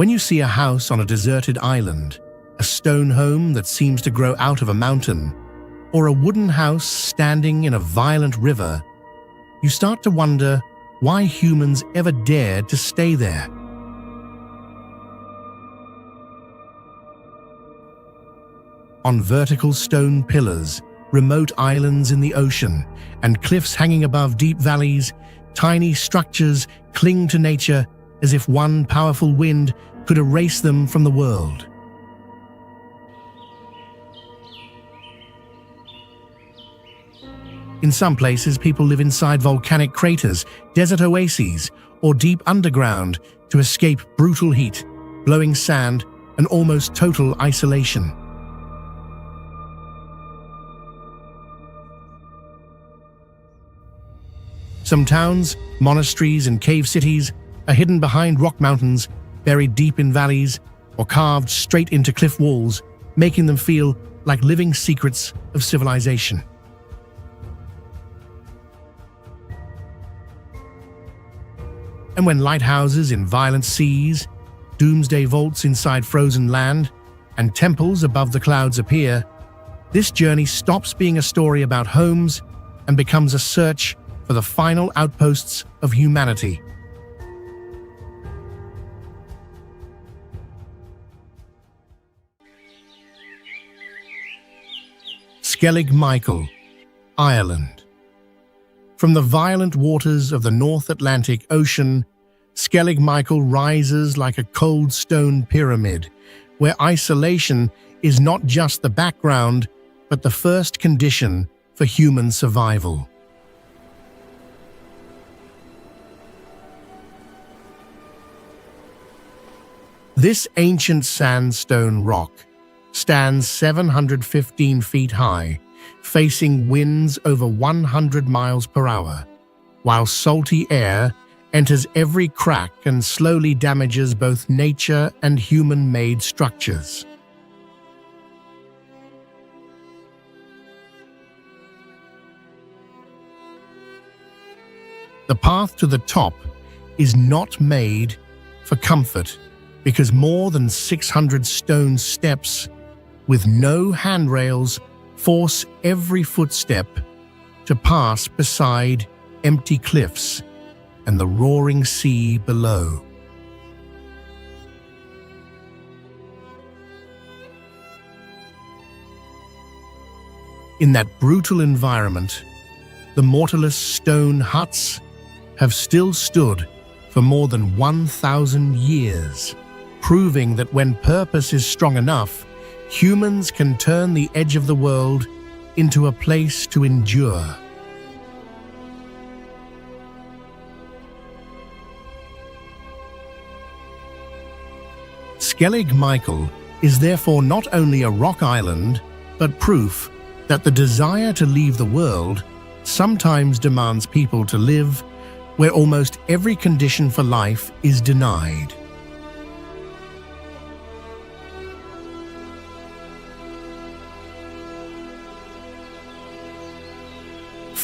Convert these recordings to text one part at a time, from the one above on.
When you see a house on a deserted island, a stone home that seems to grow out of a mountain, or a wooden house standing in a violent river, you start to wonder why humans ever dared to stay there. On vertical stone pillars, remote islands in the ocean, and cliffs hanging above deep valleys, tiny structures cling to nature as if one powerful wind could erase them from the world. In some places, people live inside volcanic craters, desert oases, or deep underground to escape brutal heat, blowing sand, and almost total isolation. Some towns, monasteries, and cave cities are hidden behind rock mountains, buried deep in valleys, or carved straight into cliff walls, making them feel like living secrets of civilization. And when lighthouses in violent seas, doomsday vaults inside frozen land, and temples above the clouds appear, this journey stops being a story about homes and becomes a search for the final outposts of humanity. Skellig Michael, Ireland. From the violent waters of the North Atlantic Ocean, Skellig Michael rises like a cold stone pyramid, where isolation is not just the background, but the first condition for human survival. This ancient sandstone rock stands 715 feet high, facing winds over 100 miles per hour, while salty air enters every crack and slowly damages both nature and human-made structures. The path to the top is not made for comfort, because more than 600 stone steps with no handrails force every footstep to pass beside empty cliffs and the roaring sea below. In that brutal environment, the mortarless stone huts have still stood for more than 1,000 years, proving that when purpose is strong enough, humans can turn the edge of the world into a place to endure. Skellig Michael is therefore not only a rock island, but proof that the desire to leave the world sometimes demands people to live where almost every condition for life is denied.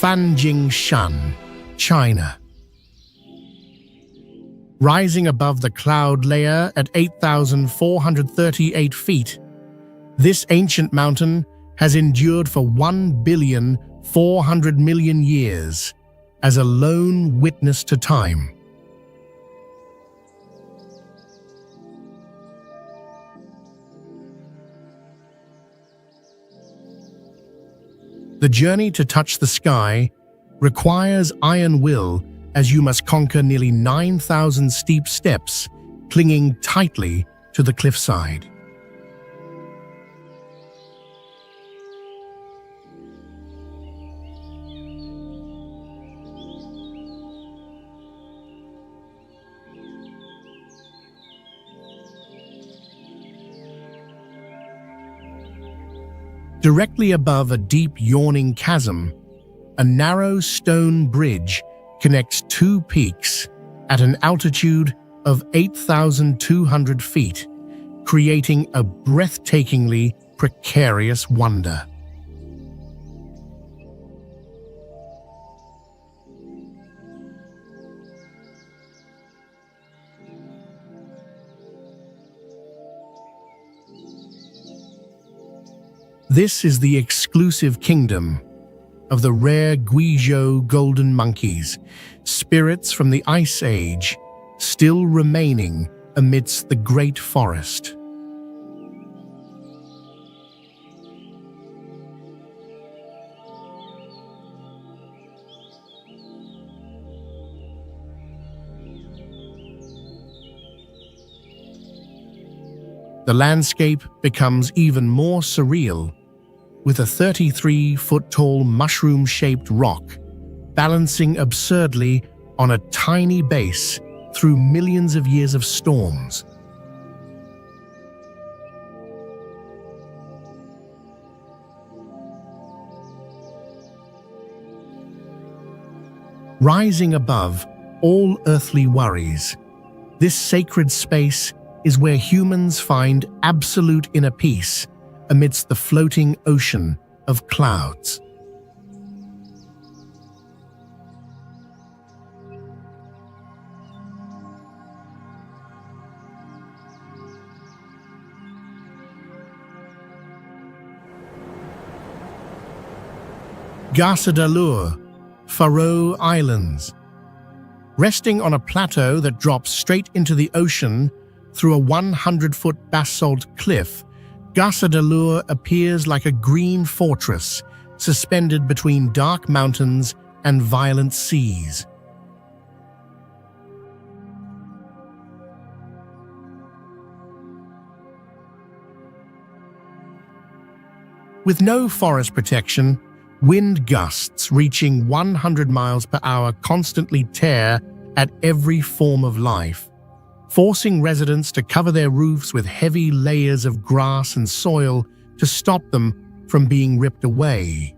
Fanjingshan, China. Rising above the cloud layer at 8,438 feet, this ancient mountain has endured for 1,400,000,000 years as a lone witness to time. The journey to touch the sky requires iron will, as you must conquer nearly 9,000 steep steps, clinging tightly to the cliffside. Directly above a deep yawning chasm, a narrow stone bridge connects two peaks at an altitude of 8,200 feet, creating a breathtakingly precarious wonder. This is the exclusive kingdom of the rare Guizhou golden monkeys, spirits from the Ice Age, still remaining amidst the great forest. The landscape becomes even more surreal, with a 33-foot-tall mushroom-shaped rock balancing absurdly on a tiny base through millions of years of storms. Rising above all earthly worries, this sacred space is where humans find absolute inner peace amidst the floating ocean of clouds. Garsadalur, Faroe Islands. Resting on a plateau that drops straight into the ocean through a 100-foot basalt cliff, Garsadalur appears like a green fortress suspended between dark mountains and violent seas. With no forest protection, wind gusts reaching 100 miles per hour constantly tear at every form of life, forcing residents to cover their roofs with heavy layers of grass and soil to stop them from being ripped away.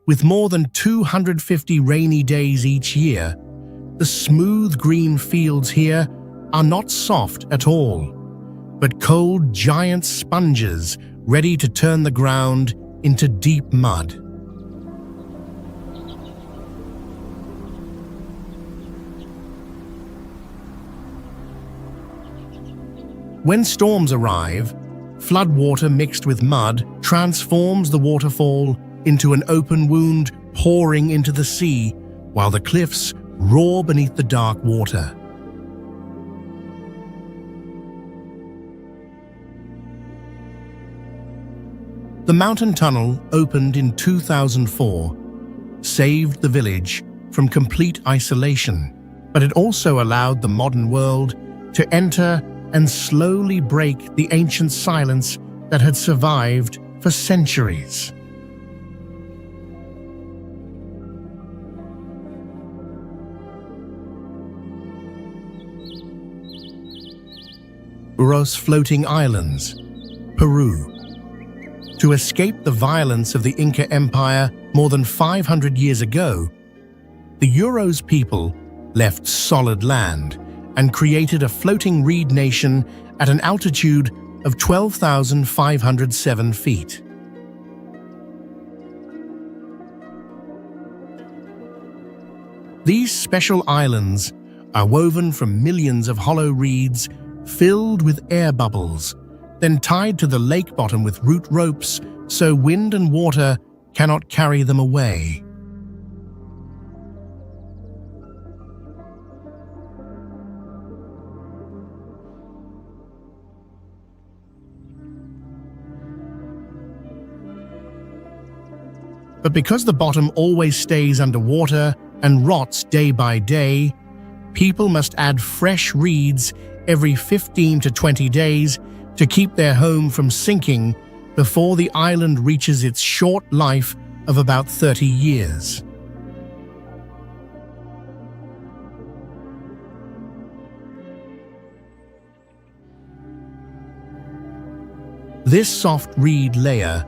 With more than 250 rainy days each year, the smooth green fields here are not soft at all, but cold giant sponges ready to turn the ground into deep mud. When storms arrive, floodwater mixed with mud transforms the waterfall into an open wound pouring into the sea, while the cliffs roar beneath the dark water. The mountain tunnel opened in 2004, saved the village from complete isolation, but it also allowed the modern world to enter and slowly break the ancient silence that had survived for centuries. Uros Floating Islands, Peru. To escape the violence of the Inca Empire more than 500 years ago, the Uros people left solid land and created a floating reed nation at an altitude of 12,507 feet. These special islands are woven from millions of hollow reeds filled with air bubbles, then tied to the lake bottom with root ropes so wind and water cannot carry them away. But because the bottom always stays underwater and rots day by day, people must add fresh reeds every 15 to 20 days to keep their home from sinking before the island reaches its short life of about 30 years. This soft reed layer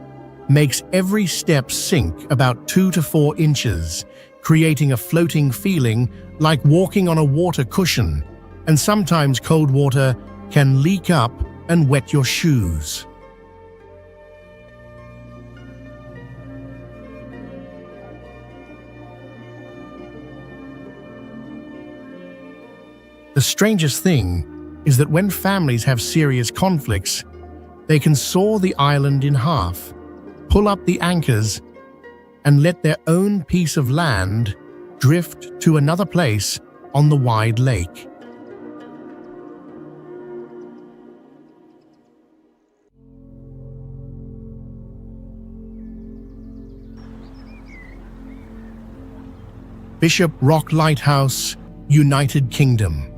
makes every step sink about 2 to 4 inches, creating a floating feeling like walking on a water cushion, and sometimes cold water can leak up and wet your shoes. strangest thing is that when families have serious conflicts, they can saw the island in half, pull up the anchors, and let their own piece of land drift to another place on the wide lake. Bishop Rock Lighthouse, United Kingdom.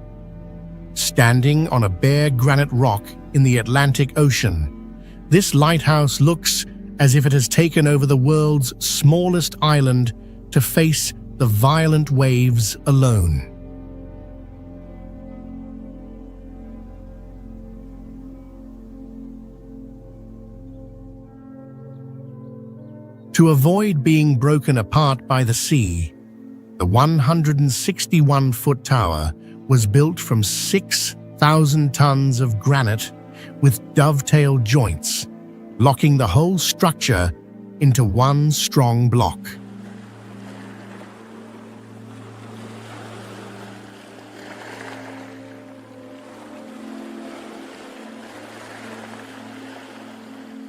Standing on a bare granite rock in the Atlantic Ocean, this lighthouse looks as if it has taken over the world's smallest island to face the violent waves alone. To avoid being broken apart by the sea, the 161-foot tower was built from 6,000 tons of granite with dovetail joints, locking the whole structure into one strong block.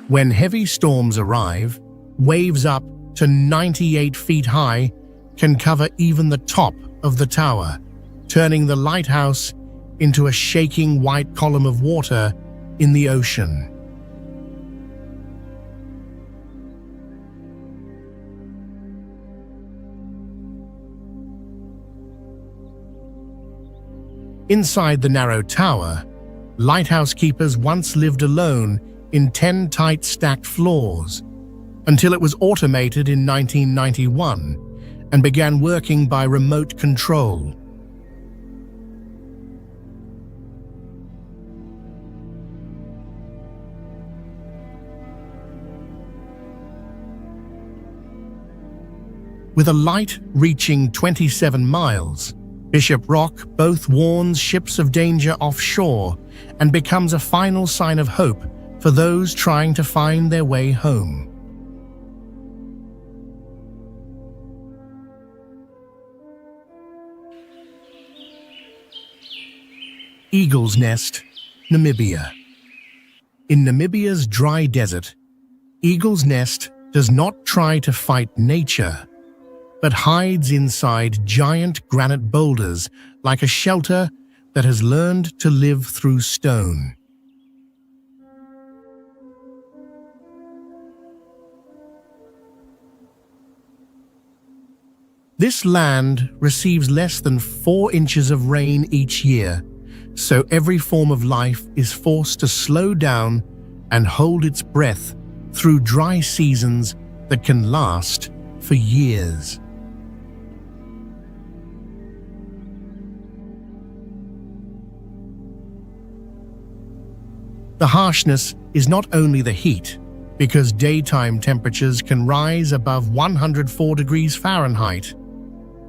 When heavy storms arrive, waves up to 98 feet high can cover even the top of the tower, turning the lighthouse into a shaking white column of water in the ocean. Inside the narrow tower, lighthouse keepers once lived alone in 10 tight stacked floors, until it was automated in 1991 and began working by remote control. With a light reaching 27 miles, Bishop Rock both warns ships of danger offshore and becomes a final sign of hope for those trying to find their way home. Eagle's Nest, Namibia. In Namibia's dry desert, Eagle's Nest does not try to fight nature, but hides inside giant granite boulders like a shelter that has learned to live through stone. This land receives less than 4 inches of rain each year, so every form of life is forced to slow down and hold its breath through dry seasons that can last for years. The harshness is not only the heat, because daytime temperatures can rise above 104 degrees Fahrenheit,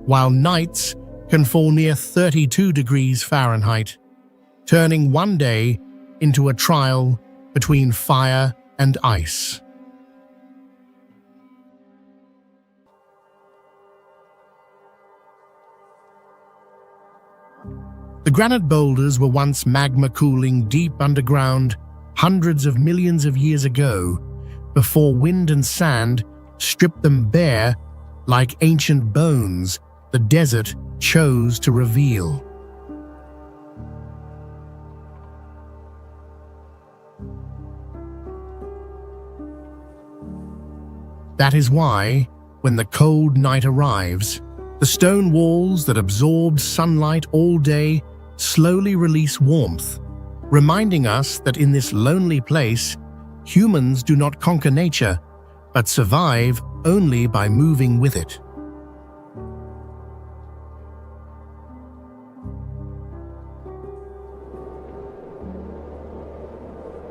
while nights can fall near 32 degrees Fahrenheit, turning one day into a trial between fire and ice. The granite boulders were once magma cooling deep underground hundreds of millions of years ago, before wind and sand stripped them bare like ancient bones the desert chose to reveal. That is why, when the cold night arrives, the stone walls that absorbed sunlight all day slowly release warmth, reminding us that in this lonely place, humans do not conquer nature, but survive only by moving with it.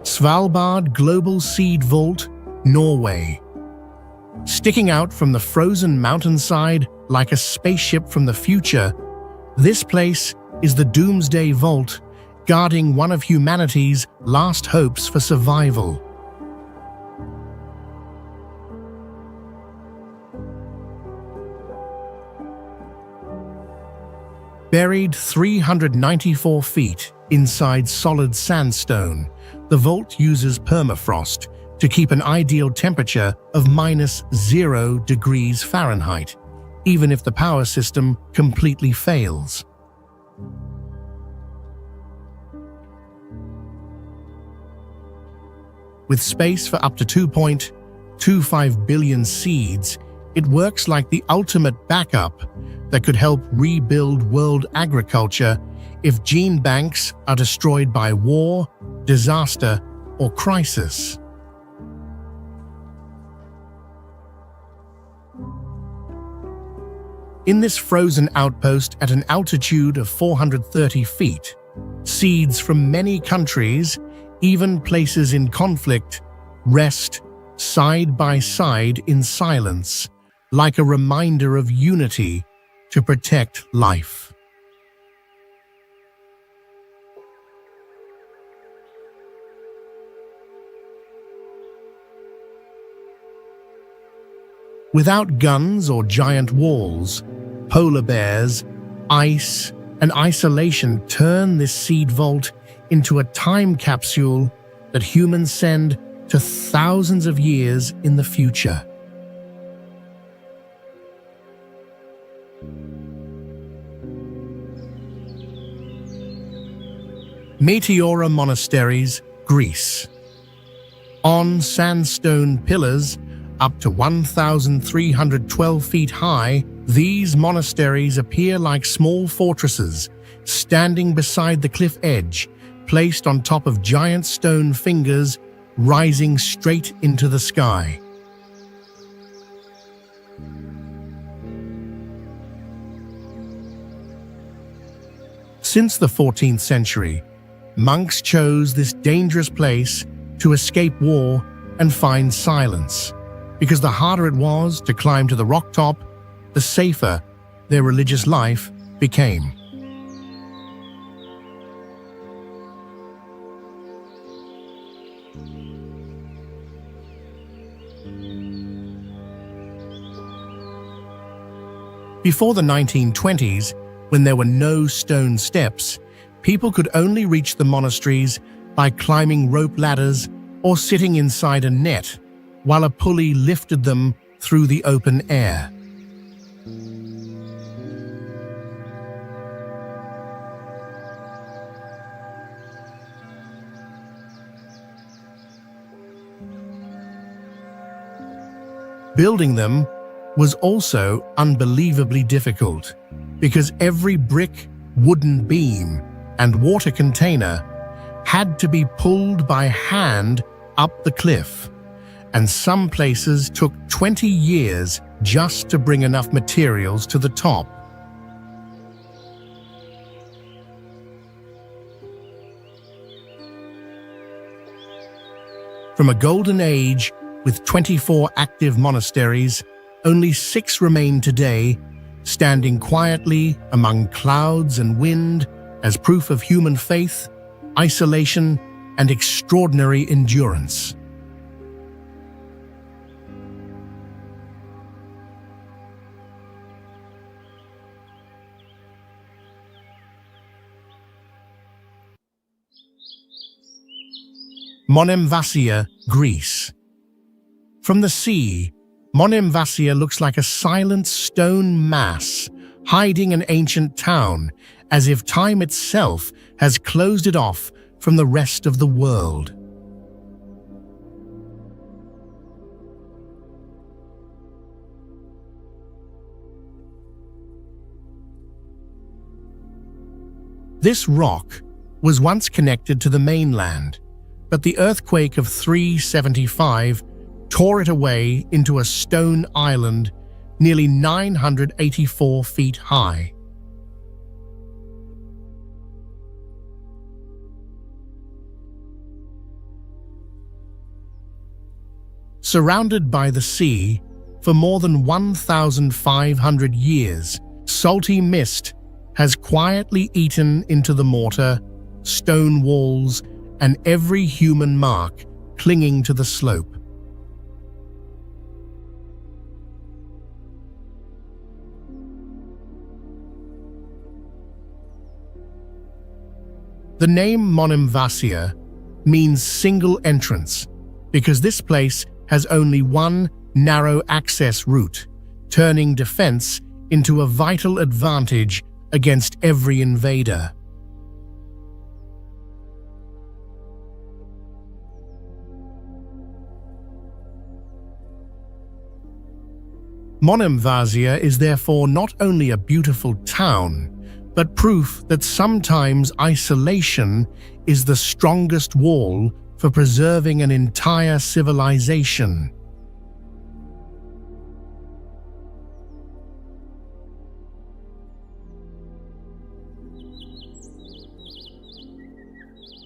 Svalbard Global Seed Vault, Norway. Sticking out from the frozen mountainside like a spaceship from the future, this place is the Doomsday Vault, guarding one of humanity's last hopes for survival. Buried 394 feet inside solid sandstone, the vault uses permafrost to keep an ideal temperature of -0 degrees Fahrenheit, even if the power system completely fails. With space for up to 2.25 billion seeds, it works like the ultimate backup that could help rebuild world agriculture if gene banks are destroyed by war, disaster, or crisis. In this frozen outpost at an altitude of 430 feet, seeds from many countries, even places in conflict, rest side by side in silence, like a reminder of unity to protect life. Without guns or giant walls, polar bears, ice, and isolation turn this seed vault into a time capsule that humans send to thousands of years in the future. Meteora Monasteries, Greece. On sandstone pillars up to 1,312 feet high, these monasteries appear like small fortresses standing beside the cliff edge, placed on top of giant stone fingers rising straight into the sky. Since the 14th century, monks chose this dangerous place to escape war and find silence, because the harder it was to climb to the rock top, the safer their religious life became. Before the 1920s, when there were no stone steps, people could only reach the monasteries by climbing rope ladders or sitting inside a net, while a pulley lifted them through the open air. Building them was also unbelievably difficult, because every brick, wooden beam, and water container had to be pulled by hand up the cliff, and some places took 20 years just to bring enough materials to the top. From a golden age with 24 active monasteries, only 6 remain today, standing quietly among clouds and wind as proof of human faith, isolation, and extraordinary endurance. Monemvasia, Greece. From the sea, Monemvasia looks like a silent stone mass hiding an ancient town, as if time itself has closed it off from the rest of the world. This rock was once connected to the mainland, but the earthquake of 375 tore it away into a stone island nearly 984 feet high. Surrounded by the sea for more than 1,500 years, salty mist has quietly eaten into the mortar, stone walls, and every human mark clinging to the slope. The name Monemvasia means single entrance because this place has only one narrow access route, turning defense into a vital advantage against every invader. Monemvasia is therefore not only a beautiful town, but proof that sometimes isolation is the strongest wall for preserving an entire civilization.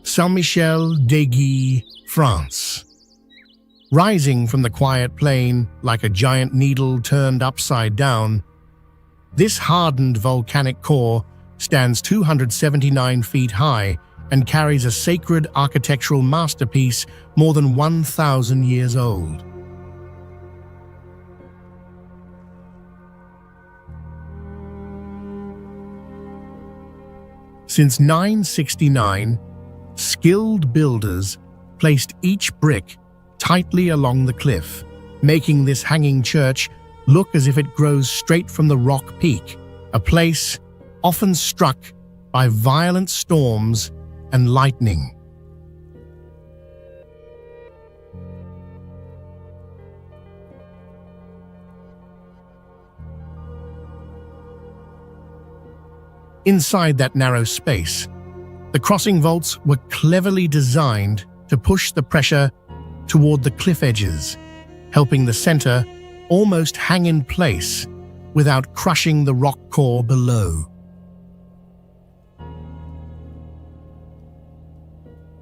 Saint-Michel-des-Gués, France. Rising from the quiet plain like a giant needle turned upside down, this hardened volcanic core stands 279 feet high and carries a sacred architectural masterpiece more than 1,000 years old. Since 969, skilled builders placed each brick tightly along the cliff, making this hanging church look as if it grows straight from the rock peak, a place often struck by violent storms and lightning. Inside that narrow space, the crossing vaults were cleverly designed to push the pressure toward the cliff edges, helping the center almost hang in place without crushing the rock core below.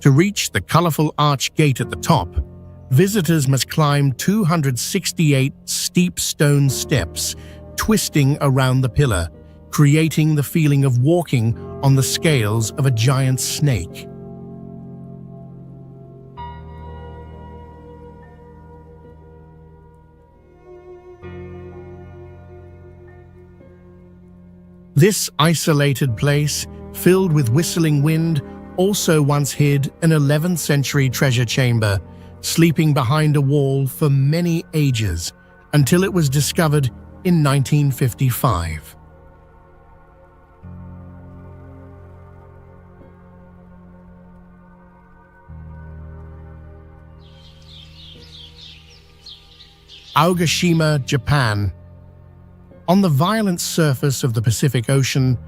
To reach the colorful arch gate at the top, visitors must climb 268 steep stone steps, twisting around the pillar, creating the feeling of walking on the scales of a giant snake. This isolated place, filled with whistling wind, also once hid an 11th century treasure chamber, sleeping behind a wall for many ages, until it was discovered in 1955. Aogashima, Japan. On the violent surface of the Pacific Ocean,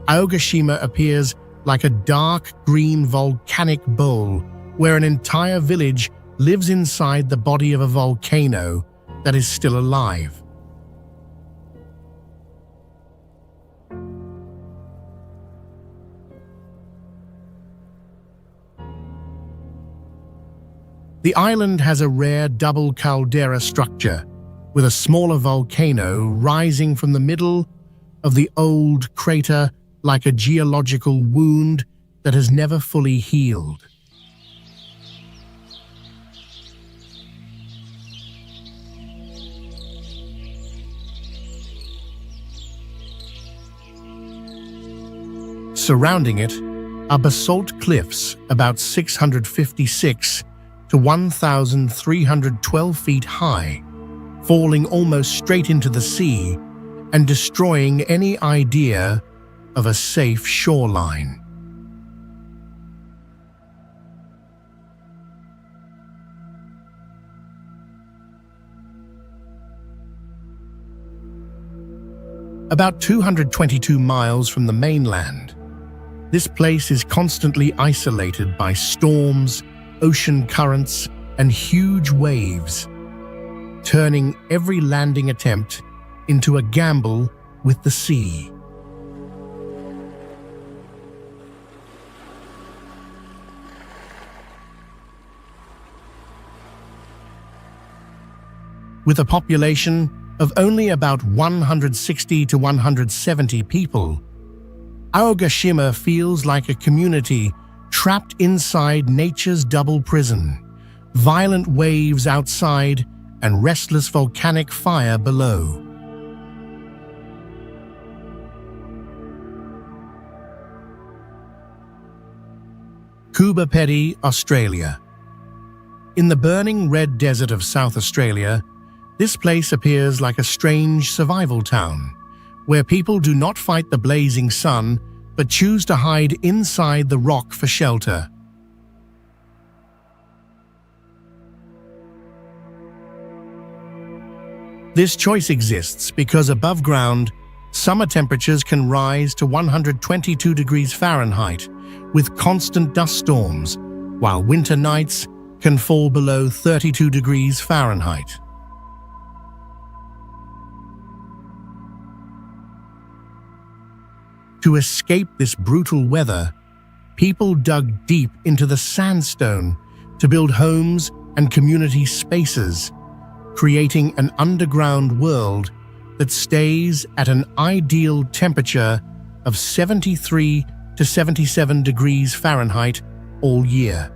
Aogashima appears like a dark green volcanic bowl where an entire village lives inside the body of a volcano that is still alive. The island has a rare double caldera structure, with a smaller volcano rising from the middle of the old crater like a geological wound that has never fully healed. Surrounding it are basalt cliffs about 656 to 1,312 feet high, falling almost straight into the sea and destroying any idea of a safe shoreline. About 222 miles from the mainland, this place is constantly isolated by storms, ocean currents, and huge waves, turning every landing attempt into a gamble with the sea. With a population of only about 160 to 170 people, Aogashima feels like a community trapped inside nature's double prison, violent waves outside and restless volcanic fire below. Perched, Australia. In the burning red desert of South Australia, this place appears like a strange survival town, where people do not fight the blazing sun, but choose to hide inside the rock for shelter. This choice exists because above ground, summer temperatures can rise to 122 degrees Fahrenheit with constant dust storms, while winter nights can fall below 32 degrees Fahrenheit. To escape this brutal weather, people dug deep into the sandstone to build homes and community spaces, creating an underground world that stays at an ideal temperature of 73 to 77 degrees Fahrenheit all year.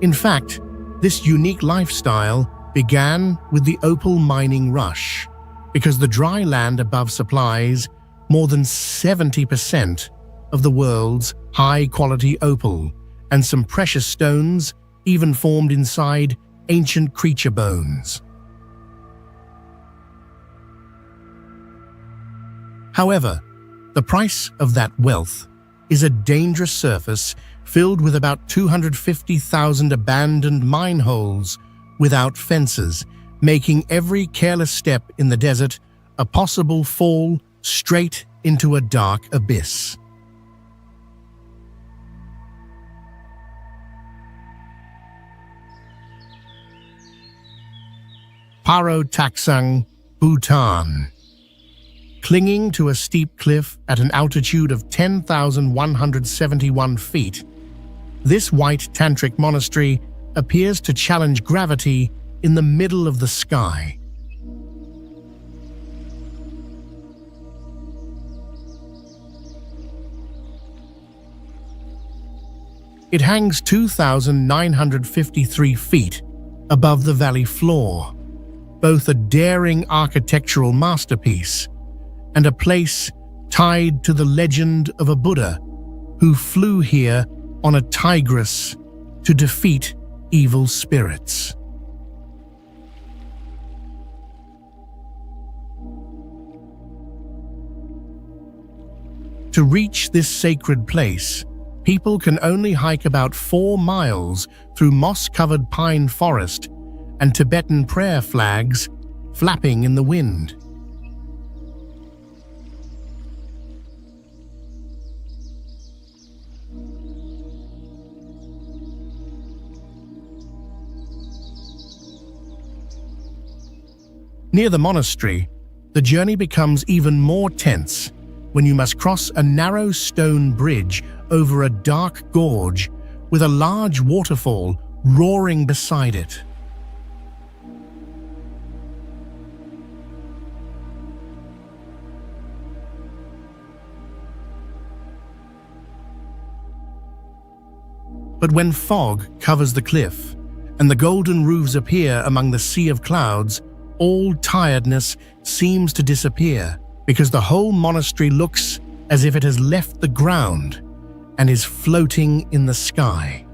In fact, this unique lifestyle began with the opal mining rush, because the dry land above supplies more than 70% of the world's high-quality opal, and some precious stones even formed inside ancient creature bones. However, the price of that wealth is a dangerous surface filled with about 250,000 abandoned mine holes without fences, making every careless step in the desert a possible fall straight into a dark abyss. Taksang, Bhutan. Clinging to a steep cliff at an altitude of 10,171 feet, this white tantric monastery appears to challenge gravity in the middle of the sky. It hangs 2,953 feet above the valley floor, both a daring architectural masterpiece and a place tied to the legend of a Buddha who flew here on a tigress to defeat evil spirits. To reach this sacred place, people can only hike about 4 miles through moss-covered pine forest and Tibetan prayer flags flapping in the wind. Near the monastery, the journey becomes even more tense when you must cross a narrow stone bridge over a dark gorge with a large waterfall roaring beside it. But when fog covers the cliff and the golden roofs appear among the sea of clouds, all tiredness seems to disappear, because the whole monastery looks as if it has left the ground and is floating in the sky.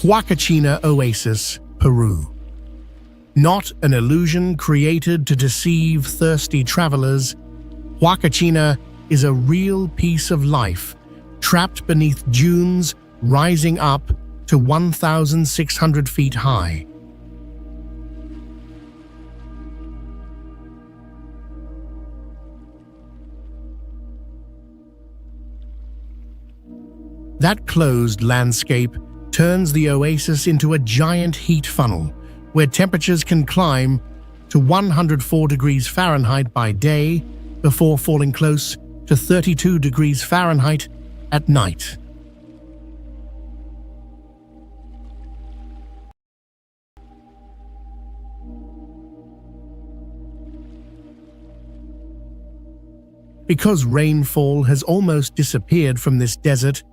Huacachina Oasis, Peru. Not an illusion created to deceive thirsty travelers, Huacachina is a real piece of life, trapped beneath dunes rising up to 1,600 feet high. That closed landscape turns the oasis into a giant heat funnel, where temperatures can climb to 104 degrees Fahrenheit by day before falling close to 32 degrees Fahrenheit at night. Because rainfall has almost disappeared from this desert,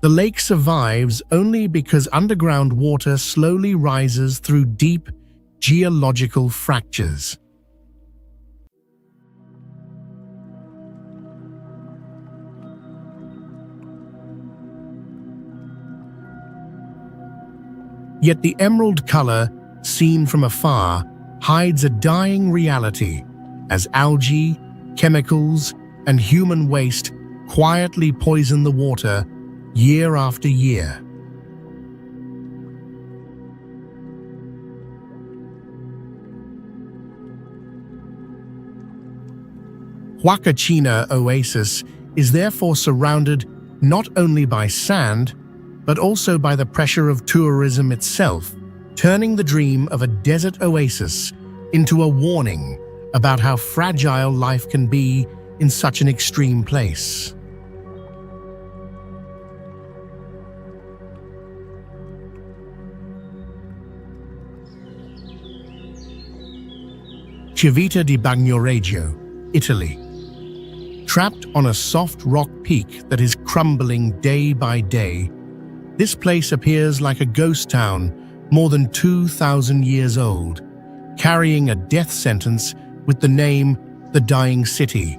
The lake survives only because underground water slowly rises through deep geological fractures. Yet the emerald color, seen from afar, hides a dying reality as algae, chemicals, and human waste quietly poison the water year after year. Huacachina Oasis is therefore surrounded not only by sand, but also by the pressure of tourism itself, turning the dream of a desert oasis into a warning about how fragile life can be in such an extreme place. Civita di Bagnoregio, Italy. Trapped on a soft rock peak that is crumbling day by day, this place appears like a ghost town more than 2,000 years old, carrying a death sentence with the name The Dying City.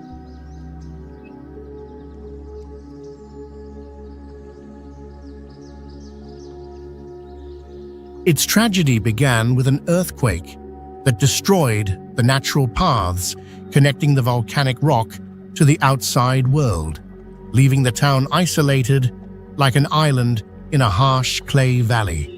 Its tragedy began with an earthquake that destroyed the natural paths connecting the volcanic rock to the outside world, leaving the town isolated like an island in a harsh clay valley.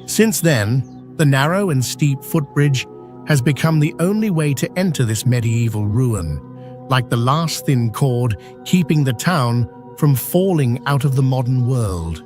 Since then, the narrow and steep footbridge has become the only way to enter this medieval ruin, like the last thin cord keeping the town from falling out of the modern world.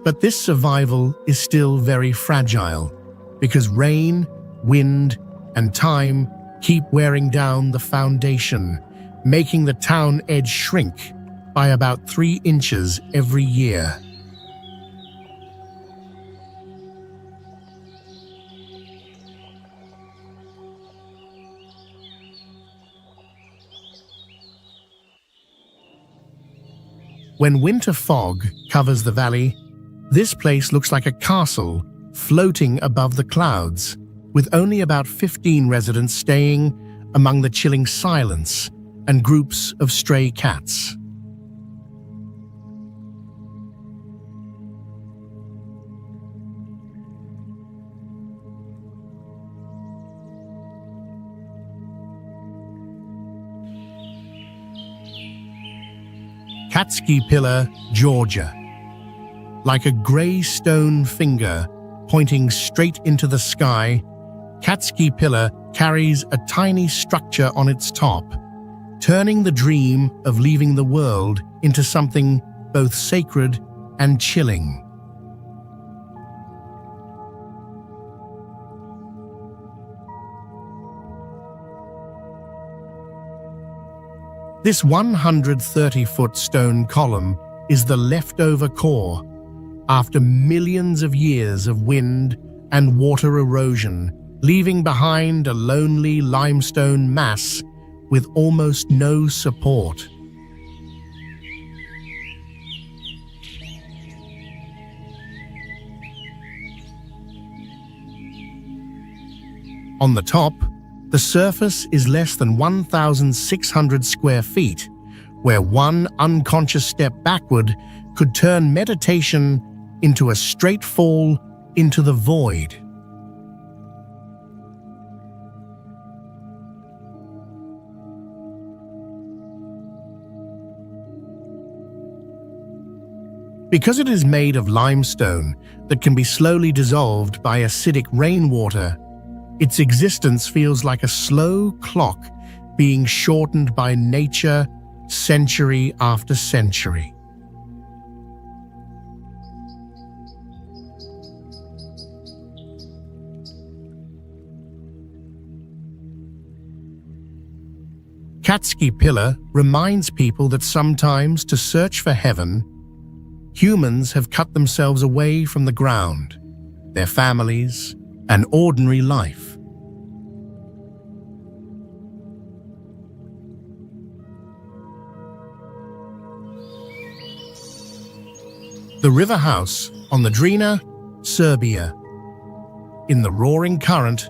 But this survival is still very fragile because rain, wind, and time keep wearing down the foundation, making the town edge shrink by about 3 inches every year. When winter fog covers the valley, this place looks like a castle floating above the clouds, with only about 15 residents staying among the chilling silence and groups of stray cats. Catski Pillar, Georgia. Like a grey stone finger pointing straight into the sky, Catski Pillar carries a tiny structure on its top, turning the dream of leaving the world into something both sacred and chilling. This 130-foot stone column is the leftover core after millions of years of wind and water erosion, leaving behind a lonely limestone mass with almost no support. On the top, the surface is less than 1,600 square feet, where one unconscious step backward could turn meditation into a straight fall into the void. Because it is made of limestone that can be slowly dissolved by acidic rainwater, its existence feels like a slow clock being shortened by nature century after after, century. Katsky Pillar reminds people that sometimes, to search for heaven, humans have cut themselves away from the ground, their families, and ordinary life. The river house on the Drina, Serbia. In the roaring current,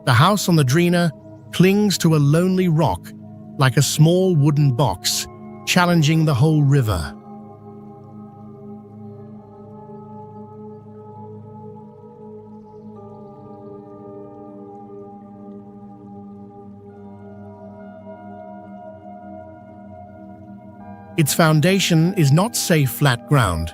the house on the Drina clings to a lonely rock like a small wooden box, challenging the whole river. Its foundation is not safe flat ground,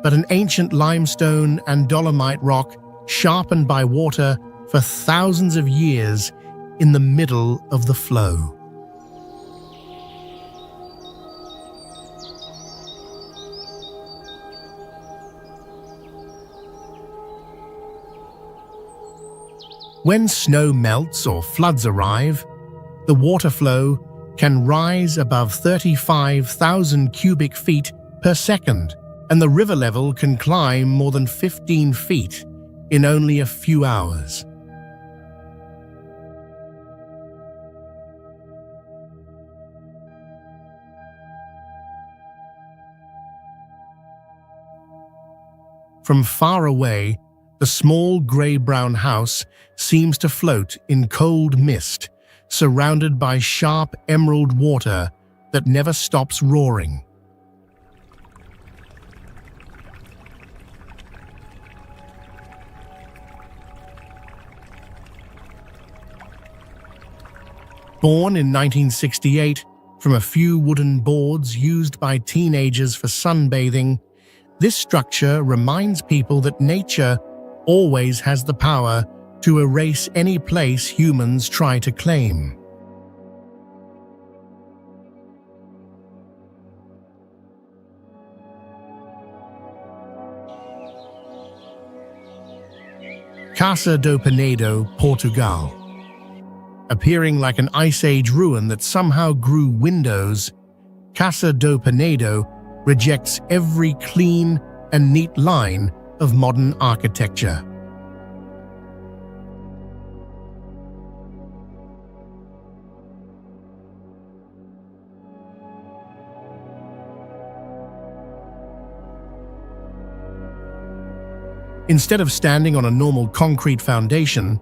but an ancient limestone and dolomite rock sharpened by water for thousands of years in the middle of the flow. When snow melts or floods arrive, the water flow can rise above 35,000 cubic feet per second, and the river level can climb more than 15 feet in only a few hours. From far away, the small grey-brown house seems to float in cold mist, surrounded by sharp emerald water that never stops roaring. Born in 1968 from a few wooden boards used by teenagers for sunbathing, this structure reminds people that nature always has the power to erase any place humans try to claim. Casa do Penedo, Portugal. Appearing like an Ice Age ruin that somehow grew windows, Casa do Penedo rejects every clean and neat line of modern architecture. Instead of standing on a normal concrete foundation,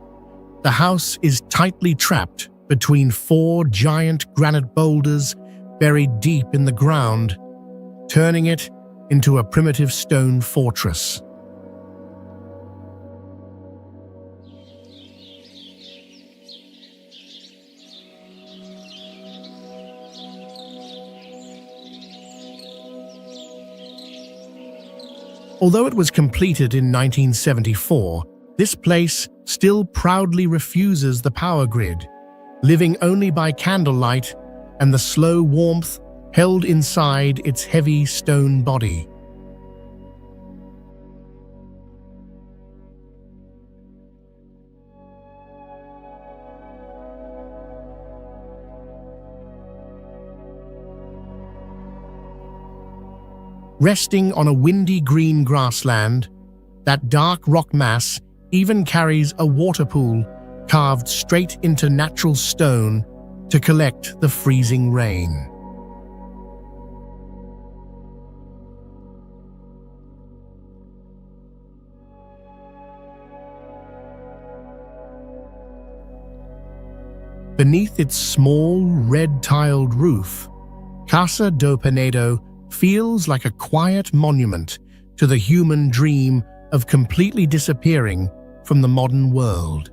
the house is tightly trapped between 4 giant granite boulders buried deep in the ground, turning it into a primitive stone fortress. Although it was completed in 1974, this place still proudly refuses the power grid, living only by candlelight and the slow warmth held inside its heavy stone body. Resting on a windy green grassland, that dark rock mass even carries a water pool carved straight into natural stone to collect the freezing rain. Beneath its small, red-tiled roof, Casa do Penedo feels like a quiet monument to the human dream of completely disappearing from the modern world.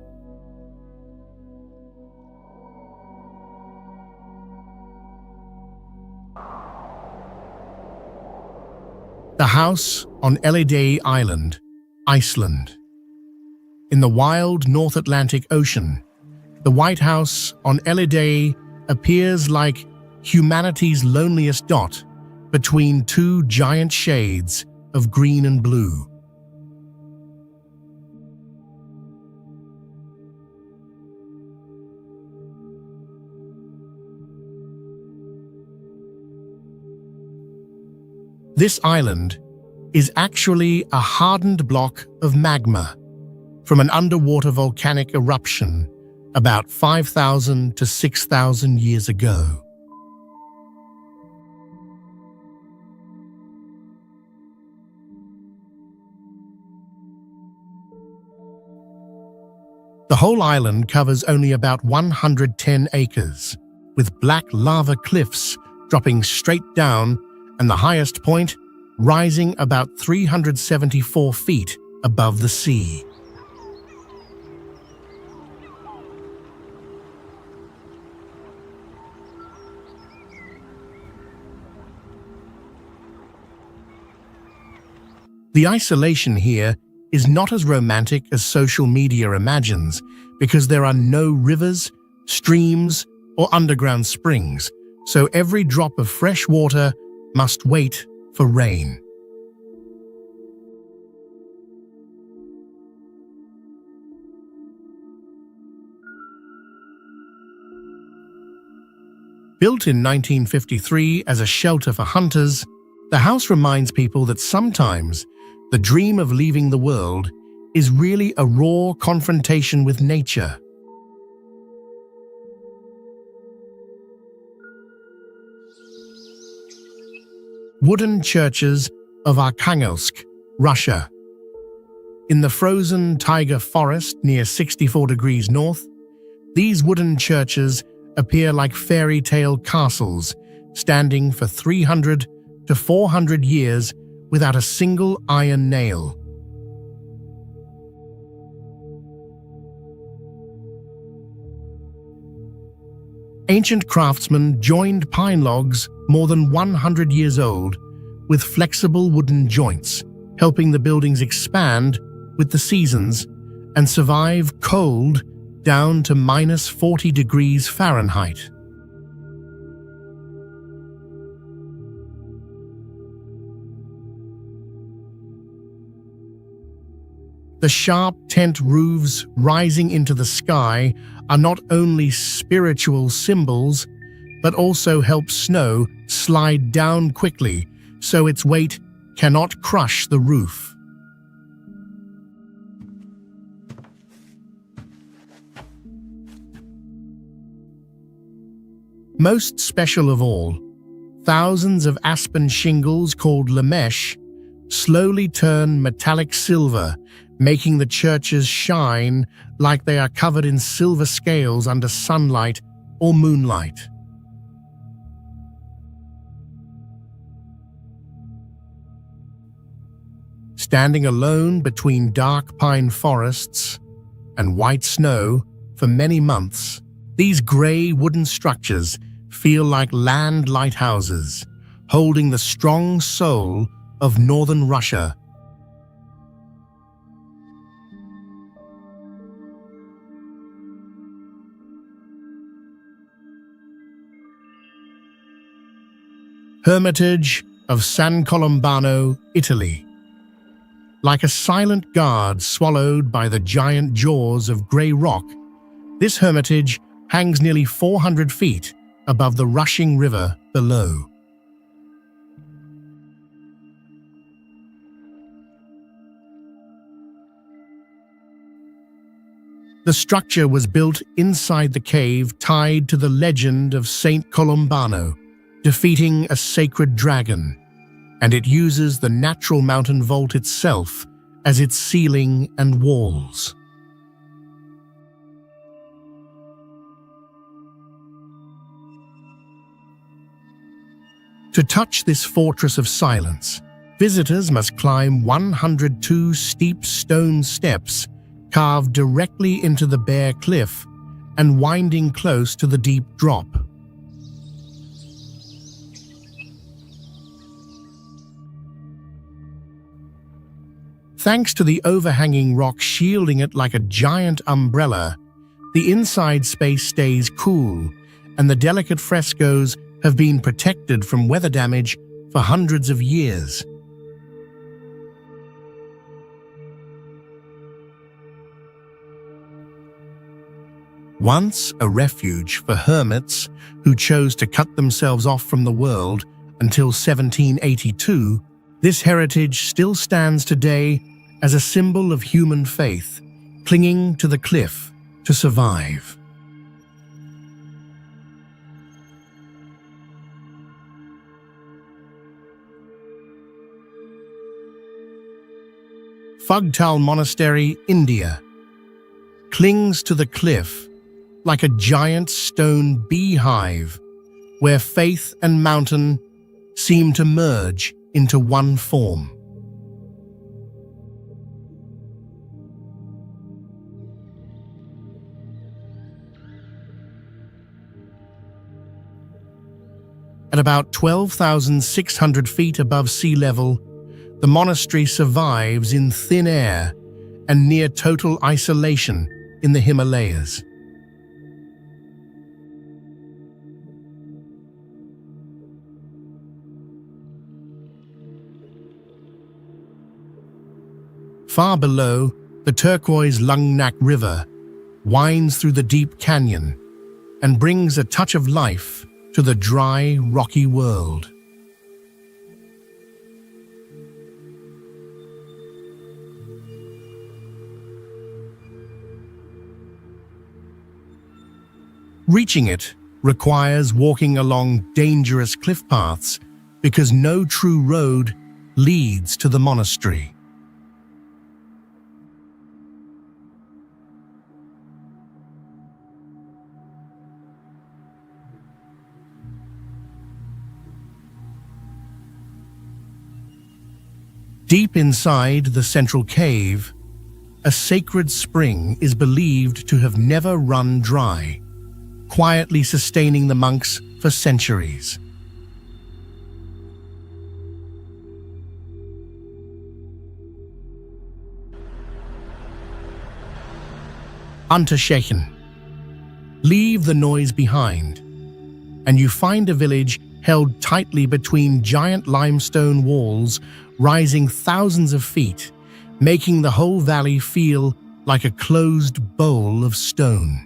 The house on Elidey Island, Iceland. In the wild North Atlantic Ocean, the White House on Elidey appears like humanity's loneliest dot between 2 giant shades of green and blue. This island is actually a hardened block of magma from an underwater volcanic eruption about 5,000 to 6,000 years ago. The whole island covers only about 110 acres, with black lava cliffs dropping straight down and the highest point rising about 374 feet above the sea. The isolation here is not as romantic as social media imagines because there are no rivers, streams, or underground springs, so every drop of fresh water must wait for rain. Built in 1953 as a shelter for hunters, the house reminds people that sometimes the dream of leaving the world is really a raw confrontation with nature. Wooden churches of Arkhangelsk, Russia. In the frozen taiga forest near 64 degrees north, these wooden churches appear like fairy tale castles, standing for 300 to 400 years without a single iron nail. Ancient craftsmen joined pine logs more than 100 years old with flexible wooden joints, helping the buildings expand with the seasons and survive cold down to -40 degrees Fahrenheit. The sharp tent roofs rising into the sky are not only spiritual symbols, but also help snow slide down quickly so its weight cannot crush the roof. Most special of all, thousands of aspen shingles called lamesh slowly turn metallic silver, making the churches shine like they are covered in silver scales under sunlight or moonlight. Standing alone between dark pine forests and white snow for many months, these grey wooden structures feel like land lighthouses, holding the strong soul of northern Russia. Hermitage of San Colombano, Italy. Like a silent guard swallowed by the giant jaws of grey rock, this hermitage hangs nearly 400 feet above the rushing river below. The structure was built inside the cave tied to the legend of Saint Colombano, defeating a sacred dragon, and it uses the natural mountain vault itself as its ceiling and walls. To touch this fortress of silence, visitors must climb 102 steep stone steps carved directly into the bare cliff and winding close to the deep drop. Thanks to the overhanging rock shielding it like a giant umbrella, the inside space stays cool, and the delicate frescoes have been protected from weather damage for hundreds of years. Once a refuge for hermits who chose to cut themselves off from the world until 1782, This heritage still stands today as a symbol of human faith, clinging to the cliff to survive. Phugtal Monastery, India, clings to the cliff like a giant stone beehive where faith and mountain seem to merge into one form. At about 12,600 feet above sea level, the monastery survives in thin air and near total isolation in the Himalayas. Far below, the turquoise Lungnak River winds through the deep canyon and brings a touch of life to the dry, rocky world. Reaching it requires walking along dangerous cliff paths because no true road leads to the monastery. Deep inside the central cave, a sacred spring is believed to have never run dry, quietly sustaining the monks for centuries. Unterschechen. Leave the noise behind, and you find a village held tightly between giant limestone walls rising thousands of feet, making the whole valley feel like a closed bowl of stone.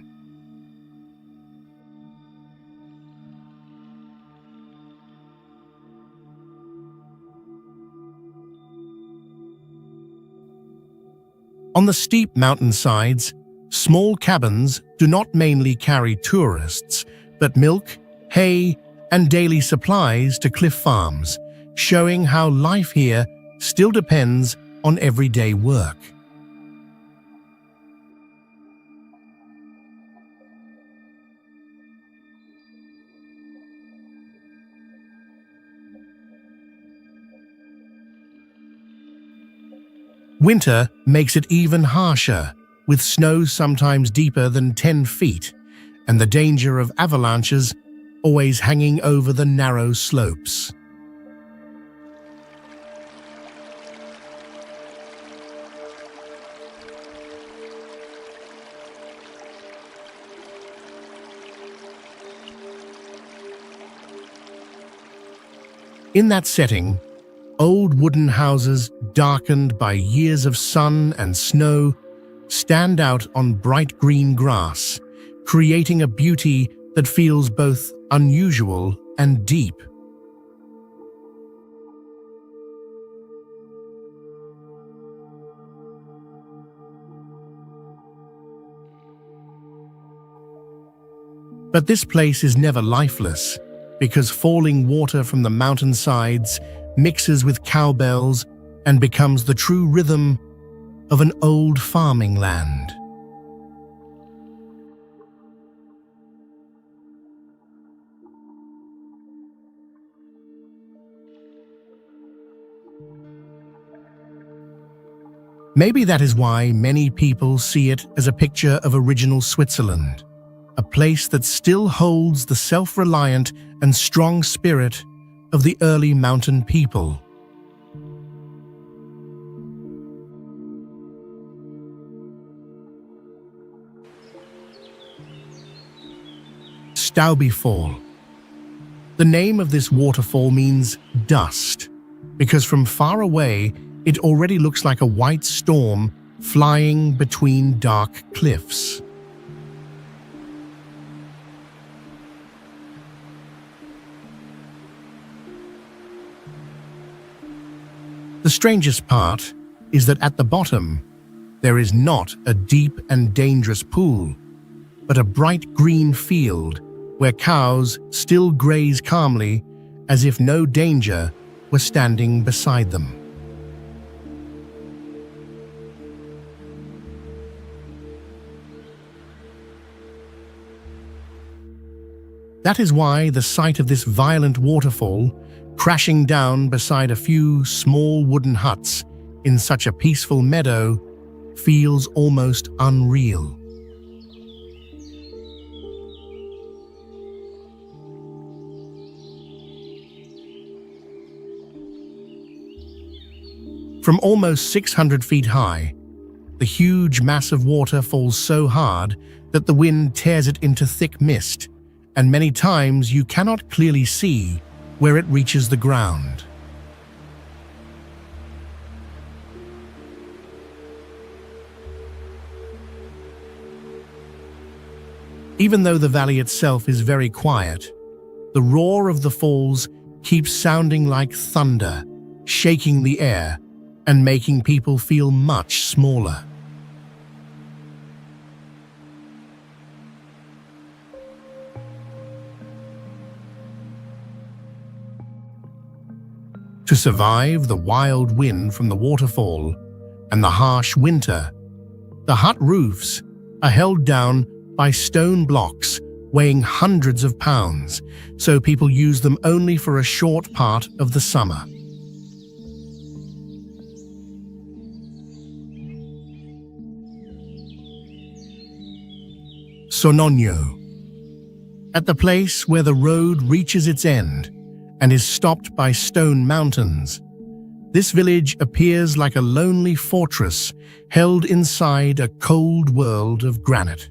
On the steep mountainsides, small cabins do not mainly carry tourists, but milk, hay, and daily supplies to cliff farms, showing how life here still depends on everyday work. Winter makes it even harsher, with snow sometimes deeper than 10 feet, and the danger of avalanches always hanging over the narrow slopes. In that setting, old wooden houses darkened by years of sun and snow stand out on bright green grass, creating a beauty that feels both unusual and deep. But this place is never lifeless, because falling water from the mountainsides mixes with cowbells and becomes the true rhythm of an old farming land. Maybe that is why many people see it as a picture of original Switzerland, a place that still holds the self-reliant and strong spirit of the early mountain people. Staubifall. The name of this waterfall means dust, because from far away it already looks like a white storm flying between dark cliffs. strangest part is that at the bottom, there is not a deep and dangerous pool, but a bright green field where cows still graze calmly as if no danger were standing beside them. That is why the sight of this violent waterfall crashing down beside a few small wooden huts in such a peaceful meadow feels almost unreal. From almost 600 feet high, the huge mass of water falls so hard that the wind tears it into thick mist, and many times you cannot clearly see where it reaches the ground. Even though the valley itself is very quiet, the roar of the falls keeps sounding like thunder, shaking the air and making people feel much smaller. To survive the wild wind from the waterfall and the harsh winter, the hut roofs are held down by stone blocks weighing hundreds of pounds, so people use them only for a short part of the summer. Sonogno. At the place where the road reaches its end and is stopped by stone mountains, this village appears like a lonely fortress held inside a cold world of granite.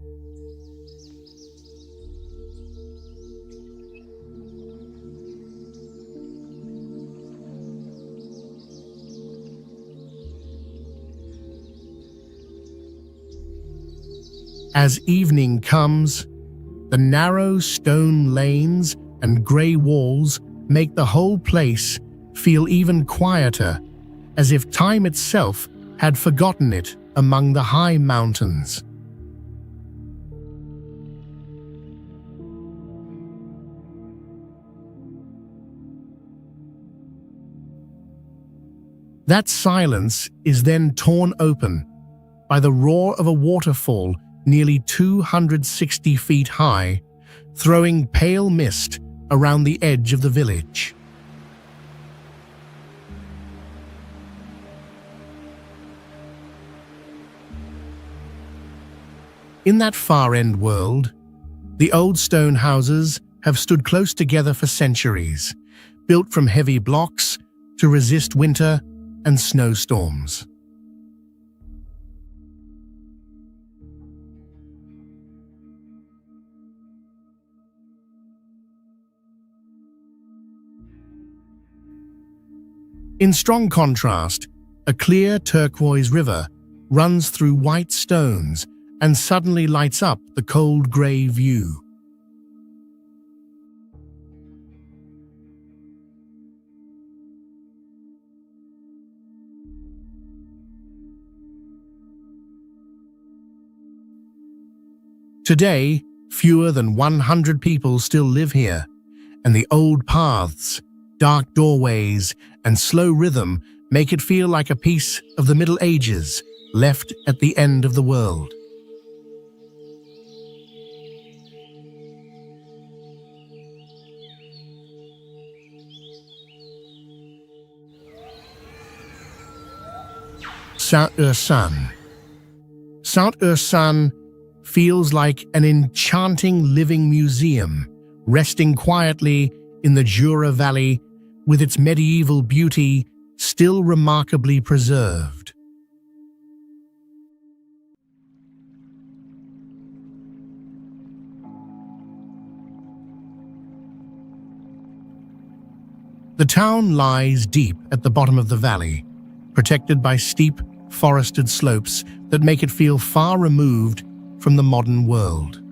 As evening comes, the narrow stone lanes and grey walls make the whole place feel even quieter, as if time itself had forgotten it among the high mountains. That silence is then torn open by the roar of a waterfall nearly 260 feet high, throwing pale mist around the edge of the village. In that far-end world, the old stone houses have stood close together for centuries, built from heavy blocks to resist winter and snowstorms. In strong contrast, a clear turquoise river runs through white stones and suddenly lights up the cold grey view. Today, fewer than 100 people still live here, and the old paths, dark doorways, and slow rhythm make it feel like a piece of the Middle Ages left at the end of the world. Saint-Ursanne. Saint-Ursanne feels like an enchanting living museum, resting quietly in the Jura Valley with its medieval beauty still remarkably preserved. The town lies deep at the bottom of the valley, protected by steep, forested slopes that make it feel far removed from the modern world.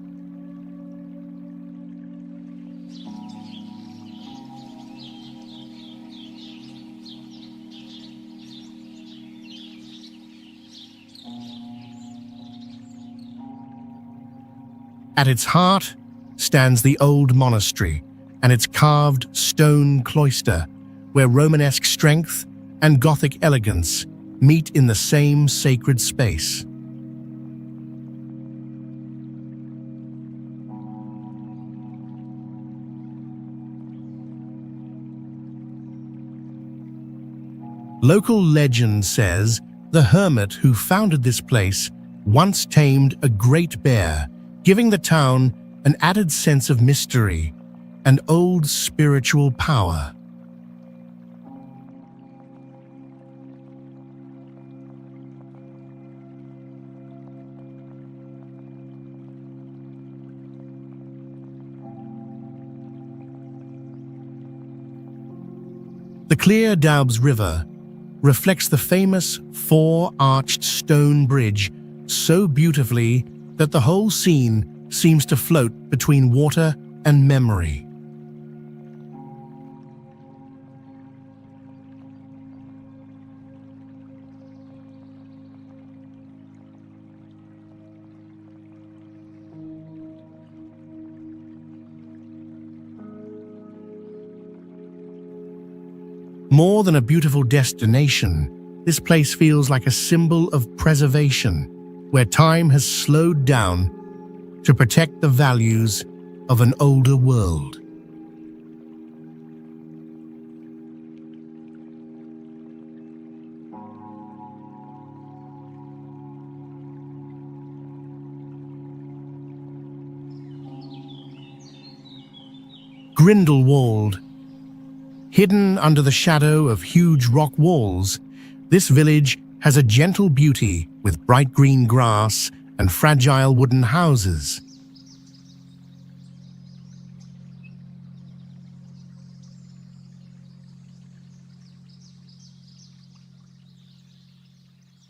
At its heart stands the old monastery and its carved stone cloister, where Romanesque strength and Gothic elegance meet in the same sacred space. Local legend says the hermit who founded this place once tamed a great bear, giving the town an added sense of mystery and old spiritual power. The clear Doubs River reflects the famous four-arched stone bridge so beautifully that the whole scene seems to float between water and memory. More than a beautiful destination, this place feels like a symbol of preservation, where time has slowed down to protect the values of an older world. Grindelwald. Hidden under the shadow of huge rock walls, this village has a gentle beauty with bright green grass and fragile wooden houses.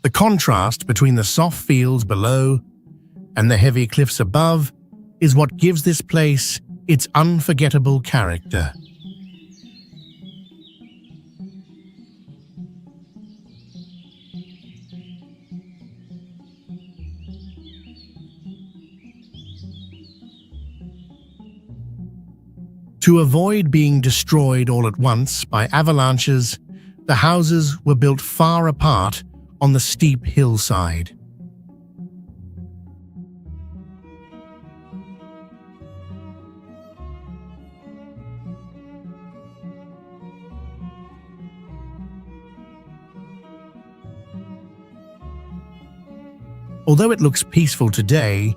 The contrast between the soft fields below and the heavy cliffs above is what gives this place its unforgettable character. To avoid being destroyed all at once by avalanches, the houses were built far apart on the steep hillside. Although it looks peaceful today,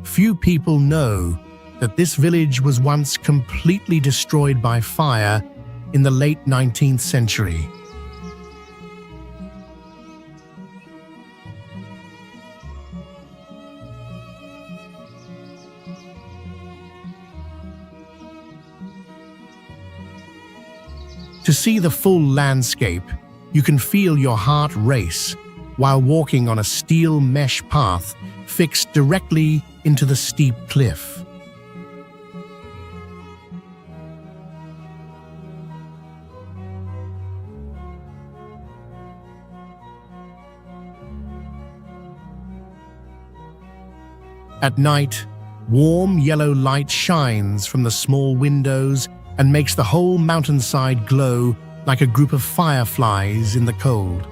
few people know that this village was once completely destroyed by fire in the late 19th century. To see the full landscape, you can feel your heart race while walking on a steel mesh path fixed directly into the steep cliff. At night, warm yellow light shines from the small windows and makes the whole mountainside glow like a group of fireflies in the cold.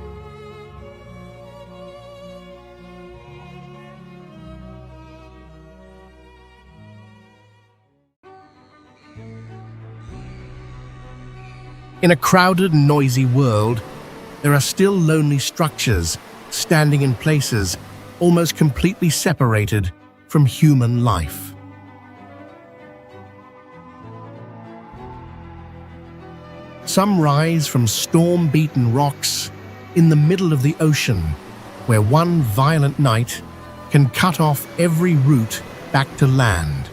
In a crowded and noisy world, there are still lonely structures standing in places almost completely separated from human life. Some rise from storm-beaten rocks in the middle of the ocean, where one violent night can cut off every route back to land.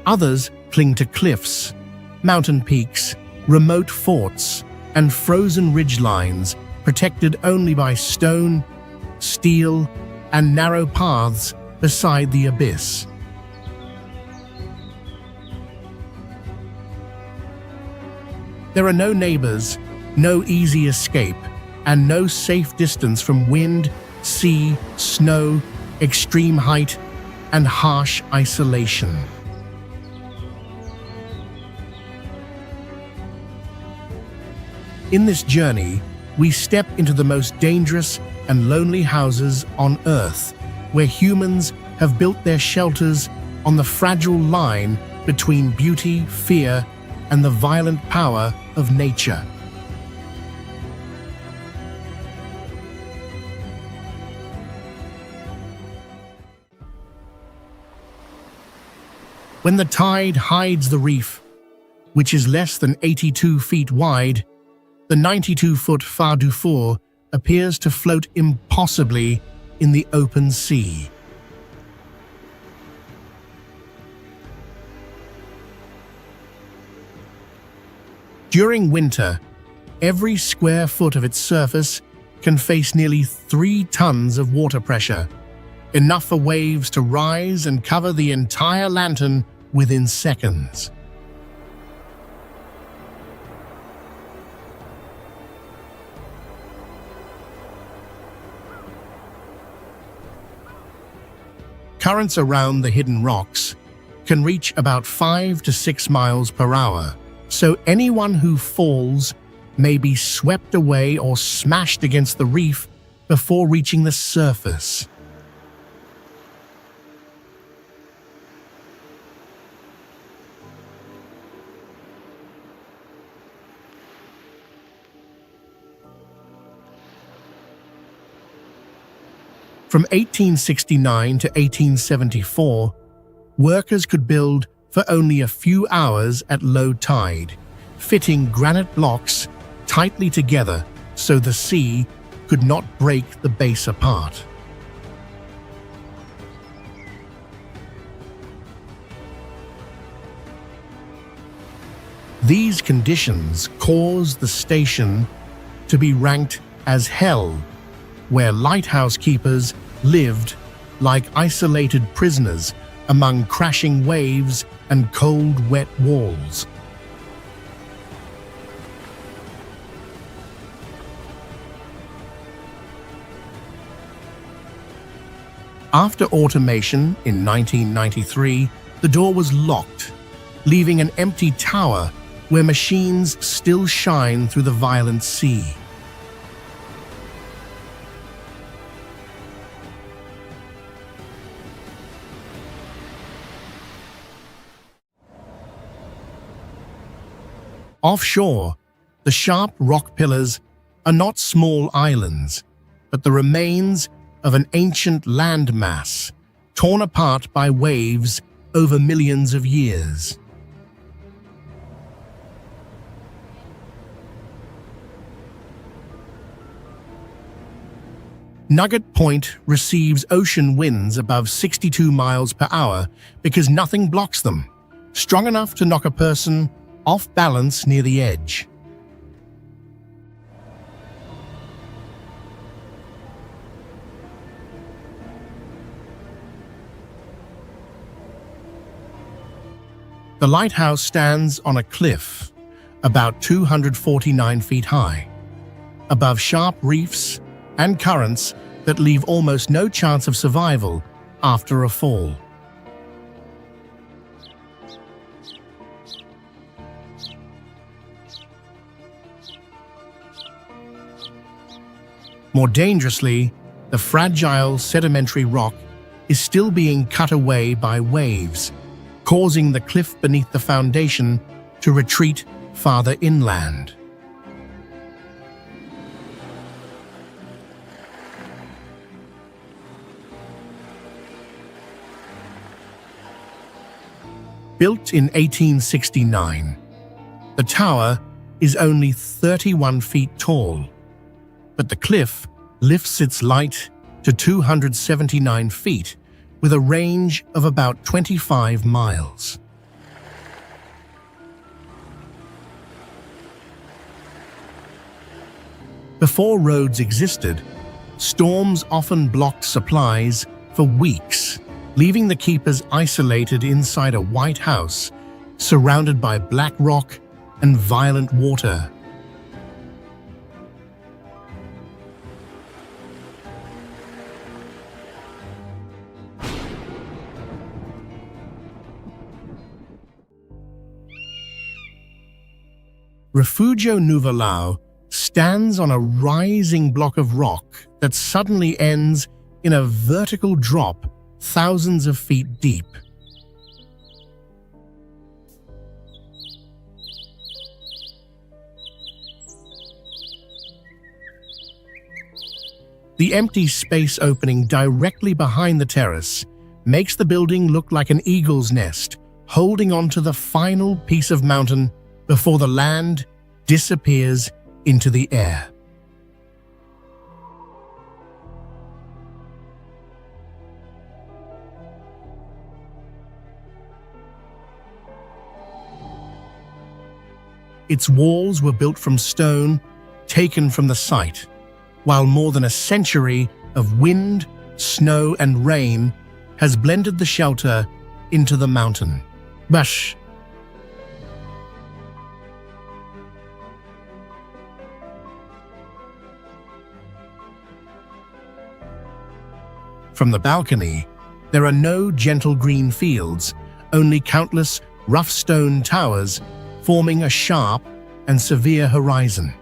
Others cling to cliffs, mountain peaks, remote forts, and frozen ridgelines protected only by stone, steel, and narrow paths beside the abyss. There are no neighbors, no easy escape, and no safe distance from wind, sea, snow, extreme height, and harsh isolation. In this journey, we step into the most dangerous and lonely houses on Earth, where humans have built their shelters on the fragile line between beauty, fear, and the violent power of nature. When the tide hides the reef, which is less than 82 feet wide, the 92-foot Phare du Four appears to float impossibly in the open sea. During winter, every square foot of its surface can face nearly 3 tons of water pressure, enough for waves to rise and cover the entire lantern within seconds. Currents around the hidden rocks can reach about 5 to 6 miles per hour, so anyone who falls may be swept away or smashed against the reef before reaching the surface. From 1869 to 1874, workers could build for only a few hours at low tide, fitting granite blocks tightly together so the sea could not break the base apart. These conditions caused the station to be ranked as hell, where lighthouse keepers lived like isolated prisoners among crashing waves and cold, wet walls. After automation in 1993, the door was locked, leaving an empty tower where machines still shine through the violent sea. Offshore, the sharp rock pillars are not small islands, but the remains of an ancient landmass torn apart by waves over millions of years. Nugget Point receives ocean winds above 62 miles per hour because nothing blocks them, strong enough to knock a person off balance near the edge. The lighthouse stands on a cliff about 249 feet high, above sharp reefs and currents that leave almost no chance of survival after a fall. More dangerously, the fragile sedimentary rock is still being cut away by waves, causing the cliff beneath the foundation to retreat farther inland. Built in 1869, the tower is only 31 feet tall, but the cliff lifts its height to 279 feet with a range of about 25 miles. Before roads existed, storms often blocked supplies for weeks, leaving the keepers isolated inside a white house surrounded by black rock and violent water. Refugio Nuvolao stands on a rising block of rock that suddenly ends in a vertical drop thousands of feet deep. The empty space opening directly behind the terrace makes the building look like an eagle's nest, holding onto the final piece of mountain before the land disappears into the air. Its walls were built from stone taken from the site, while more than a century of wind, snow, and rain has blended the shelter into the mountain. Bash. From the balcony, there are no gentle green fields, only countless rough stone towers forming a sharp and severe horizon.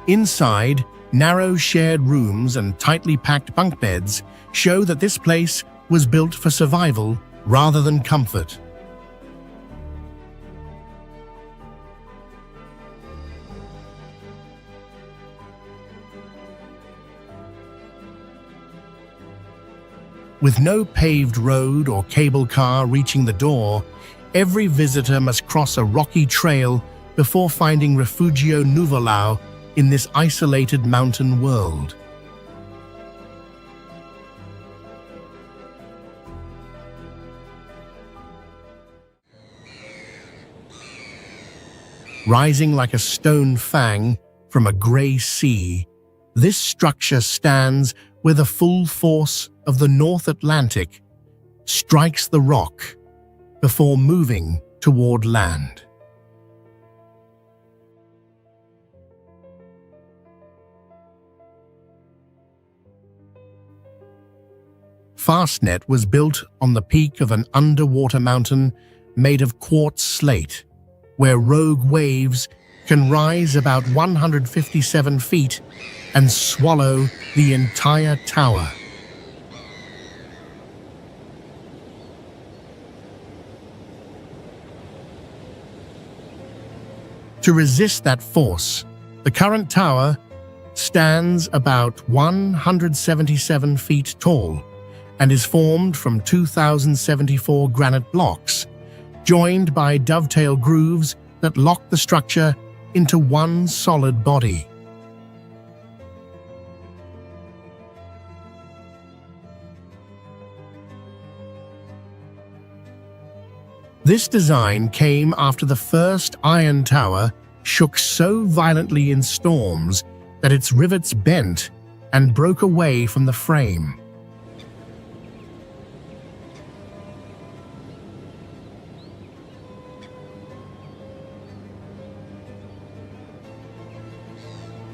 Inside, narrow shared rooms and tightly packed bunk beds show that this place was built for survival rather than comfort. With no paved road or cable car reaching the door, every visitor must cross a rocky trail before finding Refugio Nuvolao in this isolated mountain world. Rising like a stone fang from a grey sea, this structure stands where the full force of the North Atlantic strikes the rock before moving toward land. Fastnet was built on the peak of an underwater mountain made of quartz slate, where rogue waves can rise about 157 feet and swallow the entire tower. To resist that force, the current tower stands about 177 feet tall and is formed from 2,074 granite blocks, joined by dovetail grooves that lock the structure into one solid body. This design came after the first iron tower shook so violently in storms that its rivets bent and broke away from the frame.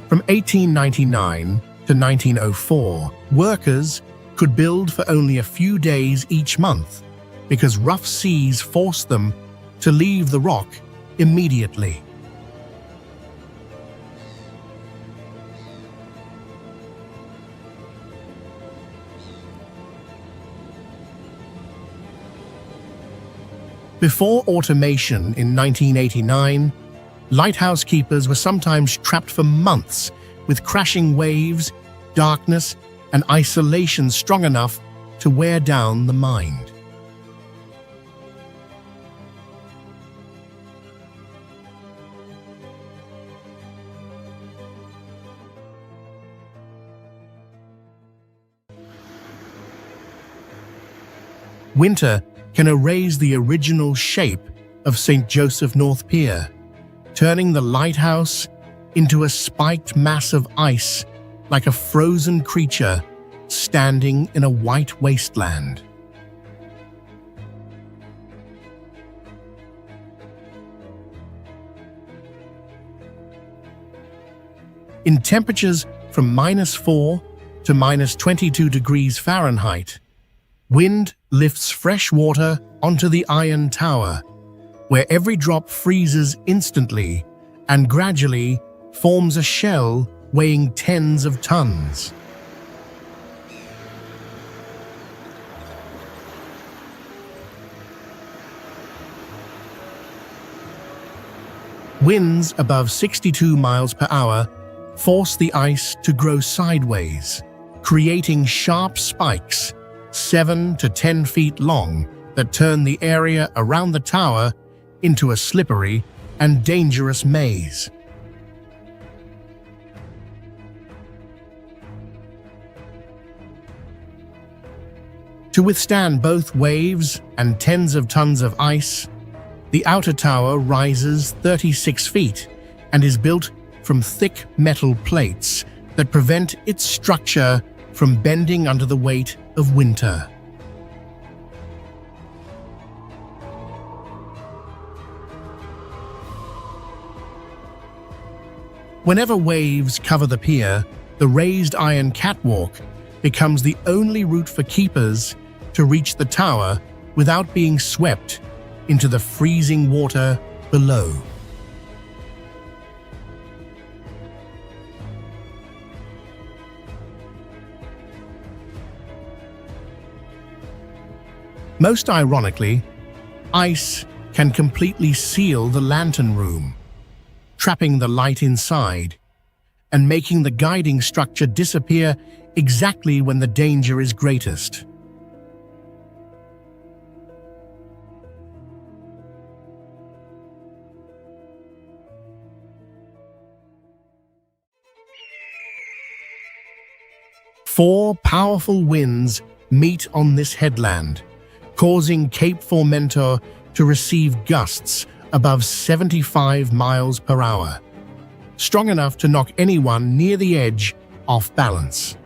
From 1899 to 1904, workers could build for only a few days each month because rough seas forced them to leave the rock immediately. Before automation in 1989, lighthouse keepers were sometimes trapped for months with crashing waves, darkness, and isolation strong enough to wear down the mind. Winter can erase the original shape of St. Joseph North Pier, turning the lighthouse into a spiked mass of ice like a frozen creature standing in a white wasteland. In temperatures from -4 to -22 degrees Fahrenheit, wind lifts fresh water onto the iron tower, where every drop freezes instantly and gradually forms a shell weighing tens of tons. Winds above 62 miles per hour force the ice to grow sideways, creating sharp spikes 7 to 10 feet long that turn the area around the tower into a slippery and dangerous maze. To withstand both waves and tens of tons of ice, the outer tower rises 36 feet and is built from thick metal plates that prevent its structure from bending under the weight of winter. Whenever waves cover the pier, the raised iron catwalk becomes the only route for keepers to reach the tower without being swept into the freezing water below. Most ironically, ice can completely seal the lantern room, trapping the light inside and making the guiding structure disappear exactly when the danger is greatest. Four powerful winds meet on this headland, causing Cape Formentor to receive gusts above 75 miles per hour, strong enough to knock anyone near the edge off balance.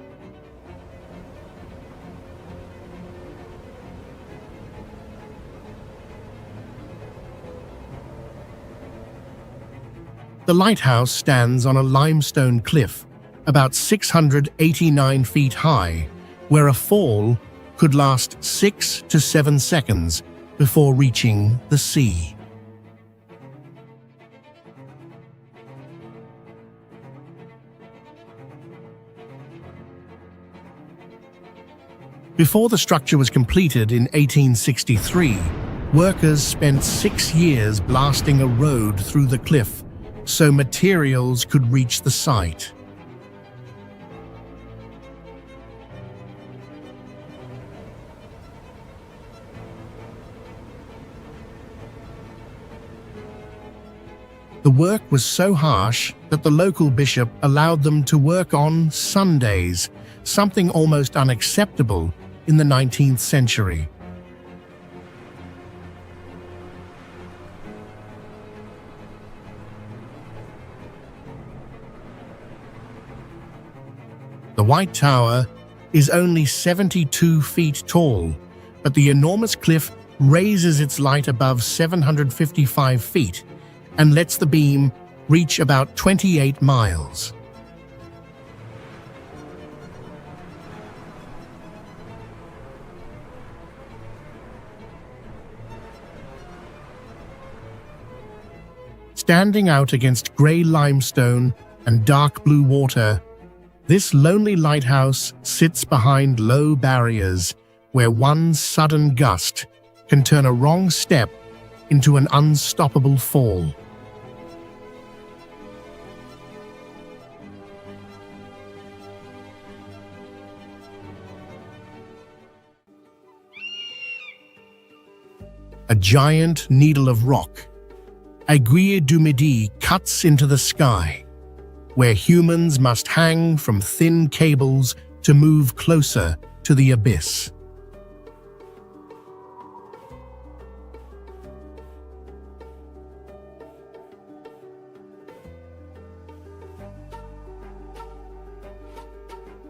The lighthouse stands on a limestone cliff about 689 feet high, where a fall could last 6 to 7 seconds before reaching the sea. Before the structure was completed in 1863, workers spent 6 years blasting a road through the cliff so materials could reach the site. The work was so harsh that the local bishop allowed them to work on Sundays, something almost unacceptable in the 19th century. The White Tower is only 72 feet tall, but the enormous cliff raises its light above 755 feet and lets the beam reach about 28 miles. Standing out against grey limestone and dark blue water, this lonely lighthouse sits behind low barriers where one sudden gust can turn a wrong step into an unstoppable fall. A giant needle of rock, Aiguille du Midi, cuts into the sky, where humans must hang from thin cables to move closer to the abyss.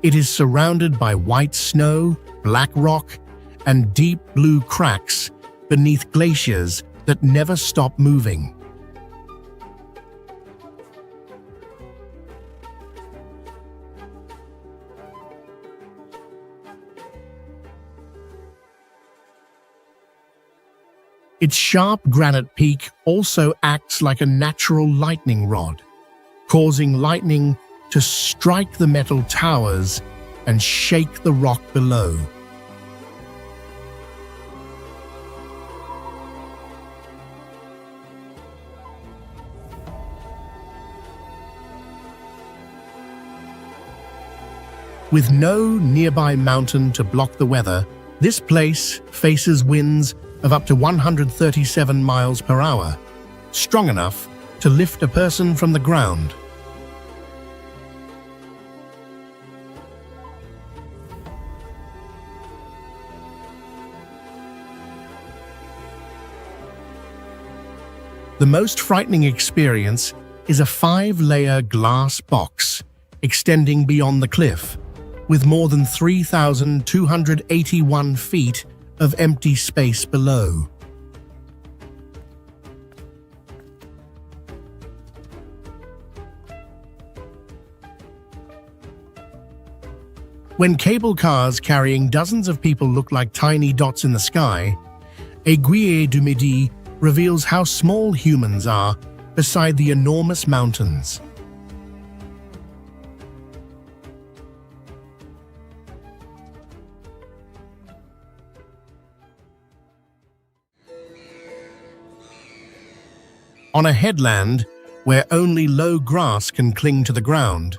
It is surrounded by white snow, black rock, and deep blue cracks beneath glaciers that never stop moving. Its sharp granite peak also acts like a natural lightning rod, causing lightning to strike the metal towers and shake the rock below. With no nearby mountain to block the weather, this place faces winds of up to 137 miles per hour, strong enough to lift a person from the ground. The most frightening experience is a 5-layer glass box extending beyond the cliff, with more than 3,281 feet of empty space below. When cable cars carrying dozens of people look like tiny dots in the sky, Aiguille du Midi reveals how small humans are beside the enormous mountains. On a headland where only low grass can cling to the ground,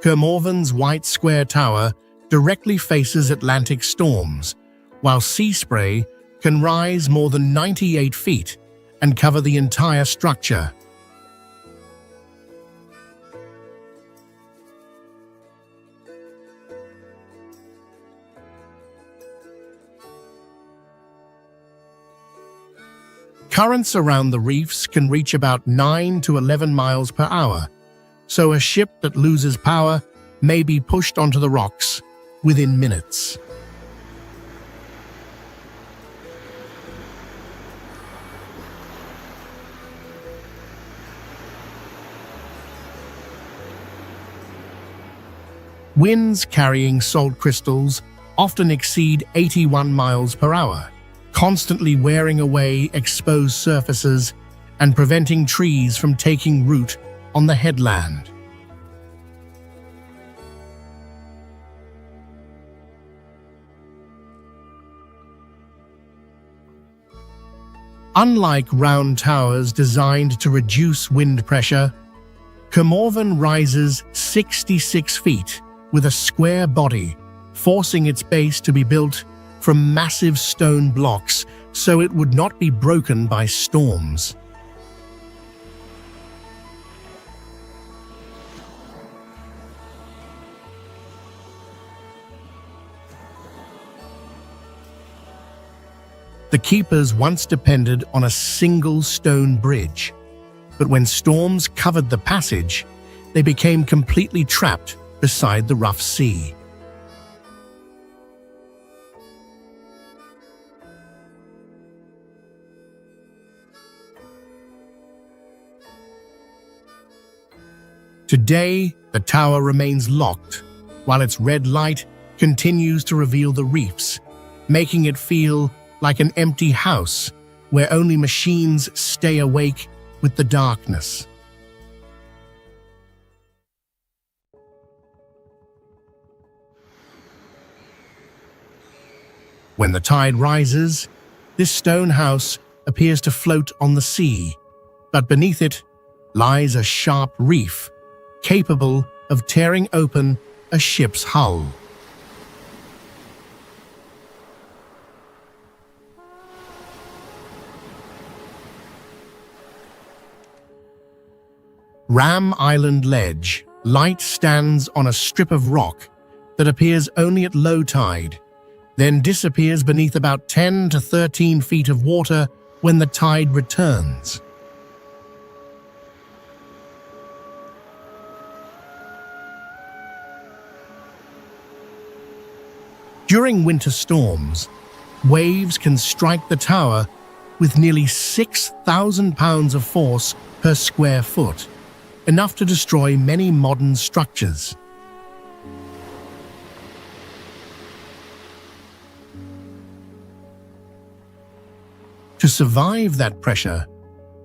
Kermorvan's white square tower directly faces Atlantic storms, while sea spray can rise more than 98 feet and cover the entire structure. Currents around the reefs can reach about 9 to 11 miles per hour, so a ship that loses power may be pushed onto the rocks within minutes. Winds carrying salt crystals often exceed 81 miles per hour, constantly wearing away exposed surfaces and preventing trees from taking root on the headland. Unlike round towers designed to reduce wind pressure, Kermorvan rises 66 feet with a square body, forcing its base to be built from massive stone blocks so it would not be broken by storms. The keepers once depended on a single stone bridge, but when storms covered the passage, they became completely trapped beside the rough sea. Today, the tower remains locked, while its red light continues to reveal the reefs, making it feel like an empty house where only machines stay awake with the darkness. When the tide rises, this stone house appears to float on the sea, but beneath it lies a sharp reef, capable of tearing open a ship's hull. Ram Island Ledge light stands on a strip of rock that appears only at low tide, then disappears beneath about 10 to 13 feet of water when the tide returns. During winter storms, waves can strike the tower with nearly 6,000 pounds of force per square foot, enough to destroy many modern structures. To survive that pressure,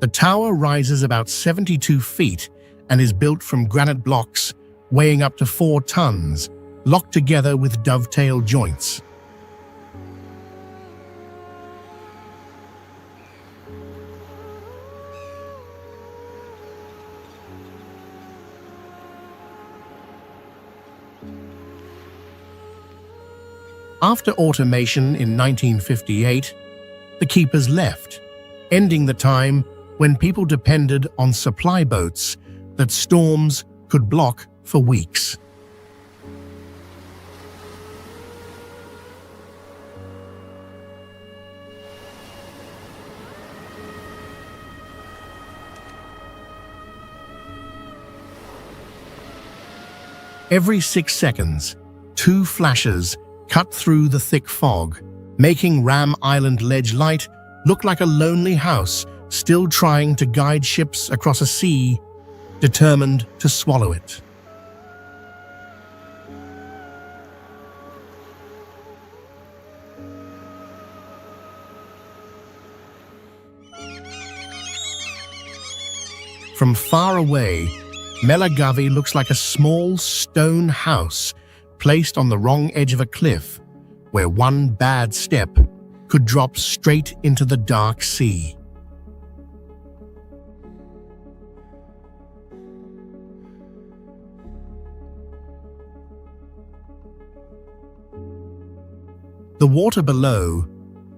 the tower rises about 72 feet and is built from granite blocks weighing up to 4 tons, locked together with dovetail joints. After automation in 1958, the keepers left, ending the time when people depended on supply boats that storms could block for weeks. Every 6 seconds, 2 flashes cut through the thick fog, making Ram Island Ledge Light look like a lonely house still trying to guide ships across a sea determined to swallow it. From far away, Melagavi looks like a small stone house placed on the wrong edge of a cliff, where one bad step could drop straight into the dark sea. The water below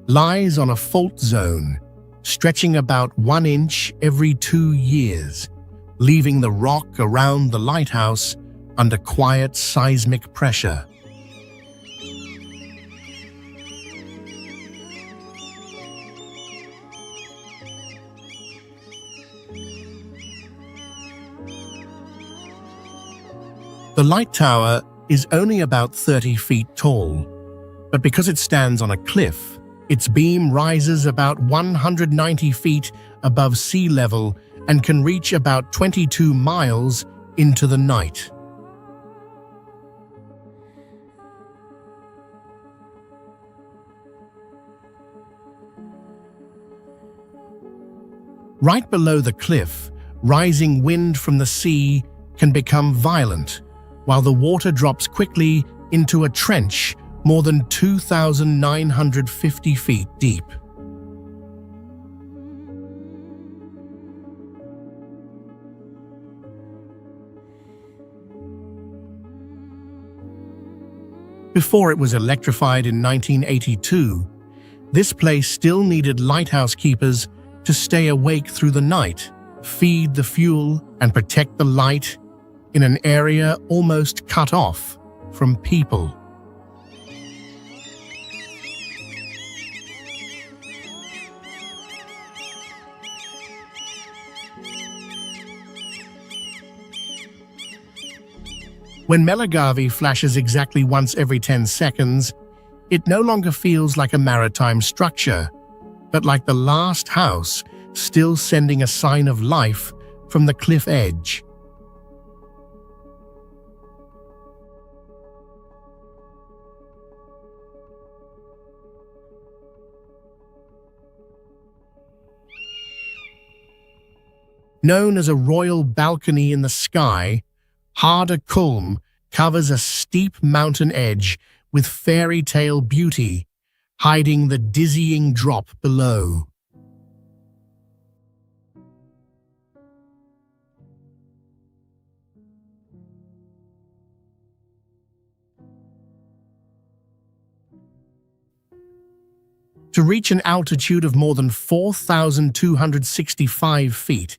lies on a fault zone, stretching about 1 inch every 2 years, leaving the rock around the lighthouse under quiet seismic pressure. The light tower is only about 30 feet tall, but because it stands on a cliff, its beam rises about 190 feet above sea level and can reach about 22 miles into the night. Right below the cliff, rising wind from the sea can become violent, while the water drops quickly into a trench more than 2,950 feet deep. Before it was electrified in 1982, this place still needed lighthouse keepers to stay awake through the night, feed the fuel, and protect the light in an area almost cut off from people. When Melagavi flashes exactly once every 10 seconds, it no longer feels like a maritime structure, but like the last house still sending a sign of life from the cliff edge. Known as a royal balcony in the sky, Harder Kulm covers a steep mountain edge with fairy tale beauty, hiding the dizzying drop below. To reach an altitude of more than 4,265 feet,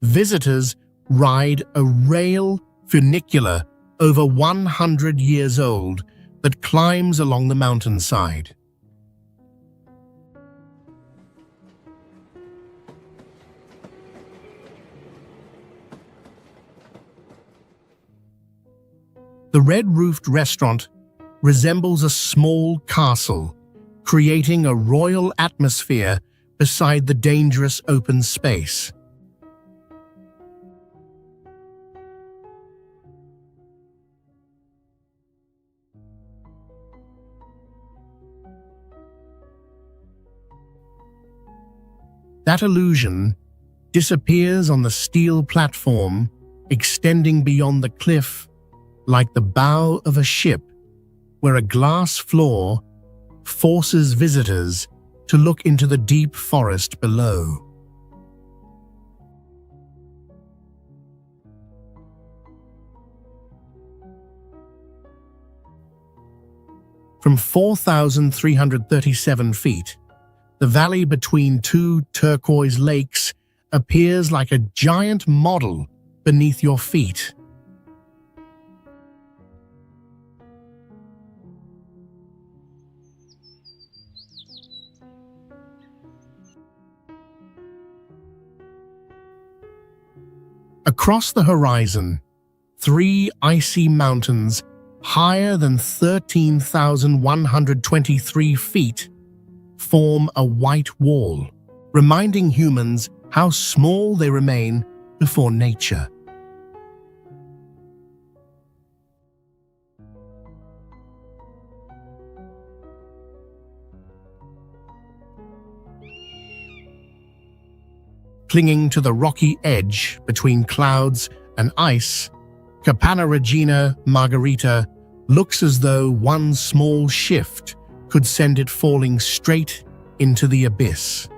visitors ride a rail funicular over 100 years old that climbs along the mountainside. The red-roofed restaurant resembles a small castle, creating a royal atmosphere beside the dangerous open space. That illusion disappears on the steel platform, extending beyond the cliff like the bow of a ship, where a glass floor forces visitors to look into the deep forest below. From 4,337 feet, the valley between two turquoise lakes appears like a giant model beneath your feet. Across the horizon, three icy mountains higher than 13,123 feet form a white wall, reminding humans how small they remain before nature. Clinging to the rocky edge between clouds and ice, Capanna Regina Margarita looks as though one small shift could send it falling straight into the abyss.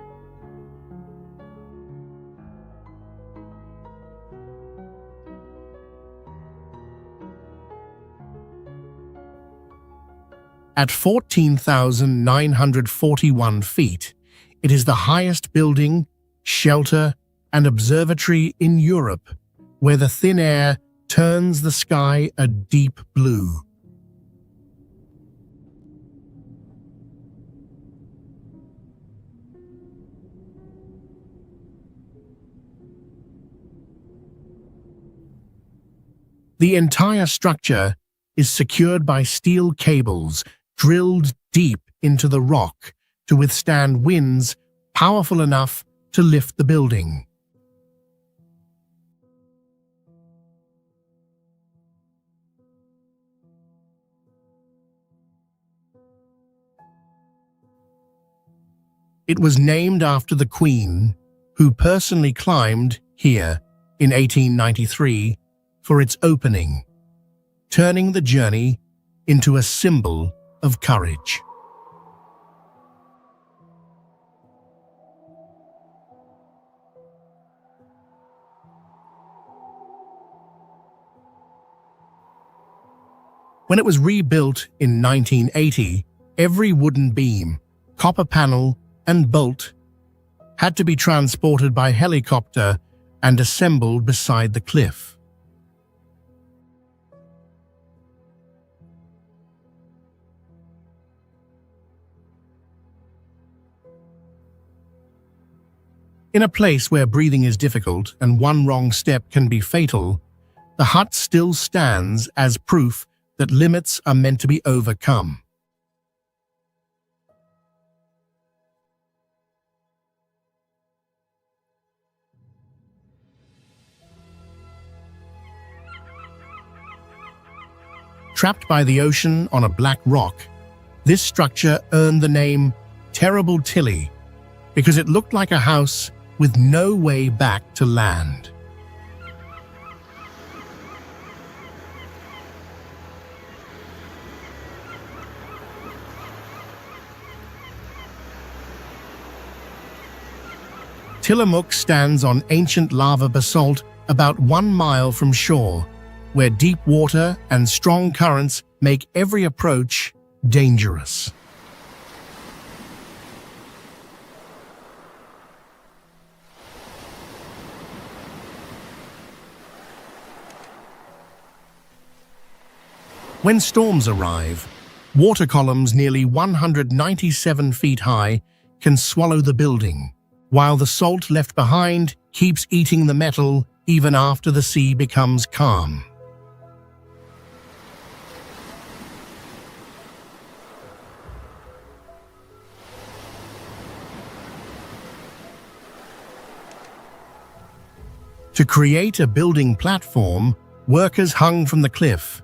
At 14,941 feet, it is the highest building, shelter, and observatory in Europe, where the thin air turns the sky a deep blue. The entire structure is secured by steel cables drilled deep into the rock to withstand winds powerful enough to lift the building. It was named after the Queen, who personally climbed here in 1893 for its opening, turning the journey into a symbol of courage. When it was rebuilt in 1980, every wooden beam, copper panel, and bolt had to be transported by helicopter and assembled beside the cliff. In a place where breathing is difficult and one wrong step can be fatal, the hut still stands as proof that limits are meant to be overcome. Trapped by the ocean on a black rock, this structure earned the name Terrible Tilly because it looked like a house with no way back to land. Tillamook stands on ancient lava basalt about 1 mile from shore, where deep water and strong currents make every approach dangerous. When storms arrive, water columns nearly 197 feet high can swallow the building, while the salt left behind keeps eating the metal even after the sea becomes calm. To create a building platform, workers hung from the cliff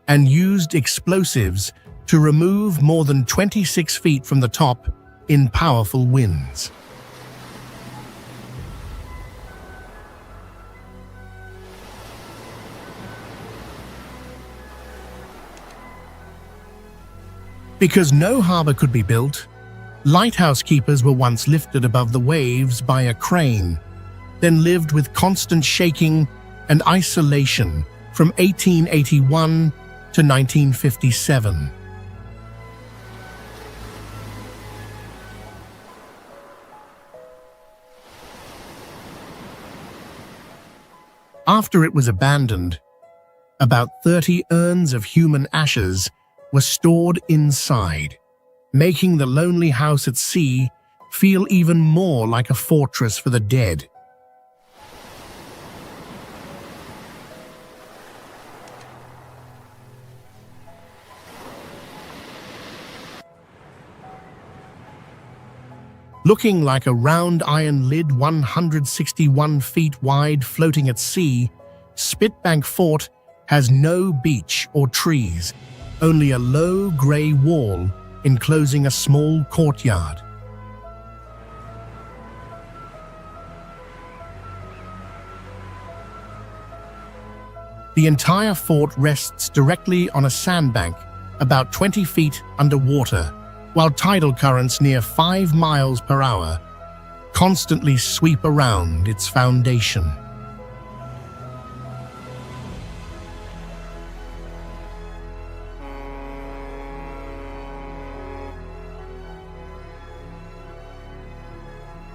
and used explosives to remove more than 26 feet from the top in powerful winds. Because no harbor could be built, lighthouse keepers were once lifted above the waves by a crane, then lived with constant shaking and isolation from 1881 to 1957. After it was abandoned, about 30 urns of human ashes were stored inside, making the lonely house at sea feel even more like a fortress for the dead. Looking like a round iron lid 161 feet wide floating at sea, Spitbank Fort has no beach or trees, only a low grey wall enclosing a small courtyard. The entire fort rests directly on a sandbank about 20 feet underwater, while tidal currents near 5 miles per hour constantly sweep around its foundation.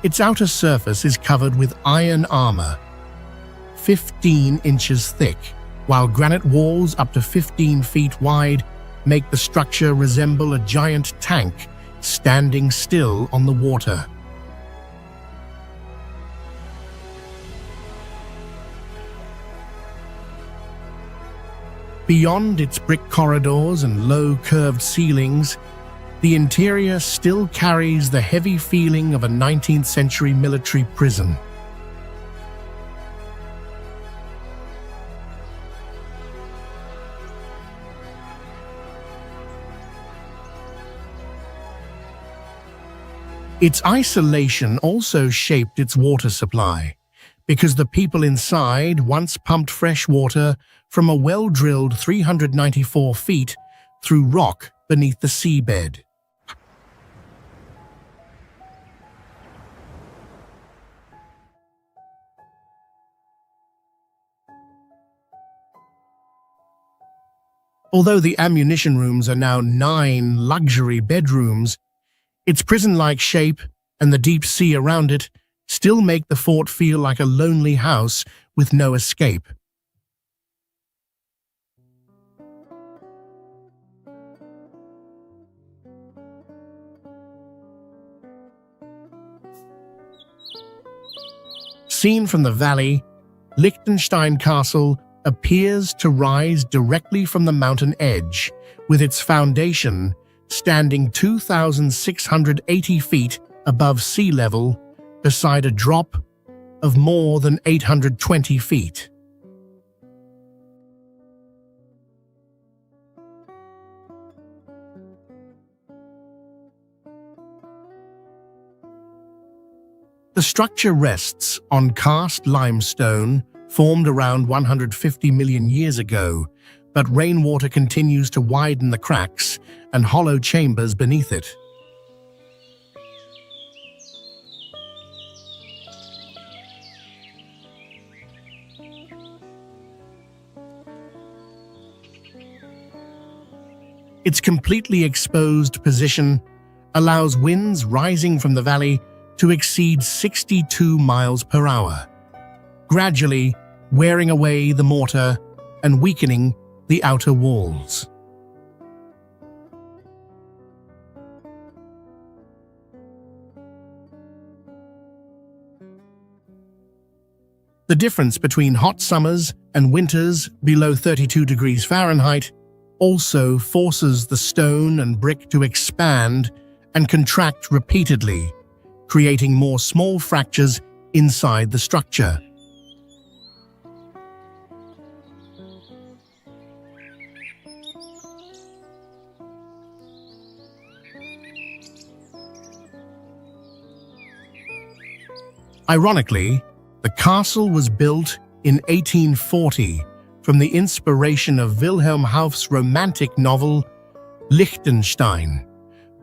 Its outer surface is covered with iron armor, 15 inches thick, while granite walls up to 15 feet wide make the structure resemble a giant tank standing still on the water. Beyond its brick corridors and low curved ceilings, the interior still carries the heavy feeling of a 19th century military prison. Its isolation also shaped its water supply, because the people inside once pumped fresh water from a well-drilled 394 feet through rock beneath the seabed. Although the ammunition rooms are now 9 luxury bedrooms, its prison-like shape and the deep sea around it still make the fort feel like a lonely house with no escape. Seen from the valley, Liechtenstein Castle appears to rise directly from the mountain edge, with its foundation standing 2,680 feet above sea level beside a drop of more than 820 feet. The structure rests on cast limestone formed around 150 million years ago, but rainwater continues to widen the cracks and hollow chambers beneath it. Its completely exposed position allows winds rising from the valley to exceed 62 miles per hour, gradually wearing away the mortar and weakening the outer walls. The difference between hot summers and winters below 32 degrees Fahrenheit also forces the stone and brick to expand and contract repeatedly, creating more small fractures inside the structure. Ironically, the castle was built in 1840 from the inspiration of Wilhelm Hauff's romantic novel Liechtenstein,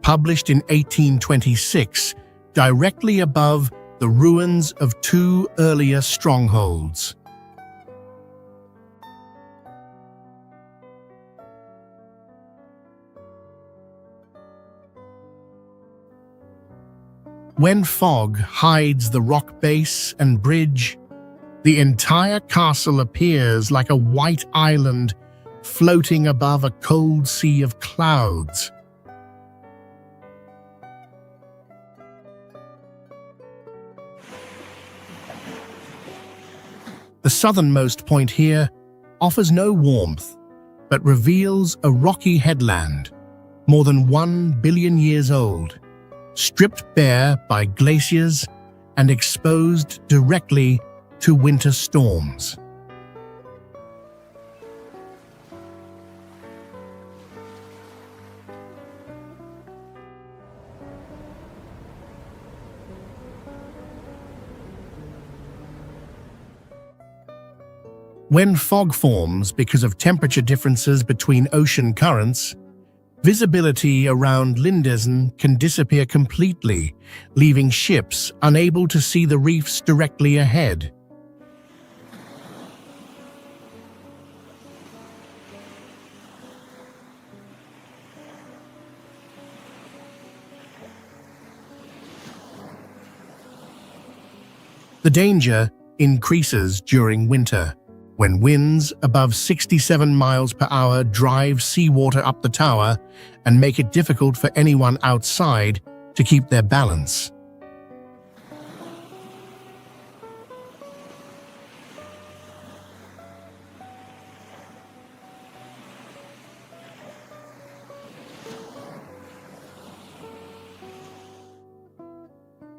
published in 1826, directly above the ruins of two earlier strongholds. When fog hides the rock base and bridge, the entire castle appears like a white island floating above a cold sea of clouds. The southernmost point here offers no warmth, but reveals a rocky headland, more than 1 billion years old, stripped bare by glaciers and exposed directly to winter storms. When fog forms because of temperature differences between ocean currents, visibility around Lindesen can disappear completely, leaving ships unable to see the reefs directly ahead. The danger increases during winter, when winds above 67 miles per hour drive seawater up the tower and make it difficult for anyone outside to keep their balance.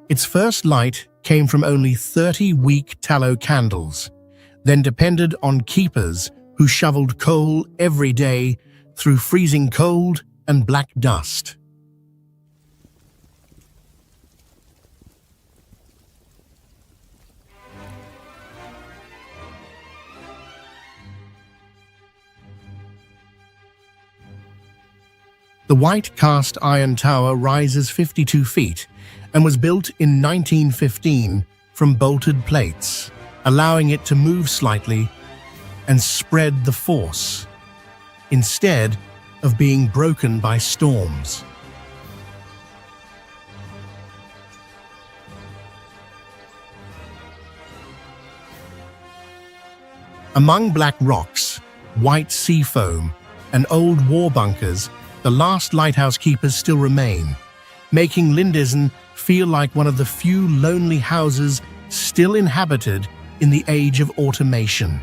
Its first light came from only 30 weak tallow candles, then depended on keepers who shoveled coal every day through freezing cold and black dust. The white cast iron tower rises 52 feet and was built in 1915 from bolted plates, allowing it to move slightly and spread the force, instead of being broken by storms. Among black rocks, white sea foam, and old war bunkers, the last lighthouse keepers still remain, making Lindesen feel like one of the few lonely houses still inhabited in the age of automation.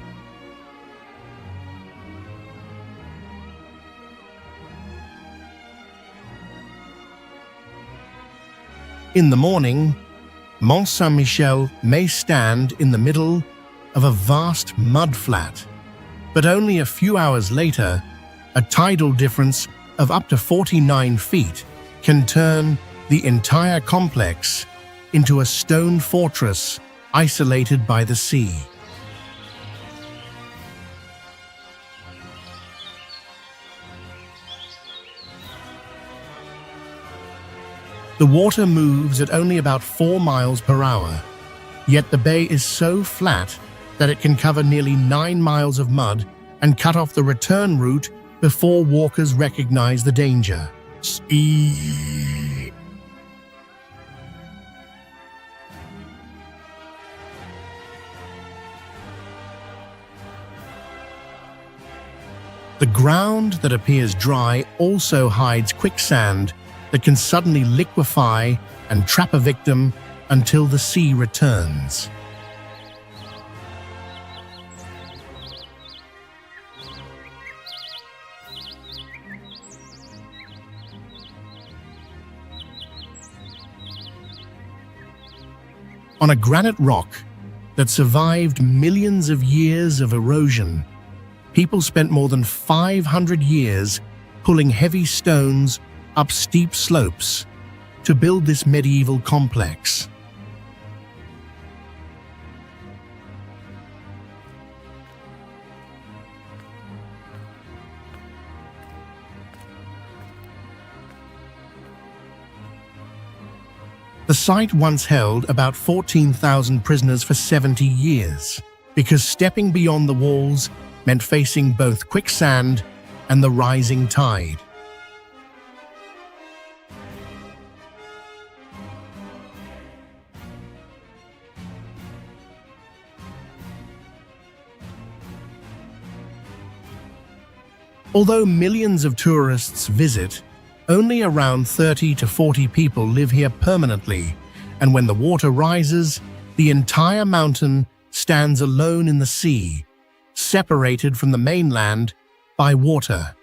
In the morning, Mont Saint-Michel may stand in the middle of a vast mudflat, but only a few hours later, a tidal difference of up to 49 feet can turn the entire complex into a stone fortress isolated by the sea. The water moves at only about 4 miles per hour, yet the bay is so flat that it can cover nearly 9 miles of mud and cut off the return route before walkers recognize the danger. The ground that appears dry also hides quicksand that can suddenly liquefy and trap a victim until the sea returns. On a granite rock that survived millions of years of erosion, people spent more than 500 years pulling heavy stones up steep slopes to build this medieval complex. The site once held about 14,000 prisoners for 70 years, because stepping beyond the walls meant facing both quicksand and the rising tide. Although millions of tourists visit, only around 30 to 40 people live here permanently, and when the water rises, the entire mountain stands alone in the sea, separated from the mainland by water.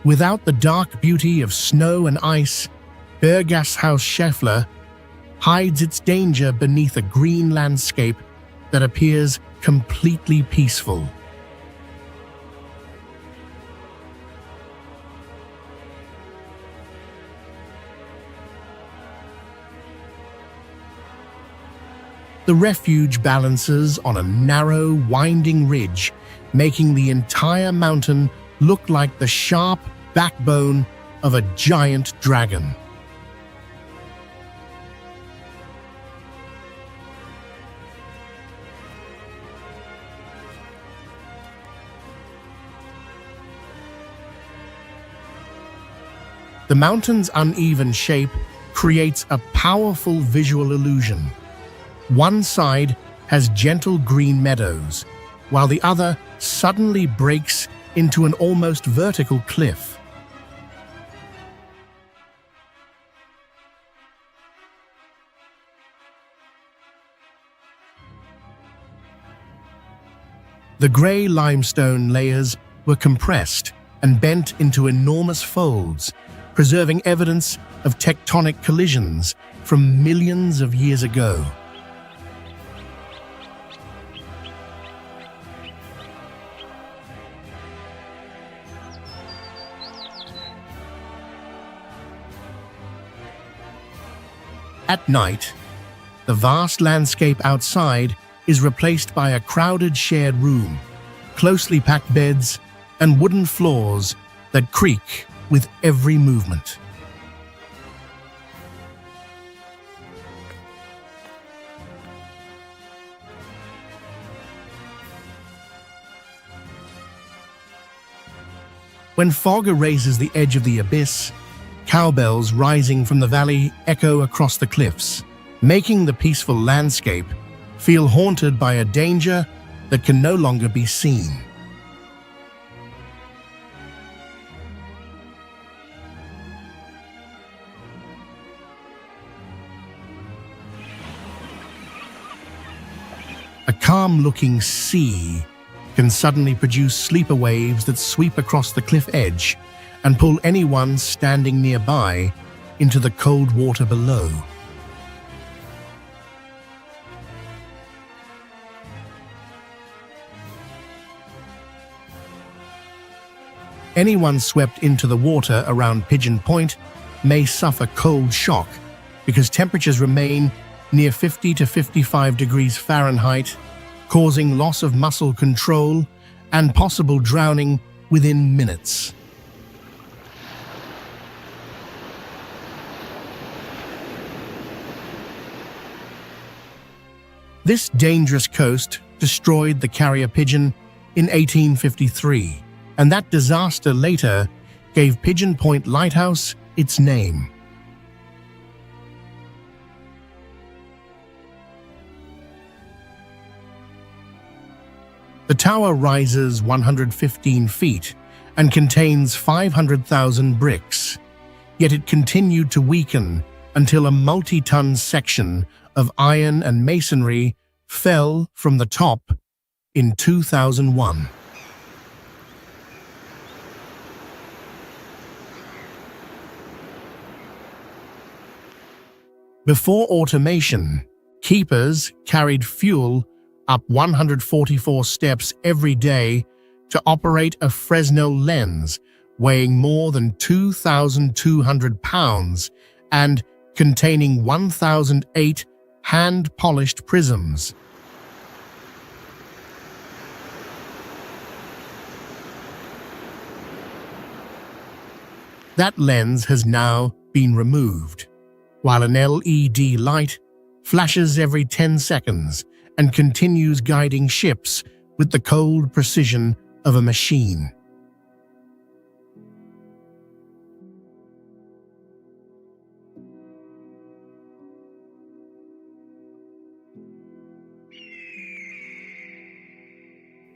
Without the dark beauty of snow and ice, Berghaus Scheffler hides its danger beneath a green landscape that appears completely peaceful. The refuge balances on a narrow, winding ridge, making the entire mountain look like the sharp backbone of a giant dragon. The mountain's uneven shape creates a powerful visual illusion. One side has gentle green meadows, while the other suddenly breaks into an almost vertical cliff. The grey limestone layers were compressed and bent into enormous folds, preserving evidence of tectonic collisions from millions of years ago. At night, the vast landscape outside is replaced by a crowded shared room, closely packed beds, and wooden floors that creak with every movement. When fog erases the edge of the abyss, cowbells rising from the valley echo across the cliffs, making the peaceful landscape feel haunted by a danger that can no longer be seen. A calm-looking sea can suddenly produce sleeper waves that sweep across the cliff edge and pull anyone standing nearby into the cold water below. Anyone swept into the water around Pigeon Point may suffer cold shock because temperatures remain near 50 to 55 degrees Fahrenheit, causing loss of muscle control and possible drowning within minutes. This dangerous coast destroyed the carrier pigeon in 1853, and that disaster later gave Pigeon Point Lighthouse its name. The tower rises 115 feet and contains 500,000 bricks, yet it continued to weaken until a multi-ton section of iron and masonry fell from the top in 2001. Before automation, keepers carried fuel up 144 steps every day to operate a Fresnel lens weighing more than 2,200 pounds and containing 1,008 hand-polished prisms. That lens has now been removed, while an LED light flashes every 10 seconds and continues guiding ships with the cold precision of a machine.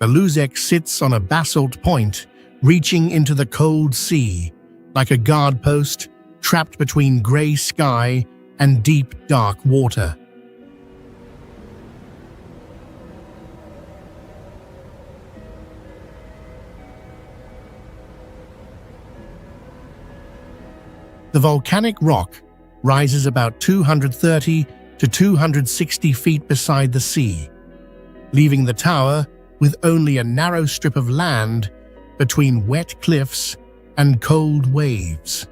Beluzek sits on a basalt point, reaching into the cold sea, like a guard post trapped between grey sky and deep, dark water. The volcanic rock rises about 230 to 260 feet beside the sea, leaving the tower with only a narrow strip of land between wet cliffs and cold waves.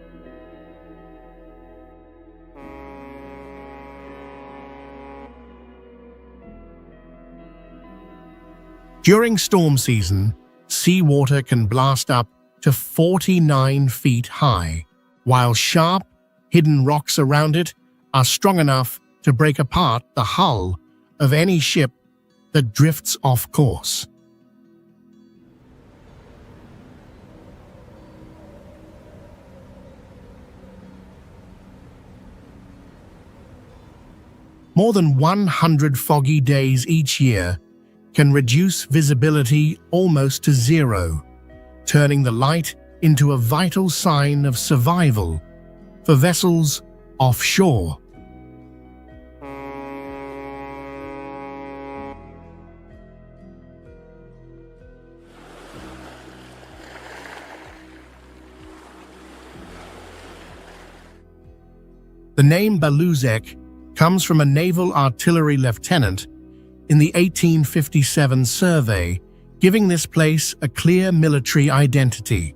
During storm season, seawater can blast up to 49 feet high, while sharp, hidden rocks around it are strong enough to break apart the hull of any ship that drifts off course. More than 100 foggy days each year can reduce visibility almost to zero, turning the light into a vital sign of survival for vessels offshore. The name Beluzek comes from a naval artillery lieutenant in the 1857 survey, giving this place a clear military identity.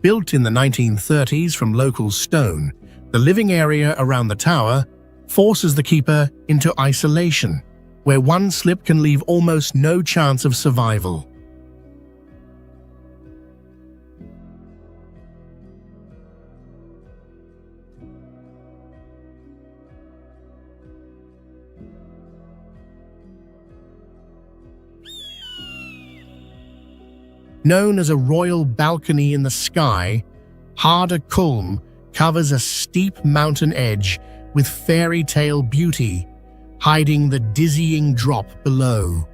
Built in the 1930s from local stone, the living area around the tower forces the keeper into isolation, where one slip can leave almost no chance of survival. Known as a royal balcony in the sky, Harder Kulm covers a steep mountain edge with fairy tale beauty, hiding the dizzying drop below.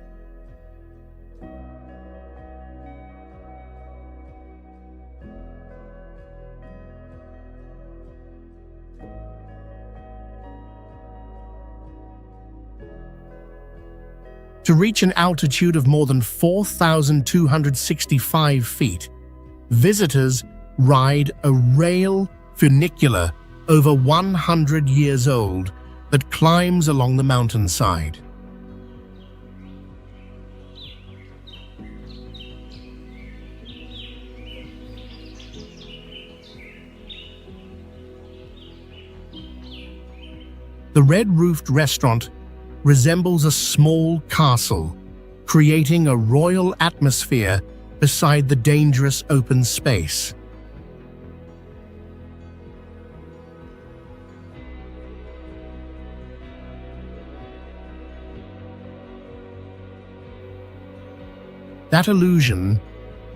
To reach an altitude of more than 4,265 feet, visitors ride a rail funicular over 100 years old that climbs along the mountainside. The red-roofed restaurant resembles a small castle, creating a royal atmosphere beside the dangerous open space. That illusion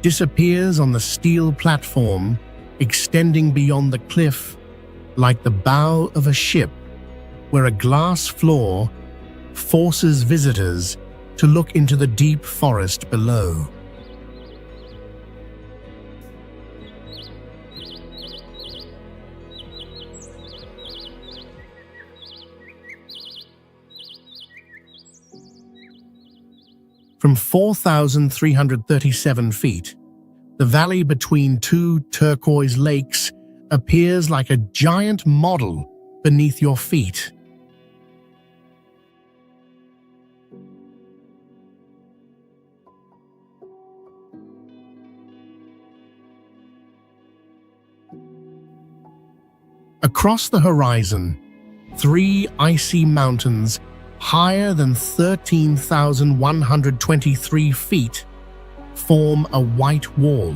disappears on the steel platform, extending beyond the cliff like the bow of a ship, where a glass floor forces visitors to look into the deep forest below. From 4,337 feet, the valley between two turquoise lakes appears like a giant model beneath your feet. Across the horizon, Three icy mountains, higher than 13,123 feet, form a white wall,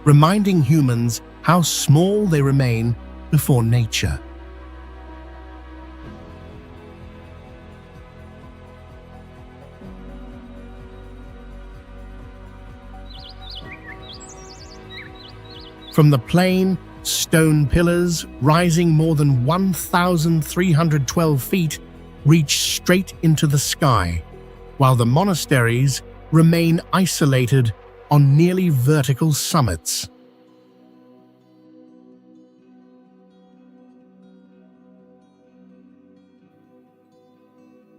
reminding humans how small they remain before nature. From the plain, stone pillars rising more than 1,312 feet reach straight into the sky, while the monasteries remain isolated on nearly vertical summits.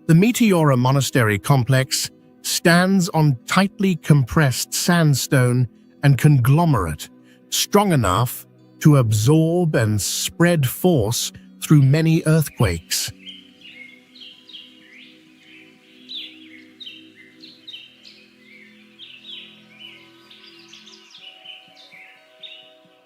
The Meteora Monastery complex stands on tightly compressed sandstone and conglomerate, strong enough to absorb and spread force through many earthquakes.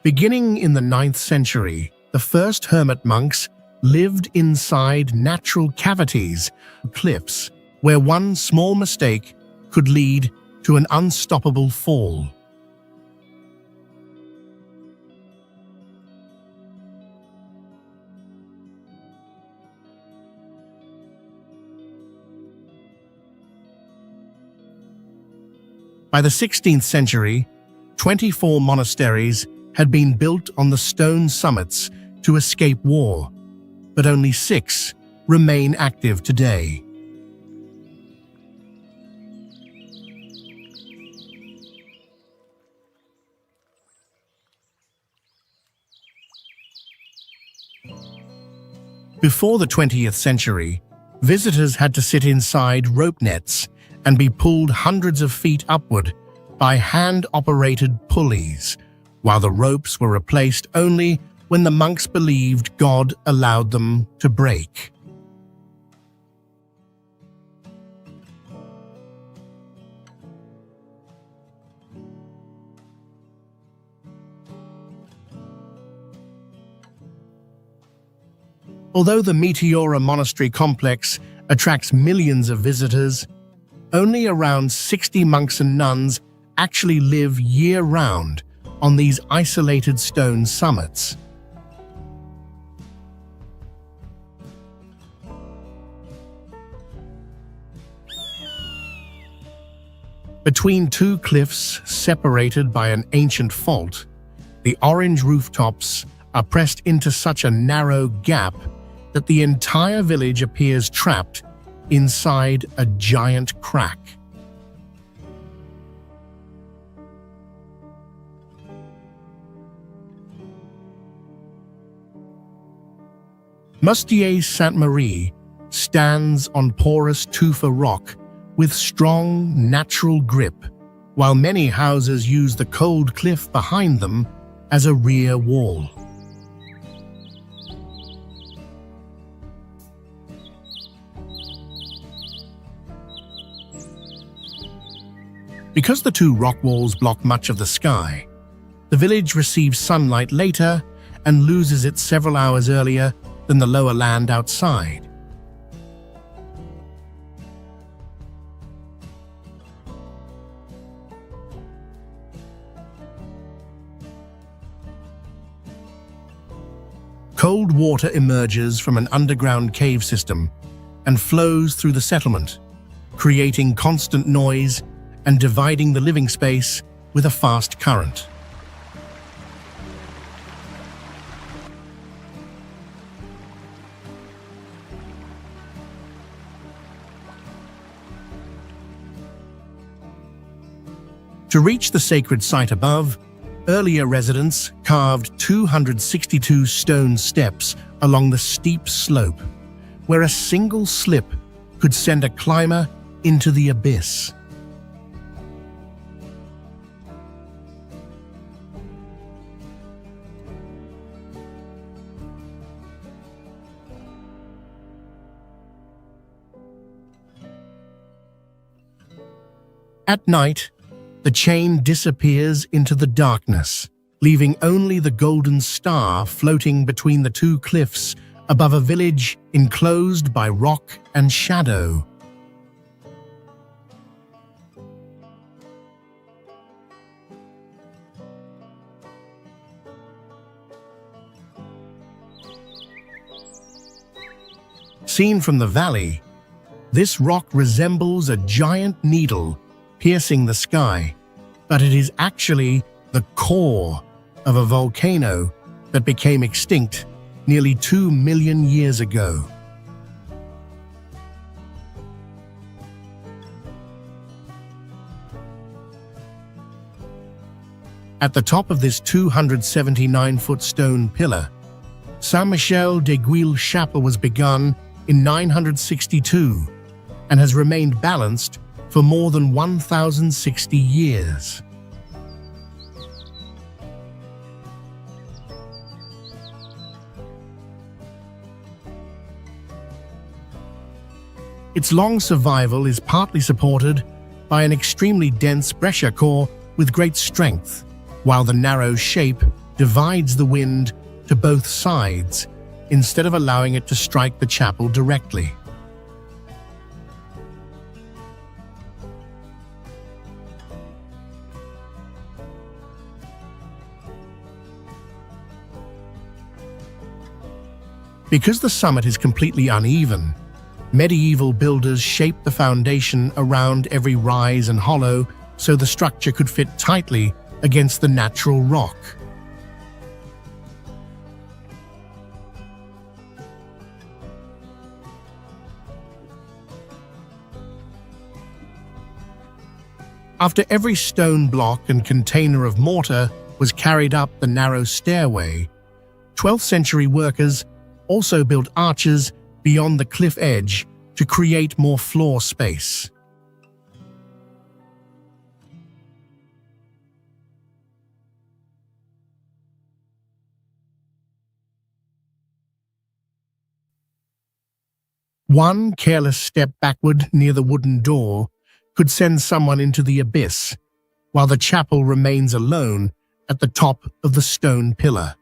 Beginning in the 9th century, the first hermit monks lived inside natural cavities, cliffs, where one small mistake could lead to an unstoppable fall. By the 16th century, 24 monasteries had been built on the stone summits to escape war, but only 6 remain active today. Before the 20th century, visitors had to sit inside rope nets and be pulled hundreds of feet upward by hand-operated pulleys, while the ropes were replaced only when the monks believed God allowed them to break. Although the Meteora Monastery complex attracts millions of visitors, only around 60 monks and nuns actually live year-round on these isolated stone summits. Between two cliffs separated by an ancient fault, the orange rooftops are pressed into such a narrow gap that the entire village appears trapped inside a giant crack. Mustier Sainte-Marie stands on porous tufa rock with strong natural grip, while many houses use the cold cliff behind them as a rear wall. Because the two rock walls block much of the sky, the village receives sunlight later and loses it several hours earlier than the lower land outside. Cold water emerges from an underground cave system and flows through the settlement, creating constant noise and dividing the living space with a fast current. To reach the sacred site above, earlier residents carved 262 stone steps along the steep slope, where a single slip could send a climber into the abyss. At night, the chain disappears into the darkness, leaving only the golden star floating between the two cliffs above a village enclosed by rock and shadow. Seen from the valley, this rock resembles a giant needle piercing the sky, but it is actually the core of a volcano that became extinct nearly 2 million years ago. At the top of this 279-foot stone pillar, Saint-Michel-d'Aiguille-Chapelle was begun in 962 and has remained balanced for more than 1,060 years. Its long survival is partly supported by an extremely dense breccia core with great strength, while the narrow shape divides the wind to both sides instead of allowing it to strike the chapel directly. Because the summit is completely uneven, medieval builders shaped the foundation around every rise and hollow so the structure could fit tightly against the natural rock. After every stone block and container of mortar was carried up the narrow stairway, 12th century workers also built arches beyond the cliff edge to create more floor space. One careless step backward near the wooden door could send someone into the abyss, while the chapel remains alone at the top of the stone pillar.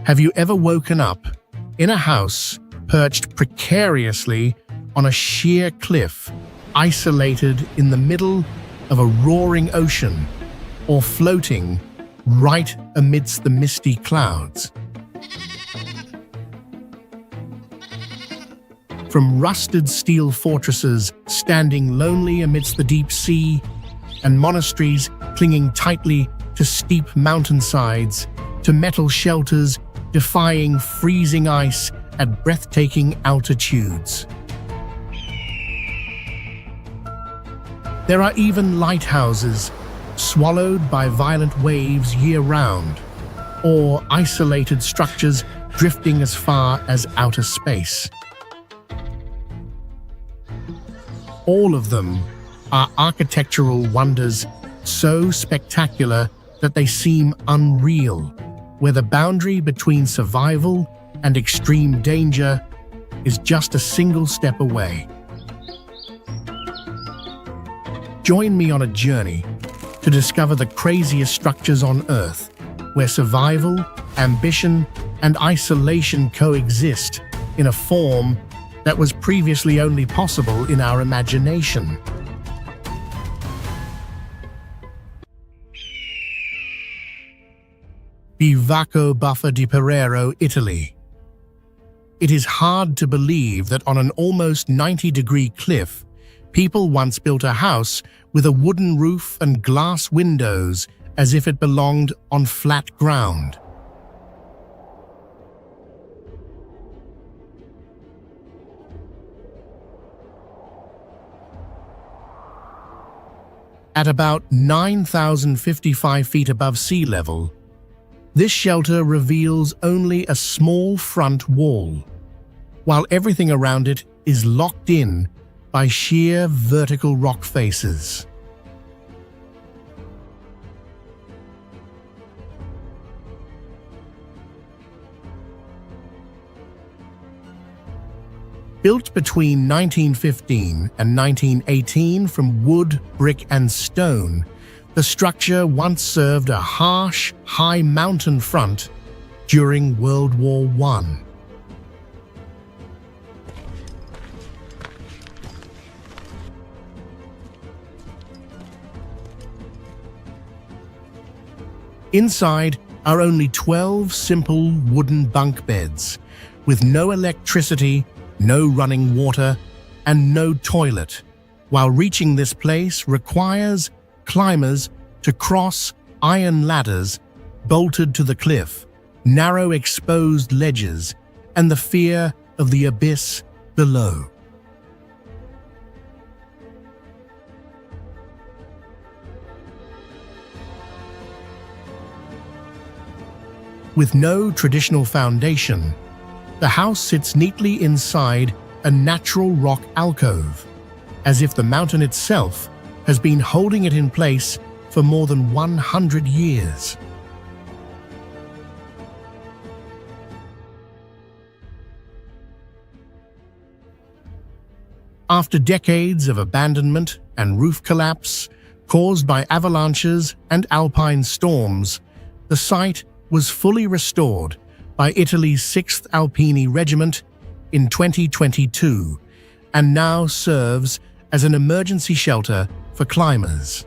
Have you ever woken up in a house perched precariously on a sheer cliff, isolated in the middle of a roaring ocean, or floating right amidst the misty clouds? From rusted steel fortresses standing lonely amidst the deep sea, and monasteries clinging tightly to steep mountainsides, to metal shelters defying freezing ice at breathtaking altitudes. There are even lighthouses swallowed by violent waves year-round, or isolated structures drifting as far as outer space. All of them are architectural wonders so spectacular that they seem unreal, where the boundary between survival and extreme danger is just a single step away. Join me on a journey to discover the craziest structures on Earth, where survival, ambition, and isolation coexist in a form that was previously only possible in our imagination. Bivacco Buffa di Perero, Italy. It is hard to believe that on an almost 90-degree cliff, people once built a house with a wooden roof and glass windows as if it belonged on flat ground. At about 9,055 feet above sea level, This shelter reveals only a small front wall, while everything around it is locked in by sheer vertical rock faces. Built between 1915 and 1918 from wood, brick, and stone, the structure once served a harsh, high mountain front during World War I. Inside are only 12 simple wooden bunk beds, with no electricity, no running water, and no toilet, while reaching this place requires climbers to cross iron ladders bolted to the cliff, narrow exposed ledges, and the fear of the abyss below. With no traditional foundation, the house sits neatly inside a natural rock alcove, as if the mountain itself has been holding it in place for more than 100 years. After decades of abandonment and roof collapse caused by avalanches and alpine storms, the site was fully restored by Italy's 6th Alpini Regiment in 2022 and now serves as an emergency shelter for climbers.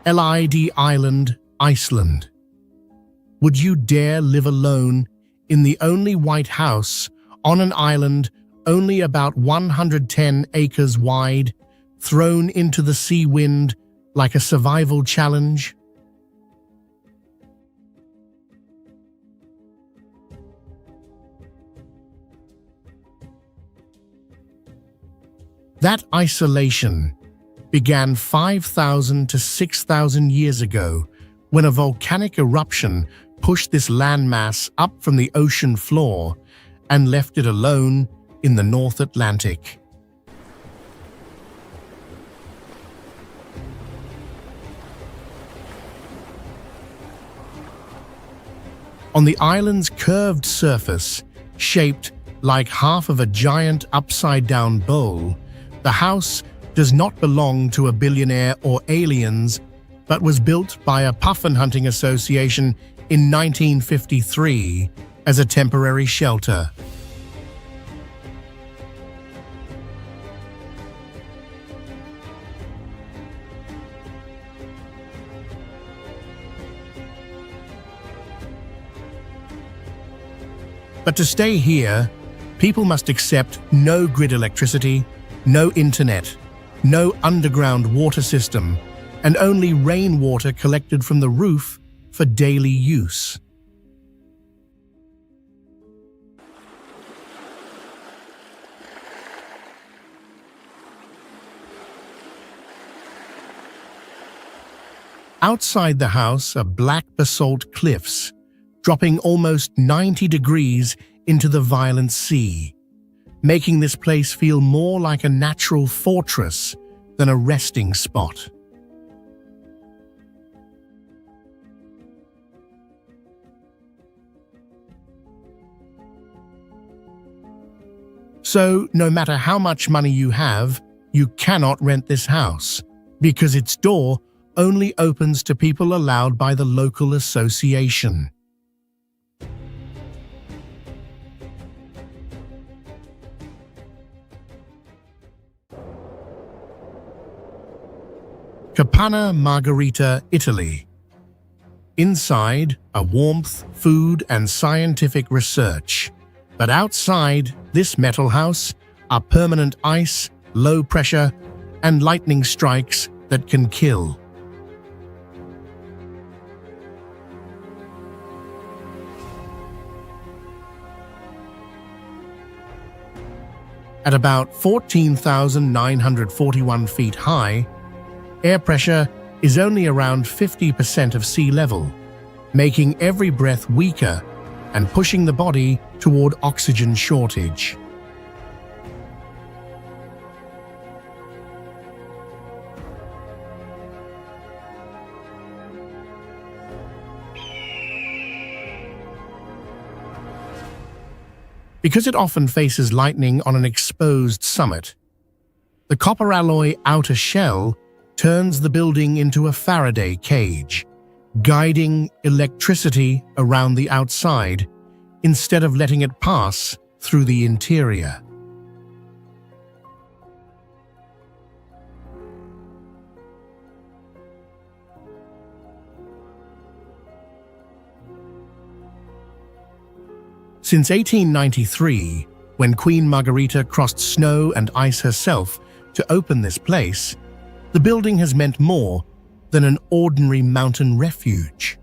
Lid Island, Iceland. Would you dare live alone in the only white house on an island only about 110 acres wide, thrown into the sea wind like a survival challenge? That isolation began 5,000 to 6,000 years ago when a volcanic eruption pushed this landmass up from the ocean floor and left it alone in the North Atlantic. On the island's curved surface, shaped like half of a giant upside-down bowl, the house does not belong to a billionaire or aliens, but was built by a puffin hunting association in 1953 as a temporary shelter. But to stay here, people must accept no grid electricity, no internet, no underground water system, and only rainwater collected from the roof for daily use. Outside the house are black basalt cliffs, dropping almost 90 degrees into the violent sea, making this place feel more like a natural fortress than a resting spot. So, no matter how much money you have, you cannot rent this house, because its door only opens to people allowed by the local association. Capanna Margherita, Italy. Inside are warmth, food, and scientific research. But outside this metal house are permanent ice, low pressure, and lightning strikes that can kill. At about 14,941 feet high, air pressure is only around 50% of sea level, making every breath weaker and pushing the body toward oxygen shortage. Because it often faces lightning on an exposed summit, the copper alloy outer shell turns the building into a Faraday cage, guiding electricity around the outside instead of letting it pass through the interior. Since 1893, when Queen Margrethe crossed snow and ice herself to open this place, the building has meant more than an ordinary mountain refuge.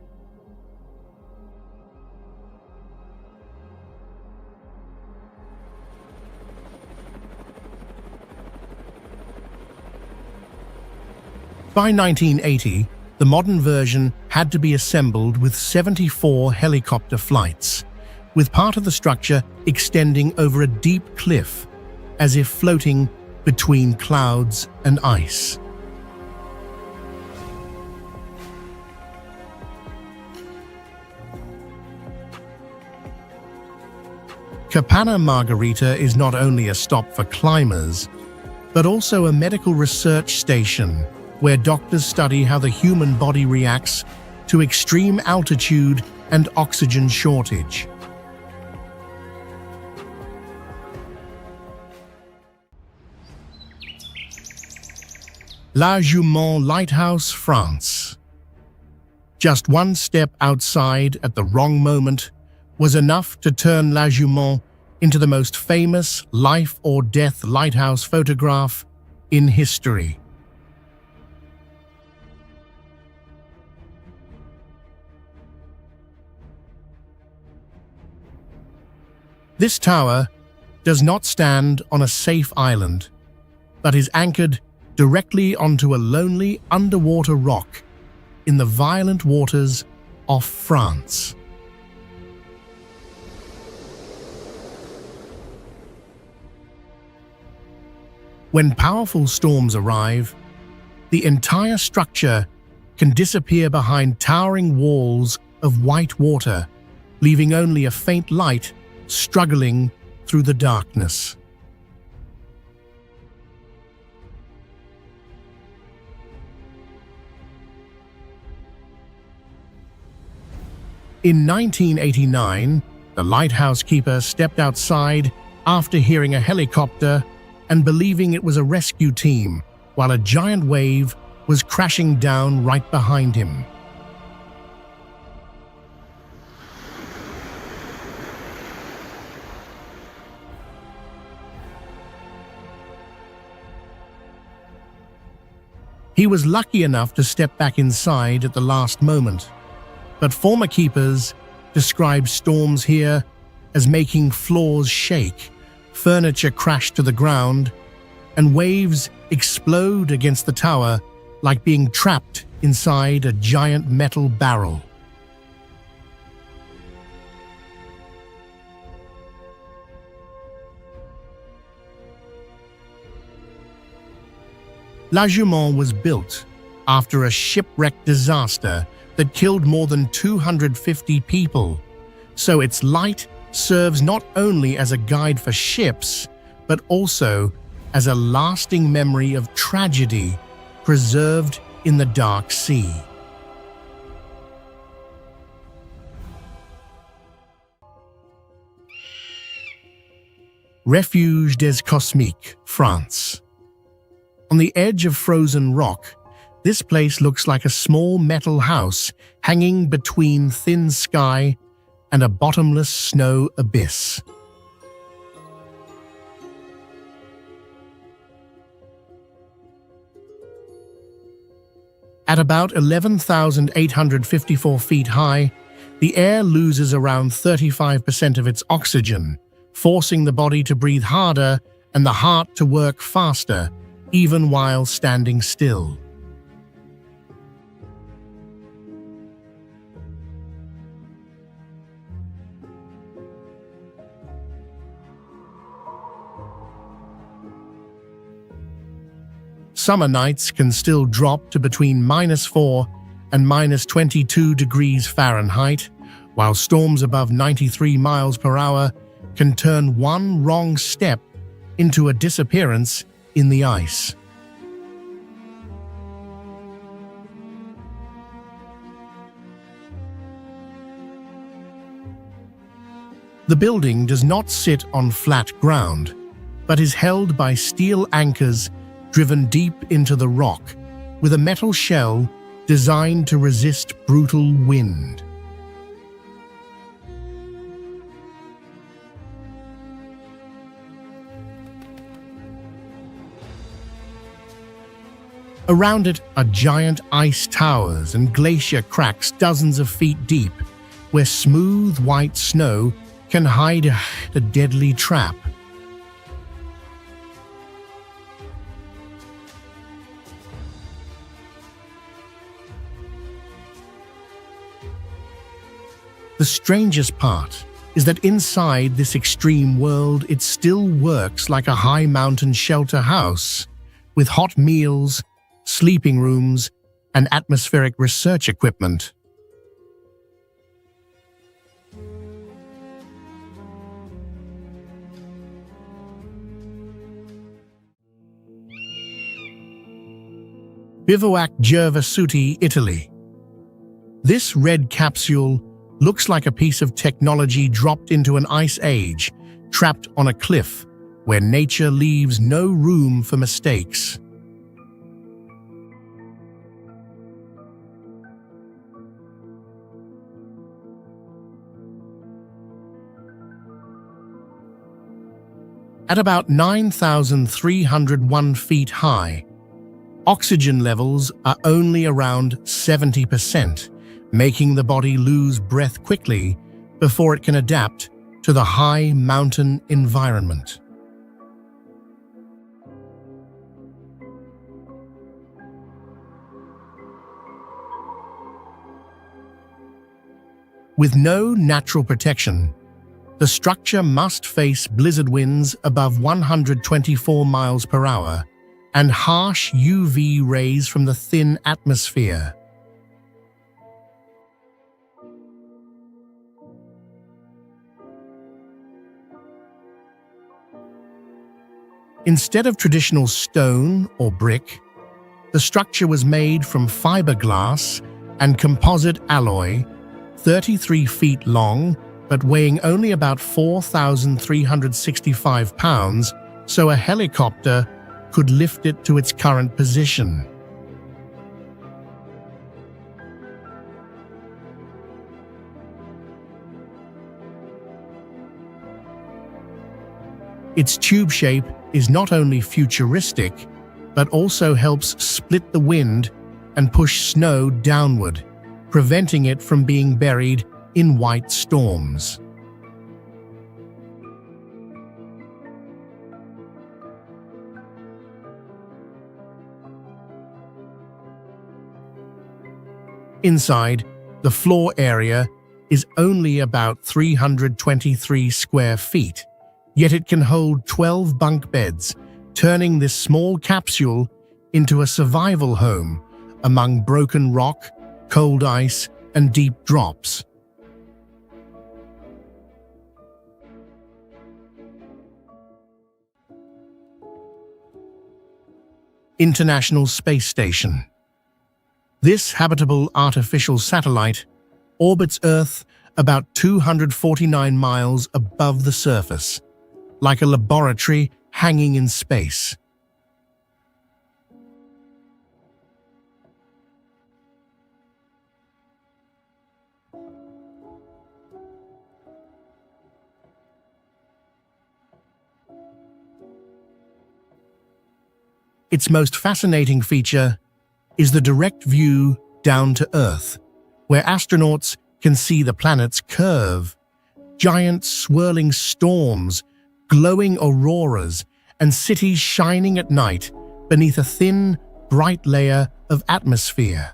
By 1980, the modern version had to be assembled with 74 helicopter flights, with part of the structure extending over a deep cliff, as if floating between clouds and ice. Capanna Margherita is not only a stop for climbers, but also a medical research station where doctors study how the human body reacts to extreme altitude and oxygen shortage. La Jument Lighthouse, France. Just one step outside at the wrong moment was enough to turn La Jument into the most famous life-or-death lighthouse photograph in history. This tower does not stand on a safe island, but is anchored directly onto a lonely underwater rock in the violent waters off France. When powerful storms arrive, the entire structure can disappear behind towering walls of white water, leaving only a faint light struggling through the darkness. In 1989, the lighthouse keeper stepped outside after hearing a helicopter and believing it was a rescue team, while a giant wave was crashing down right behind him. He was lucky enough to step back inside at the last moment, but former keepers describe storms here as making floors shake, furniture crash to the ground, and waves explode against the tower like being trapped inside a giant metal barrel. La Jument was built after a shipwreck disaster that killed more than 250 people, so its light serves not only as a guide for ships, but also as a lasting memory of tragedy preserved in the dark sea. Refuge des Cosmiques, France. On the edge of frozen rock, this place looks like a small metal house hanging between thin sky and a bottomless snow abyss. At about 11,854 feet high, the air loses around 35% of its oxygen, forcing the body to breathe harder and the heart to work faster, even while standing still. Summer nights can still drop to between -4 and -22 degrees Fahrenheit, while storms above 93 miles per hour can turn one wrong step into a disappearance in the ice. The building does not sit on flat ground, but is held by steel anchors driven deep into the rock, with a metal shell designed to resist brutal wind. Around it are giant ice towers and glacier cracks dozens of feet deep, where smooth white snow can hide a deadly trap. The strangest part is that inside this extreme world, it still works like a high mountain shelter house, with hot meals, sleeping rooms, and atmospheric research equipment. Bivouac Gervasuti, Italy. This red capsule looks like a piece of technology dropped into an ice age, trapped on a cliff where nature leaves no room for mistakes. At about 9,301 feet high, oxygen levels are only around 70%, making the body lose breath quickly before it can adapt to the high mountain environment. With no natural protection, the structure must face blizzard winds above 124 miles per hour and harsh UV rays from the thin atmosphere. Instead of traditional stone or brick, the structure was made from fiberglass and composite alloy, 33 feet long, but weighing only about 4,365 pounds, so a helicopter could lift it to its current position. Its tube shape is not only futuristic, but also helps split the wind and push snow downward, preventing it from being buried in white storms. Inside, the floor area is only about 323 square feet, yet it can hold 12 bunk beds, turning this small capsule into a survival home among broken rock, cold ice, and deep drops. International Space Station. This habitable artificial satellite orbits Earth about 249 miles above the surface, like a laboratory hanging in space. Its most fascinating feature is the direct view down to Earth, where astronauts can see the planet's curve, giant swirling storms, glowing auroras, and cities shining at night beneath a thin, bright layer of atmosphere.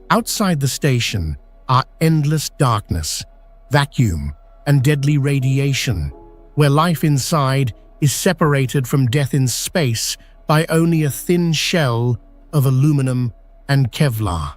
Outside the station are endless darkness, vacuum, and deadly radiation, where life inside is separated from death in space by only a thin shell of aluminum and Kevlar.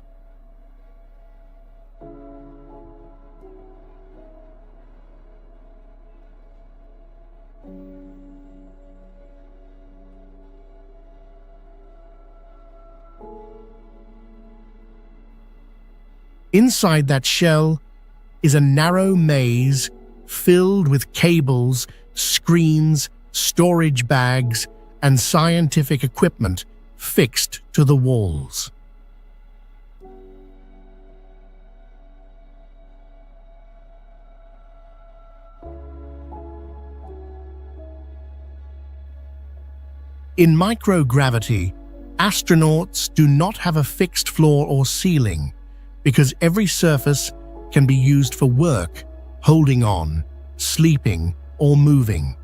Inside that shell is a narrow maze filled with cables, screens, storage bags, and scientific equipment fixed to the walls. In microgravity, astronauts do not have a fixed floor or ceiling, because every surface can be used for work, holding on, sleeping, or moving.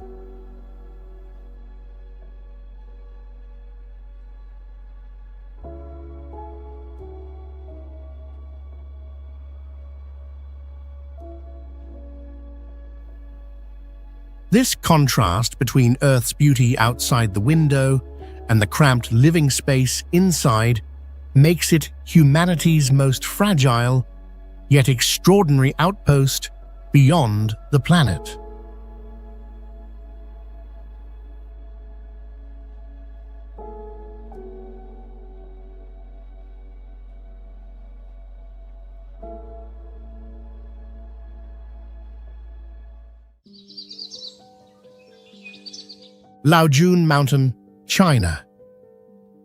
This contrast between Earth's beauty outside the window and the cramped living space inside makes it humanity's most fragile, yet extraordinary outpost beyond the planet. Laojun Mountain, China.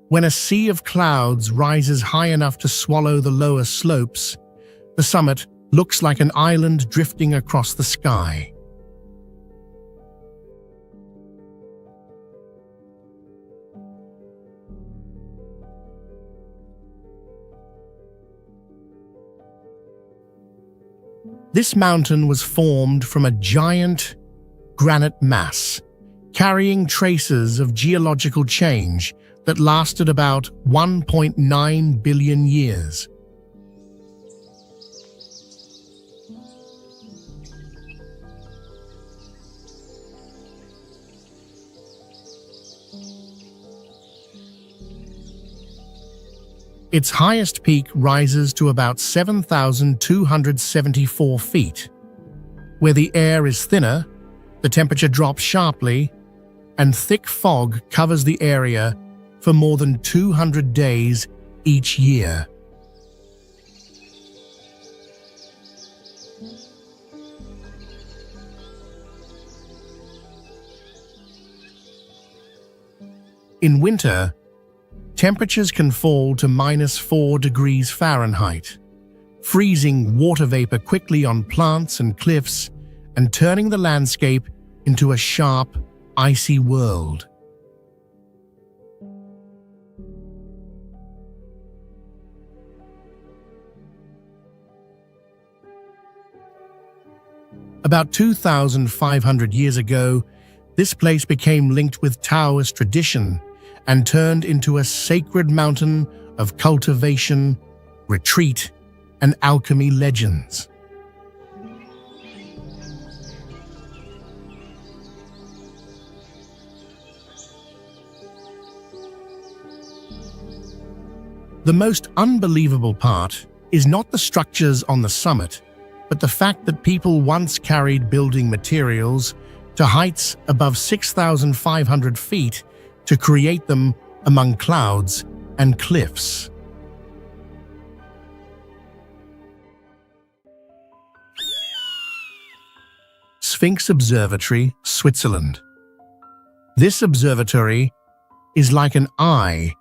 When a sea of clouds rises high enough to swallow the lower slopes, the summit looks like an island drifting across the sky. This mountain was formed from a giant granite mass, carrying traces of geological change that lasted about 1.9 billion years. Its highest peak rises to about 7,274 feet. Where the air is thinner, the temperature drops sharply, and thick fog covers the area for more than 200 days each year. In winter, temperatures can fall to -4 degrees Fahrenheit, freezing water vapor quickly on plants and cliffs and turning the landscape into a sharp, icy world. About 2,500 years ago, this place became linked with Taoist tradition and turned into a sacred mountain of cultivation, retreat, and alchemy legends. The most unbelievable part is not the structures on the summit, but the fact that people once carried building materials to heights above 6,500 feet to create them among clouds and cliffs. Sphinx Observatory, Switzerland. This observatory is like an eye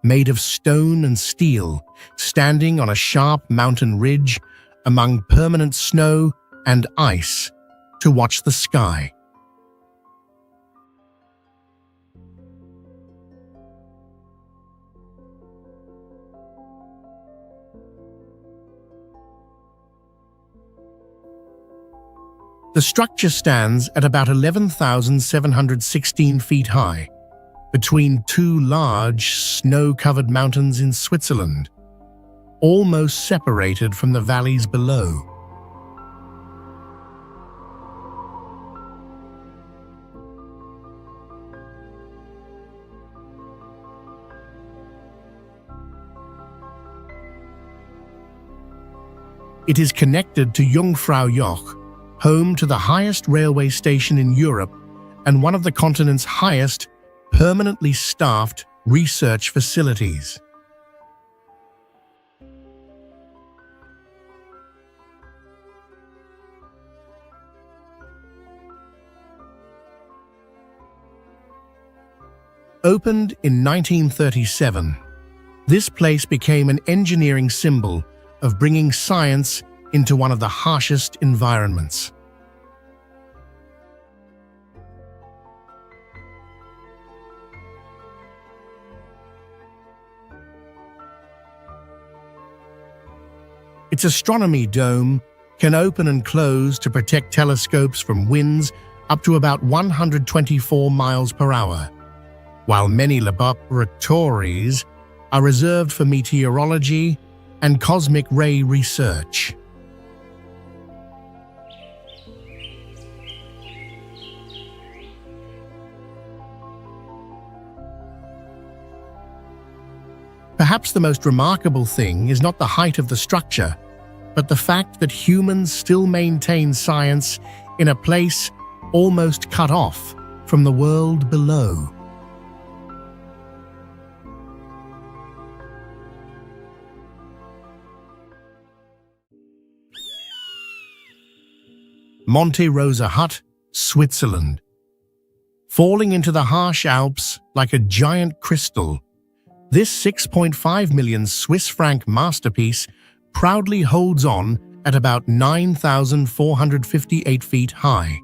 made of stone and steel, standing on a sharp mountain ridge among permanent snow and ice to watch the sky. The structure stands at about 11,716 feet high, between two large, snow-covered mountains in Switzerland, almost separated from the valleys below. It is connected to Jungfraujoch, home to the highest railway station in Europe and one of the continent's highest, permanently staffed research facilities. Opened in 1937, this place became an engineering symbol of bringing science into one of the harshest environments. Its astronomy dome can open and close to protect telescopes from winds up to about 124 miles per hour, while many laboratories are reserved for meteorology and cosmic ray research. Perhaps the most remarkable thing is not the height of the structure, but the fact that humans still maintain science in a place almost cut off from the world below. Monte Rosa Hut, Switzerland. Falling into the harsh Alps like a giant crystal, this 6.5 million Swiss franc masterpiece proudly holds on at about 9,458 feet high.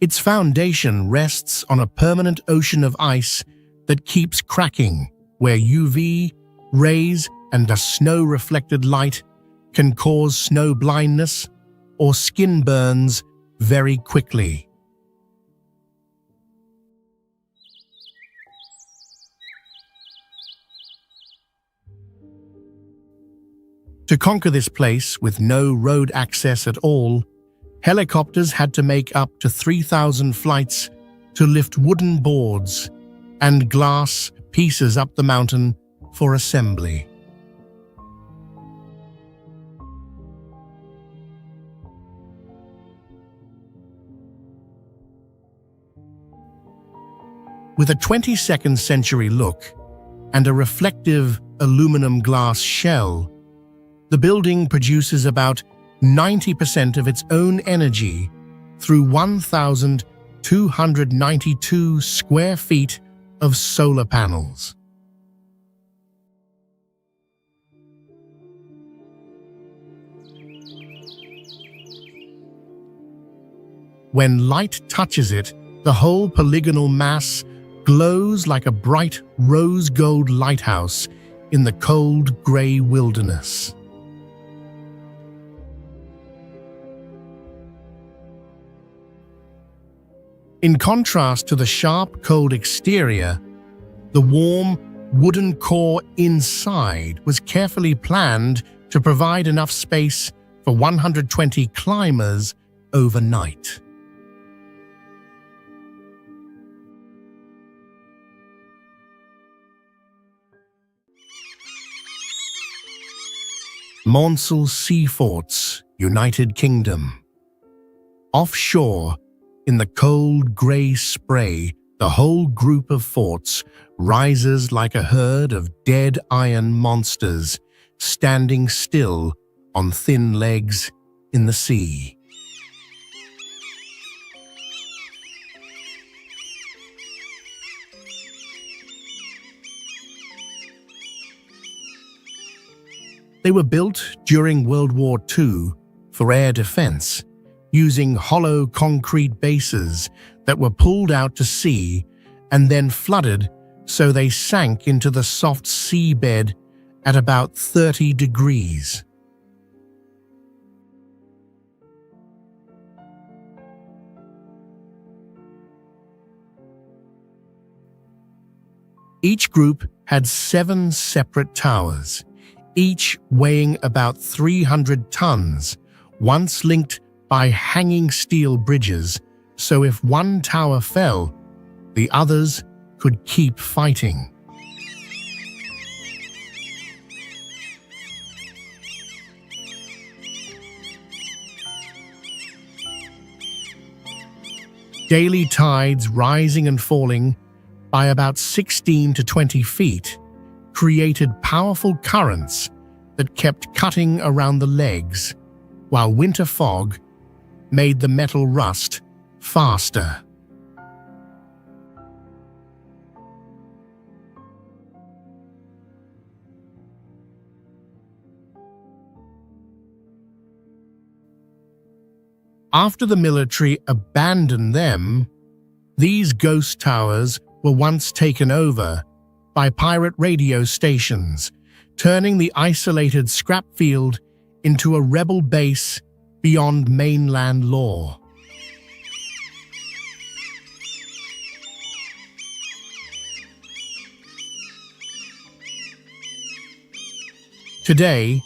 Its foundation rests on a permanent ocean of ice that keeps cracking, where UV rays and a snow-reflected light can cause snow blindness or skin burns very quickly. To conquer this place with no road access at all, helicopters had to make up to 3,000 flights to lift wooden boards and glass pieces up the mountain for assembly. With a 22nd century look and a reflective aluminum glass shell, the building produces about 90% of its own energy through 1,292 square feet of solar panels. When light touches it, the whole polygonal mass glows like a bright rose gold lighthouse in the cold grey wilderness. In contrast to the sharp, cold exterior, the warm, wooden core inside was carefully planned to provide enough space for 120 climbers overnight. Monsel Sea Forts, United Kingdom. Offshore, in the cold grey spray, the whole group of forts rises like a herd of dead iron monsters standing still on thin legs in the sea. They were built during World War II for air defense, using hollow concrete bases that were pulled out to sea and then flooded so they sank into the soft seabed at about 30 degrees. Each group had 7 separate towers, each weighing about 300 tons, once linked by hanging steel bridges, so if one tower fell, the others could keep fighting. Daily tides rising and falling by about 16 to 20 feet created powerful currents that kept cutting around the legs, while winter fog made the metal rust faster. After the military abandoned them, these ghost towers were once taken over by pirate radio stations, turning the isolated scrap field into a rebel base beyond mainland law. Today,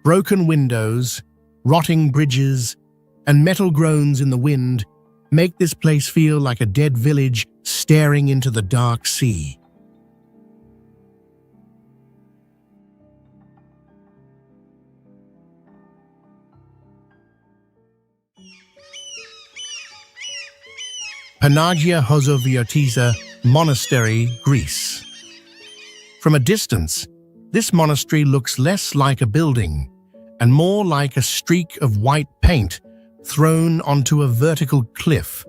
broken windows, rotting bridges, and metal groans in the wind make this place feel like a dead village staring into the dark sea. Panagia Hozoviotisa Monastery, Greece. From a distance, this monastery looks less like a building and more like a streak of white paint thrown onto a vertical cliff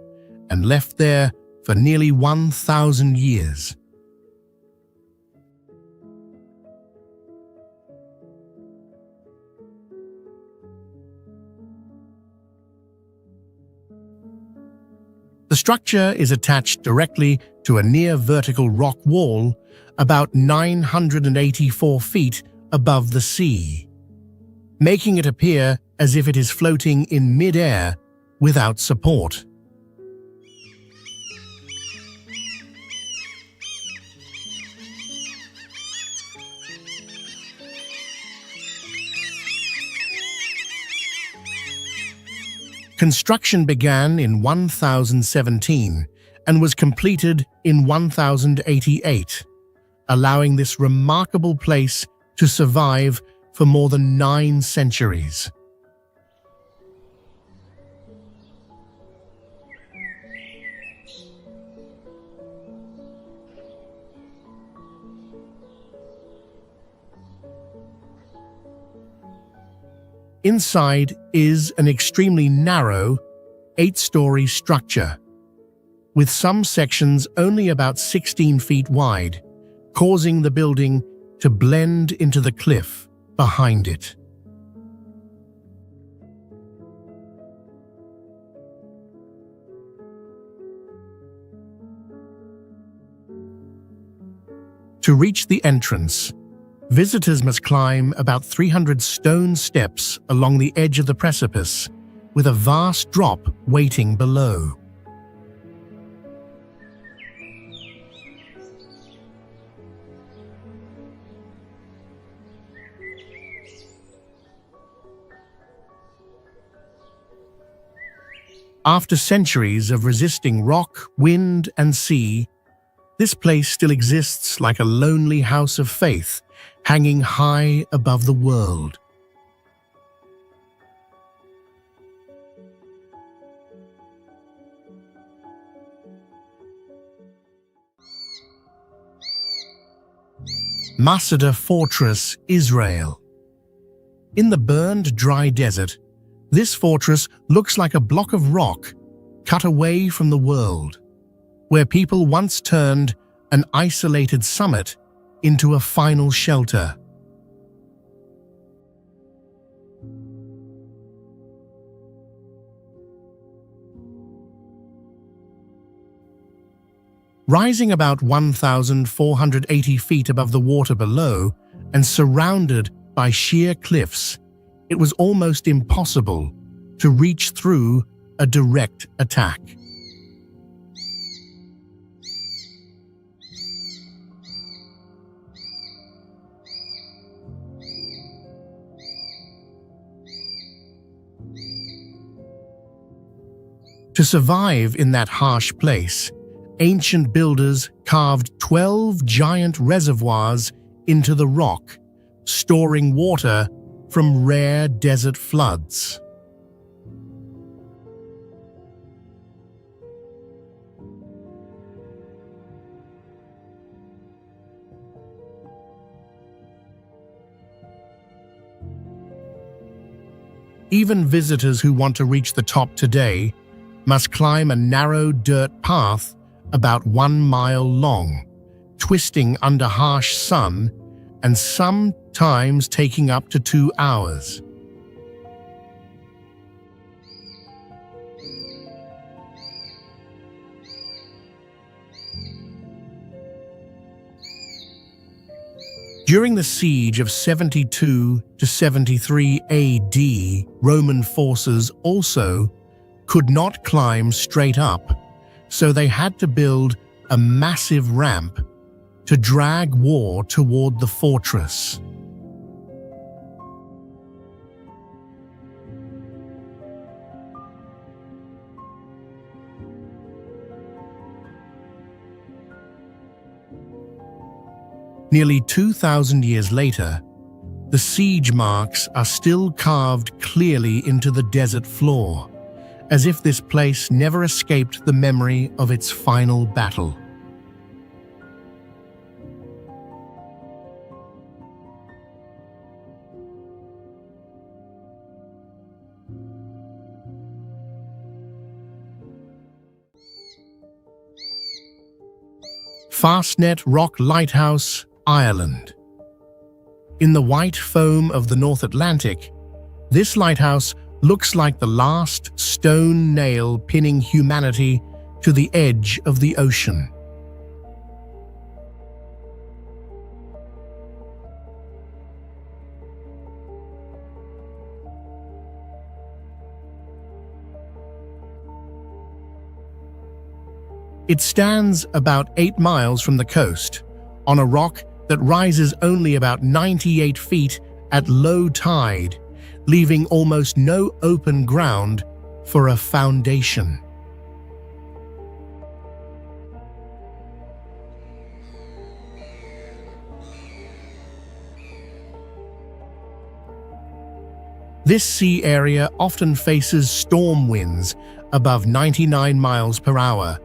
and left there for nearly 1,000 years. The structure is attached directly to a near-vertical rock wall about 984 feet above the sea, making it appear as if it is floating in mid-air without support. Construction began in 1017 and was completed in 1088, allowing this remarkable place to survive for more than 9 centuries. Inside is an extremely narrow, 8-story structure, with some sections only about 16 feet wide, causing the building to blend into the cliff behind it. To reach the entrance, visitors must climb about 300 stone steps along the edge of the precipice, with a vast drop waiting below. After centuries of resisting rock, wind, and sea, this place still exists like a lonely house of faith, hanging high above the world. Masada Fortress, Israel. In the burned, dry desert, this fortress looks like a block of rock cut away from the world, where people once turned an isolated summit into a final shelter. Rising about 1,480 feet above the water below and surrounded by sheer cliffs, it was almost impossible to reach through a direct attack. To survive in that harsh place, ancient builders carved 12 giant reservoirs into the rock, storing water from rare desert floods. Even visitors who want to reach the top today must climb a narrow dirt path about 1 mile long, twisting under harsh sun and sometimes taking up to 2 hours. During the siege of 72 to 73 AD, Roman forces also could not climb straight up, so they had to build a massive ramp to drag war toward the fortress. Nearly 2,000 years later, the siege marks are still carved clearly into the desert floor, as if this place never escaped the memory of its final battle. Fastnet Rock Lighthouse, Ireland. In the white foam of the North Atlantic, this lighthouse looks like the last stone nail pinning humanity to the edge of the ocean. It stands about 8 miles from the coast, on a rock that rises only about 98 feet at low tide, leaving almost no open ground for a foundation. This sea area often faces storm winds above 99 miles per hour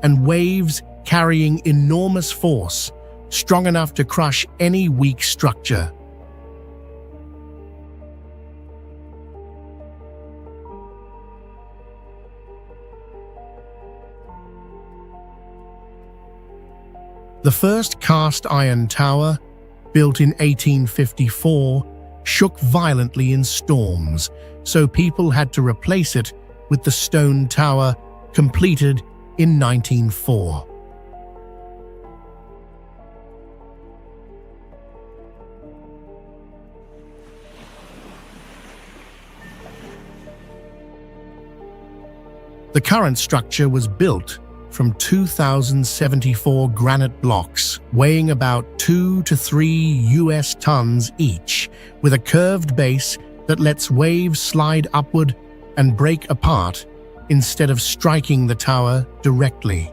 and waves carrying enormous force, strong enough to crush any weak structure. The first cast iron tower, built in 1854, shook violently in storms, so people had to replace it with the stone tower completed in 1904. The current structure was built from 2,074 granite blocks, weighing about 2 to 3 US tons each, with a curved base that lets waves slide upward and break apart instead of striking the tower directly.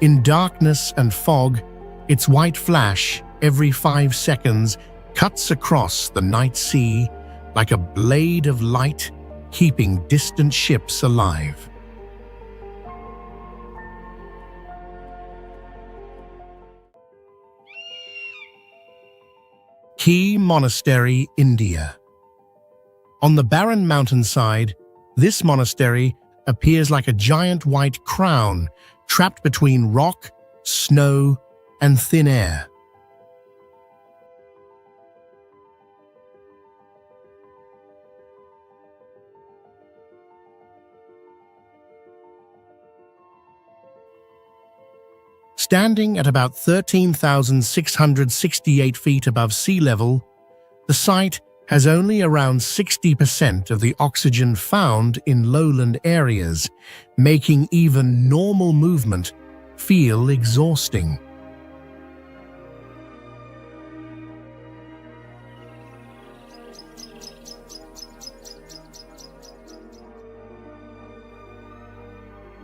In darkness and fog, its white flash every 5 seconds cuts across the night sea like a blade of light, keeping distant ships alive. Key Monastery, India. On the barren mountainside, this monastery appears like a giant white crown trapped between rock, snow, and thin air. Standing at about 13,668 feet above sea level, the site has only around 60% of the oxygen found in lowland areas, making even normal movement feel exhausting.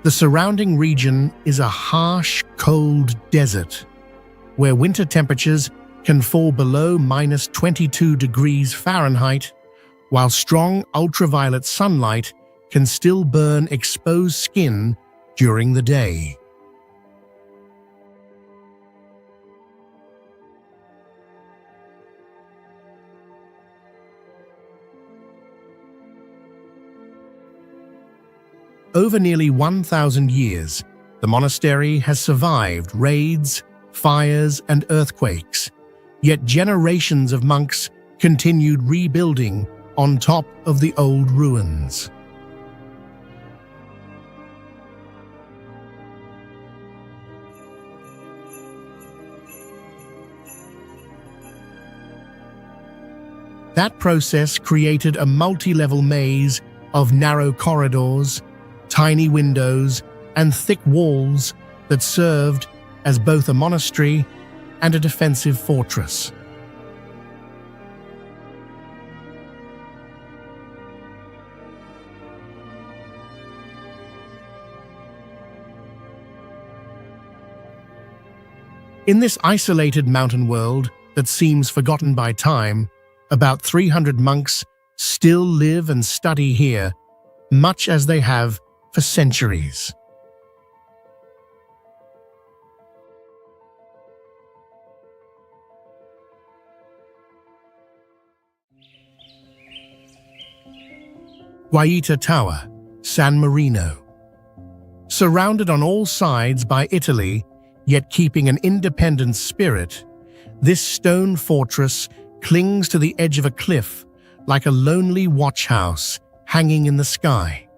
The surrounding region is a harsh, cold desert, where winter temperatures can fall below -22 degrees Fahrenheit, while strong ultraviolet sunlight can still burn exposed skin during the day. Over nearly 1,000 years, the monastery has survived raids, fires, and earthquakes, yet generations of monks continued rebuilding on top of the old ruins. That process created a multi-level maze of narrow corridors, tiny windows, and thick walls that served as both a monastery and a defensive fortress. In this isolated mountain world that seems forgotten by time, about 300 monks still live and study here, much as they have for centuries. Guaita Tower, San Marino. Surrounded on all sides by Italy, yet keeping an independent spirit, this stone fortress clings to the edge of a cliff like a lonely watch house hanging in the sky.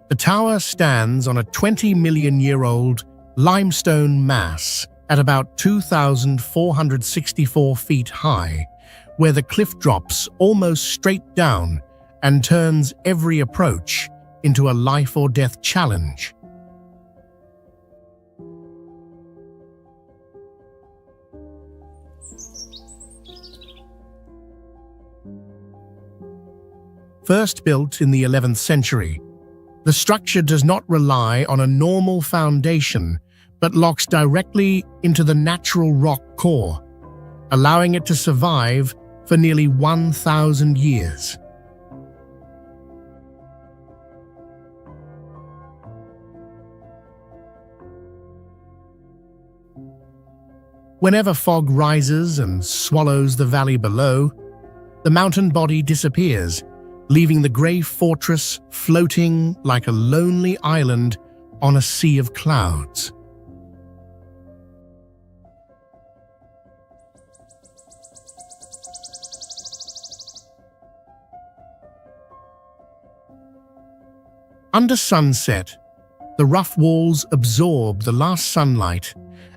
The tower stands on a 20-million-year-old limestone mass at about 2,464 feet high, where the cliff drops almost straight down and turns every approach into a life-or-death challenge. First built in the 11th century, the structure does not rely on a normal foundation, but locks directly into the natural rock core, allowing it to survive for nearly 1,000 years. Whenever fog rises and swallows the valley below, the mountain body disappears, leaving the grey fortress floating like a lonely island on a sea of clouds. Under sunset, the rough walls absorb the last sunlight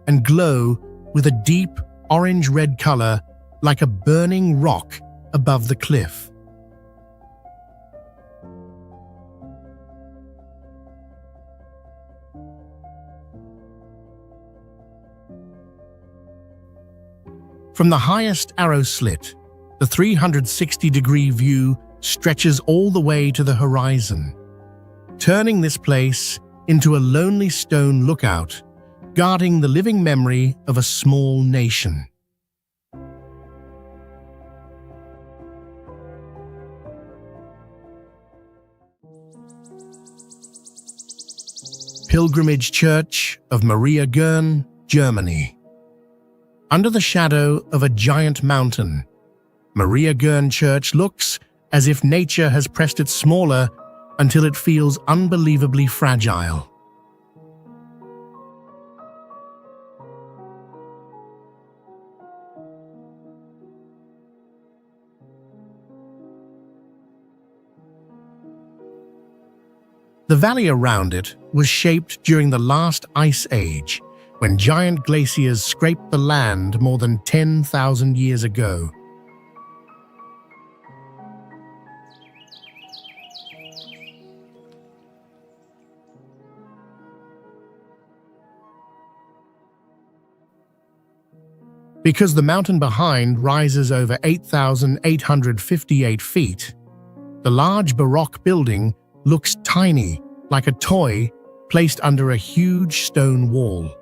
and glow with a deep orange-red color like a burning rock above the cliff. From the highest arrow slit, the 360-degree view stretches all the way to the horizon, turning this place into a lonely stone lookout, guarding the living memory of a small nation. Pilgrimage Church of Maria Gern, Germany. Under the shadow of a giant mountain, Maria Gern Church looks as if nature has pressed it smaller until it feels unbelievably fragile. The valley around it was shaped during the last ice age, when giant glaciers scraped the land more than 10,000 years ago. Because the mountain behind rises over 8,858 feet, the large Baroque building looks tiny, like a toy placed under a huge stone wall.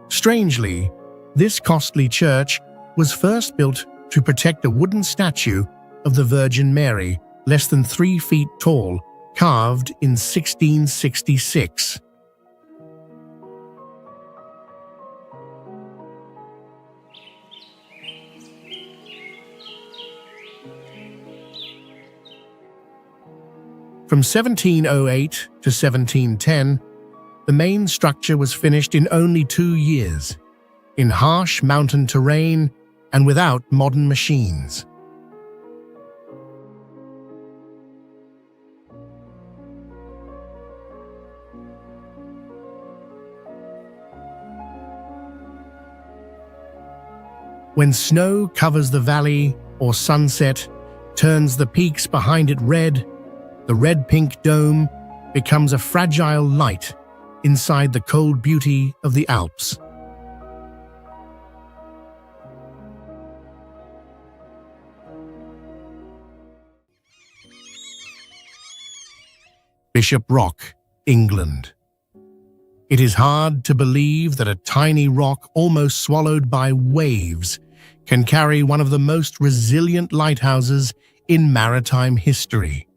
Strangely, this costly church was first built to protect a wooden statue of the Virgin Mary, less than 3 feet tall, carved in 1666. From 1708 to 1710, the main structure was finished in only 2 years, in harsh mountain terrain and without modern machines. When snow covers the valley or sunset turns the peaks behind it red, the red-pink dome becomes a fragile light inside the cold beauty of the Alps. Bishop Rock, England. It is hard to believe that a tiny rock almost swallowed by waves can carry one of the most resilient lighthouses in maritime history.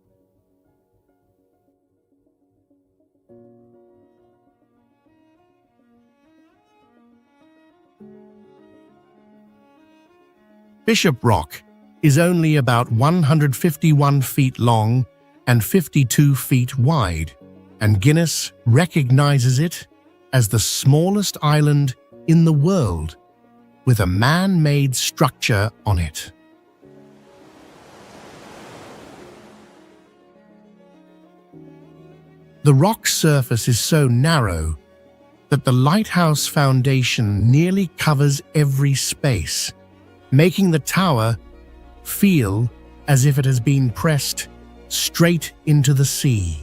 Bishop Rock is only about 151 feet long and 52 feet wide, and Guinness recognizes it as the smallest island in the world with a man-made structure on it. The rock's surface is so narrow that the lighthouse foundation nearly covers every space, making the tower feel as if it has been pressed straight into the sea.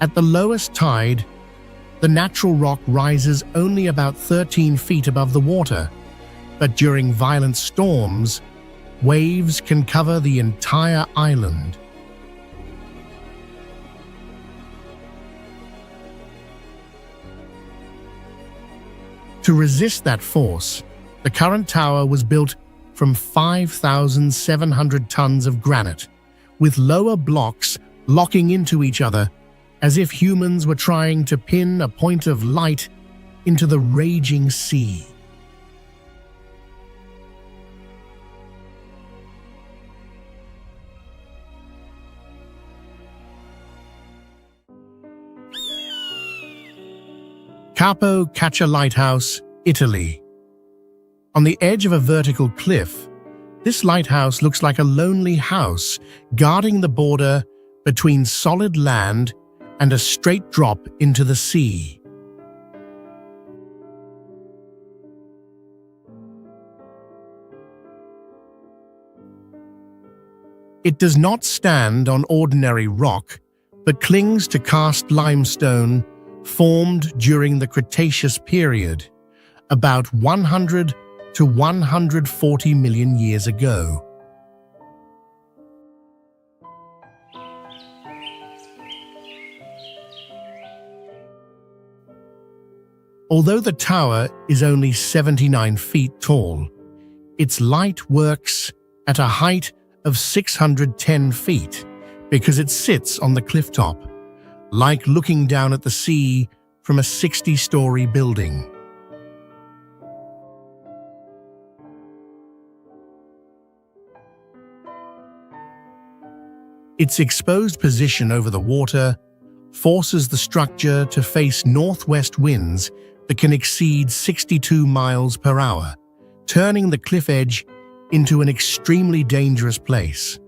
At the lowest tide, the natural rock rises only about 13 feet above the water, but during violent storms, waves can cover the entire island. To resist that force, the current tower was built from 5,700 tons of granite, with lower blocks locking into each other as if humans were trying to pin a point of light into the raging sea. Capo Caccia Lighthouse, Italy. On the edge of a vertical cliff, this lighthouse looks like a lonely house guarding the border between solid land and a straight drop into the sea. It does not stand on ordinary rock, but clings to cast limestone formed during the Cretaceous period, about 100 to 140 million years ago. Although the tower is only 79 feet tall, its light works at a height of 610 feet because it sits on the cliff top, like looking down at the sea from a 60-story building. Its exposed position over the water forces the structure to face northwest winds that can exceed 62 miles per hour, turning the cliff edge into an extremely dangerous place.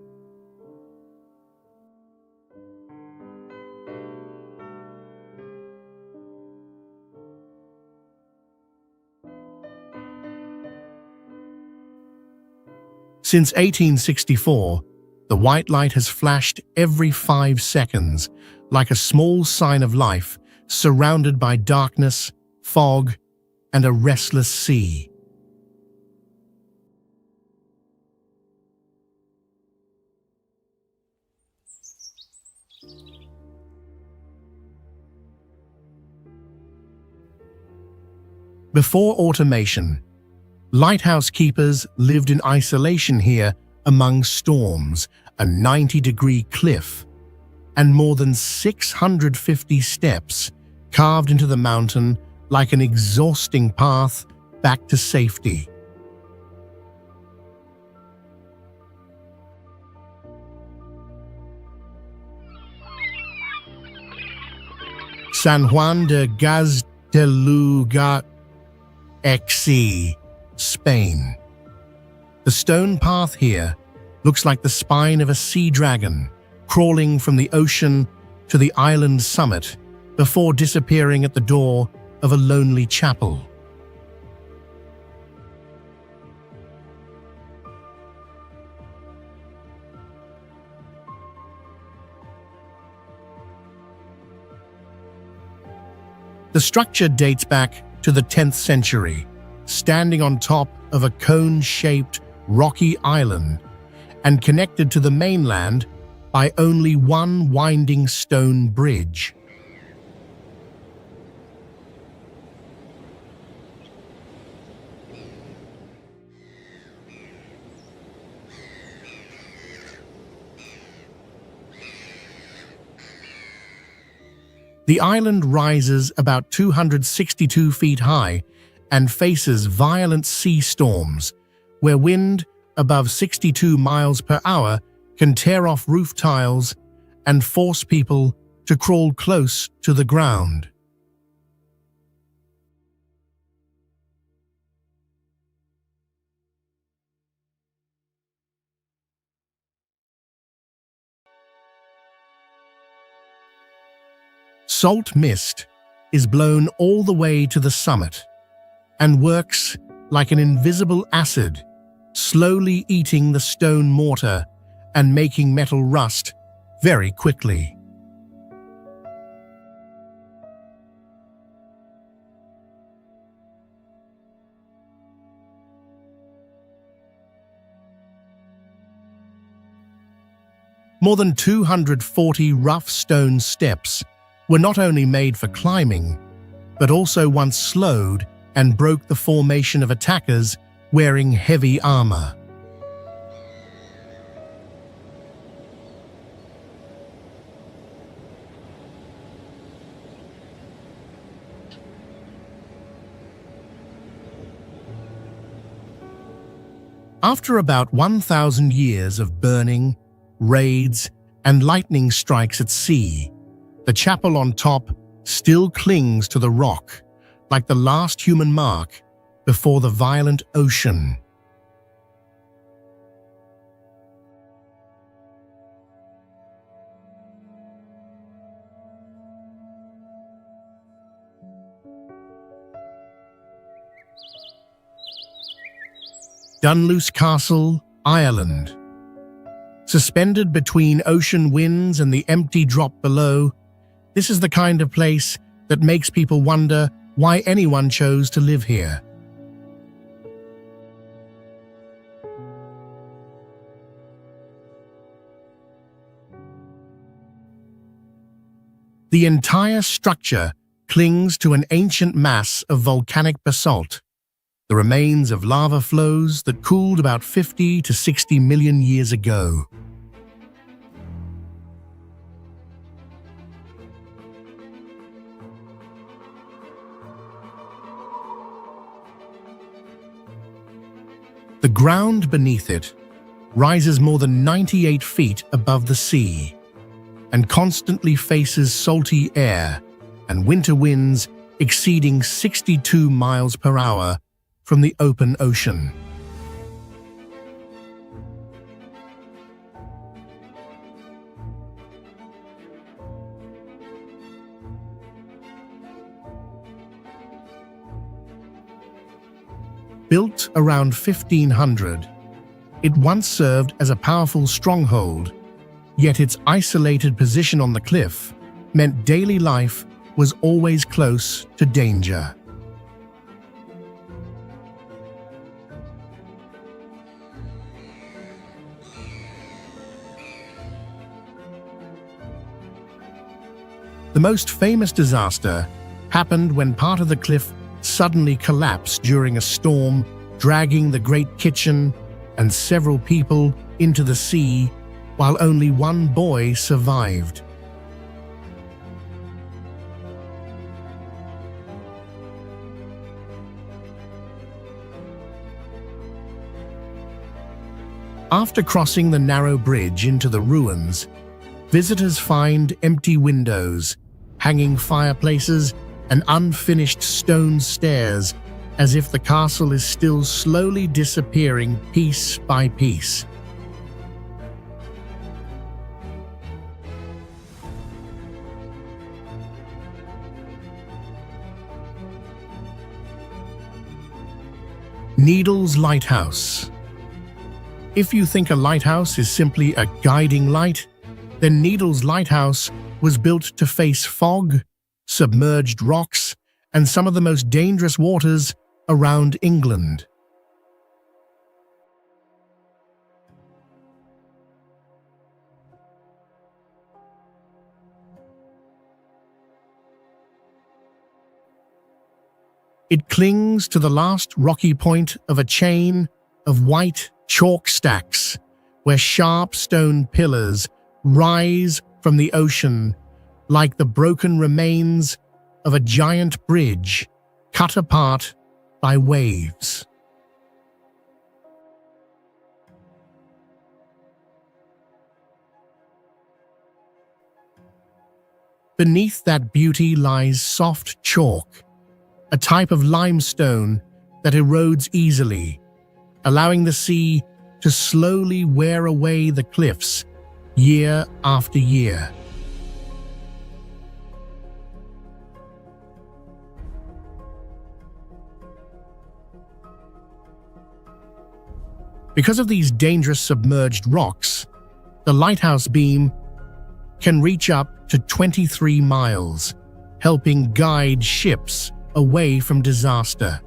Since 1864, the white light has flashed every 5 seconds, like a small sign of life, surrounded by darkness, fog, and a restless sea. Before automation, lighthouse keepers lived in isolation here among storms, a 90-degree cliff, and more than 650 steps carved into the mountain like an exhausting path back to safety. San Juan de Gazteluga, XC, Spain. The stone path here looks like the spine of a sea dragon, crawling from the ocean to the island summit before disappearing at the door of a lonely chapel. The structure dates back to the 10th century, standing on top of a cone-shaped rocky island and connected to the mainland by only one winding stone bridge. The island rises about 262 feet high and faces violent sea storms, where wind above 62 miles per hour can tear off roof tiles and force people to crawl close to the ground. Salt mist is blown all the way to the summit and works like an invisible acid, slowly eating the stone mortar and making metal rust very quickly. More than 240 rough stone steps were not only made for climbing, but also once slowed and broke the formation of attackers wearing heavy armor. After about 1,000 years of burning, raids, and lightning strikes at sea, the chapel on top still clings to the rock, like the last human mark before the violent ocean. Dunluce Castle, Ireland. Suspended between ocean winds and the empty drop below, this is the kind of place that makes people wonder why anyone chose to live here. The entire structure clings to an ancient mass of volcanic basalt, the remains of lava flows that cooled about 50 to 60 million years ago. The ground beneath it rises more than 98 feet above the sea and constantly faces salty air and winter winds exceeding 62 miles per hour from the open ocean. Built around 1500, it once served as a powerful stronghold, yet its isolated position on the cliff meant daily life was always close to danger. The most famous disaster happened when part of the cliff suddenly collapsed during a storm, dragging the great kitchen and several people into the sea, while only one boy survived. After crossing the narrow bridge into the ruins, visitors find empty windows, hanging fireplaces, and unfinished stone stairs, as if the castle is still slowly disappearing piece by piece. Needles Lighthouse. If you think a lighthouse is simply a guiding light, then Needles Lighthouse was built to face fog, submerged rocks, and some of the most dangerous waters around England. It clings to the last rocky point of a chain of white chalk stacks, where sharp stone pillars rise from the ocean like the broken remains of a giant bridge cut apart by waves. Beneath that beauty lies soft chalk, a type of limestone that erodes easily, allowing the sea to slowly wear away the cliffs year after year. Because of these dangerous submerged rocks, the lighthouse beam can reach up to 23 miles, helping guide ships away from disaster.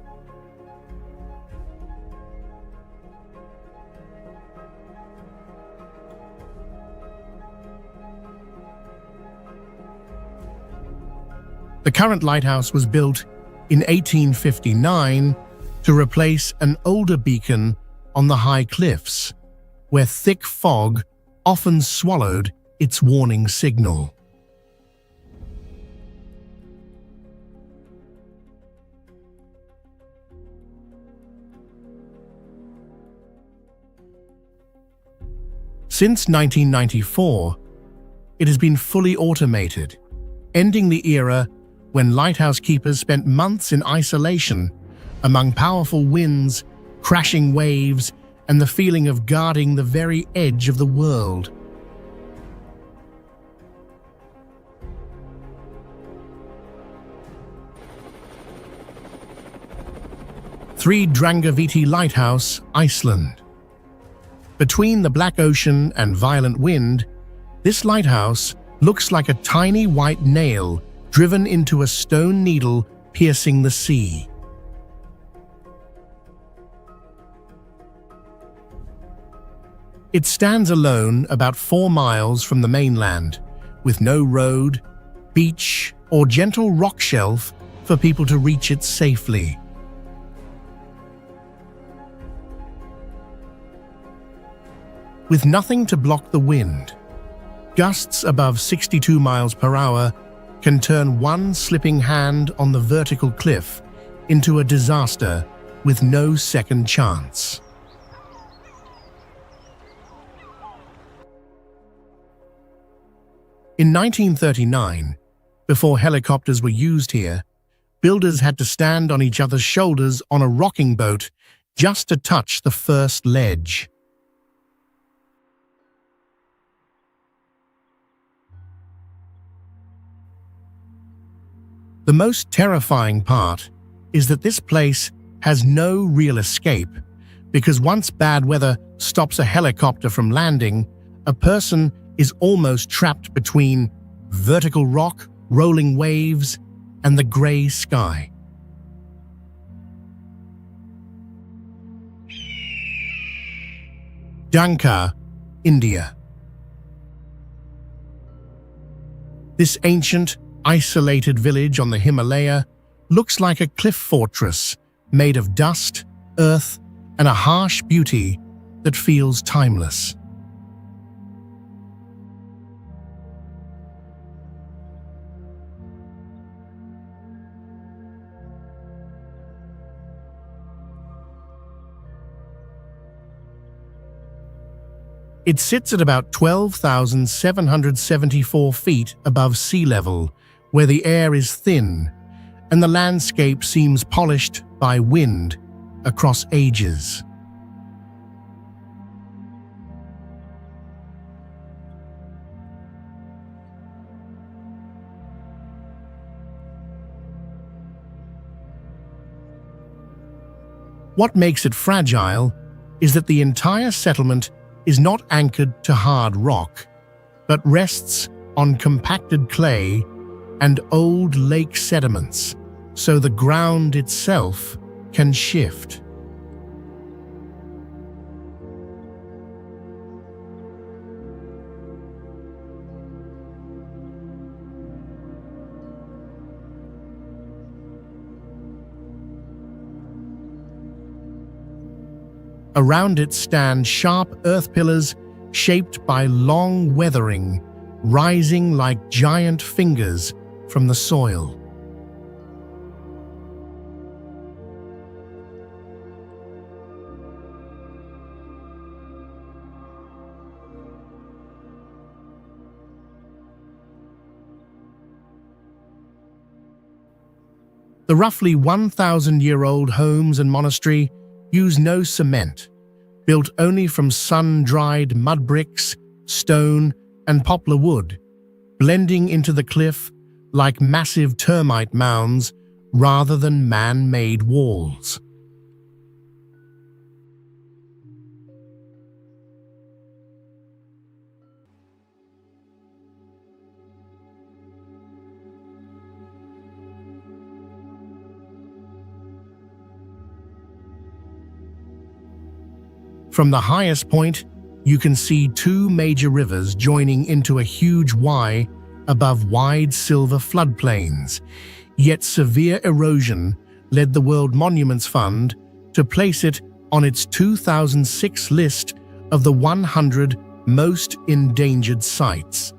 The current lighthouse was built in 1859 to replace an older beacon on the high cliffs, where thick fog often swallowed its warning signal. Since 1994, it has been fully automated, ending the era when lighthouse keepers spent months in isolation among powerful winds, crashing waves, and the feeling of guarding the very edge of the world. Three Drangaviti Lighthouse, Iceland. Between the Black Ocean and violent wind, this lighthouse looks like a tiny white nail driven into a stone needle piercing the sea. It stands alone about 4 miles from the mainland, with no road, beach, or gentle rock shelf for people to reach it safely. With nothing to block the wind, gusts above 62 miles per hour can turn one slipping hand on the vertical cliff into a disaster with no second chance. In 1939, before helicopters were used here, builders had to stand on each other's shoulders on a rocking boat just to touch the first ledge. The most terrifying part is that this place has no real escape, because once bad weather stops a helicopter from landing, a person is almost trapped between vertical rock, rolling waves, and the grey sky. Danka, India. This ancient, isolated village on the Himalaya looks like a cliff fortress made of dust, earth, and a harsh beauty that feels timeless. It sits at about 12,774 feet above sea level, where the air is thin and the landscape seems polished by wind across ages. What makes it fragile is that the entire settlement is not anchored to hard rock, but rests on compacted clay and old lake sediments, so the ground itself can shift. Around it stand sharp earth pillars shaped by long weathering, rising like giant fingers from the soil. The roughly 1,000-year-old homes and monastery use no cement, built only from sun-dried mud bricks, stone, and poplar wood, blending into the cliff like massive termite mounds rather than man-made walls. From the highest point, you can see two major rivers joining into a huge Y above wide silver floodplains, yet severe erosion led the World Monuments Fund to place it on its 2006 list of the 100 most endangered sites.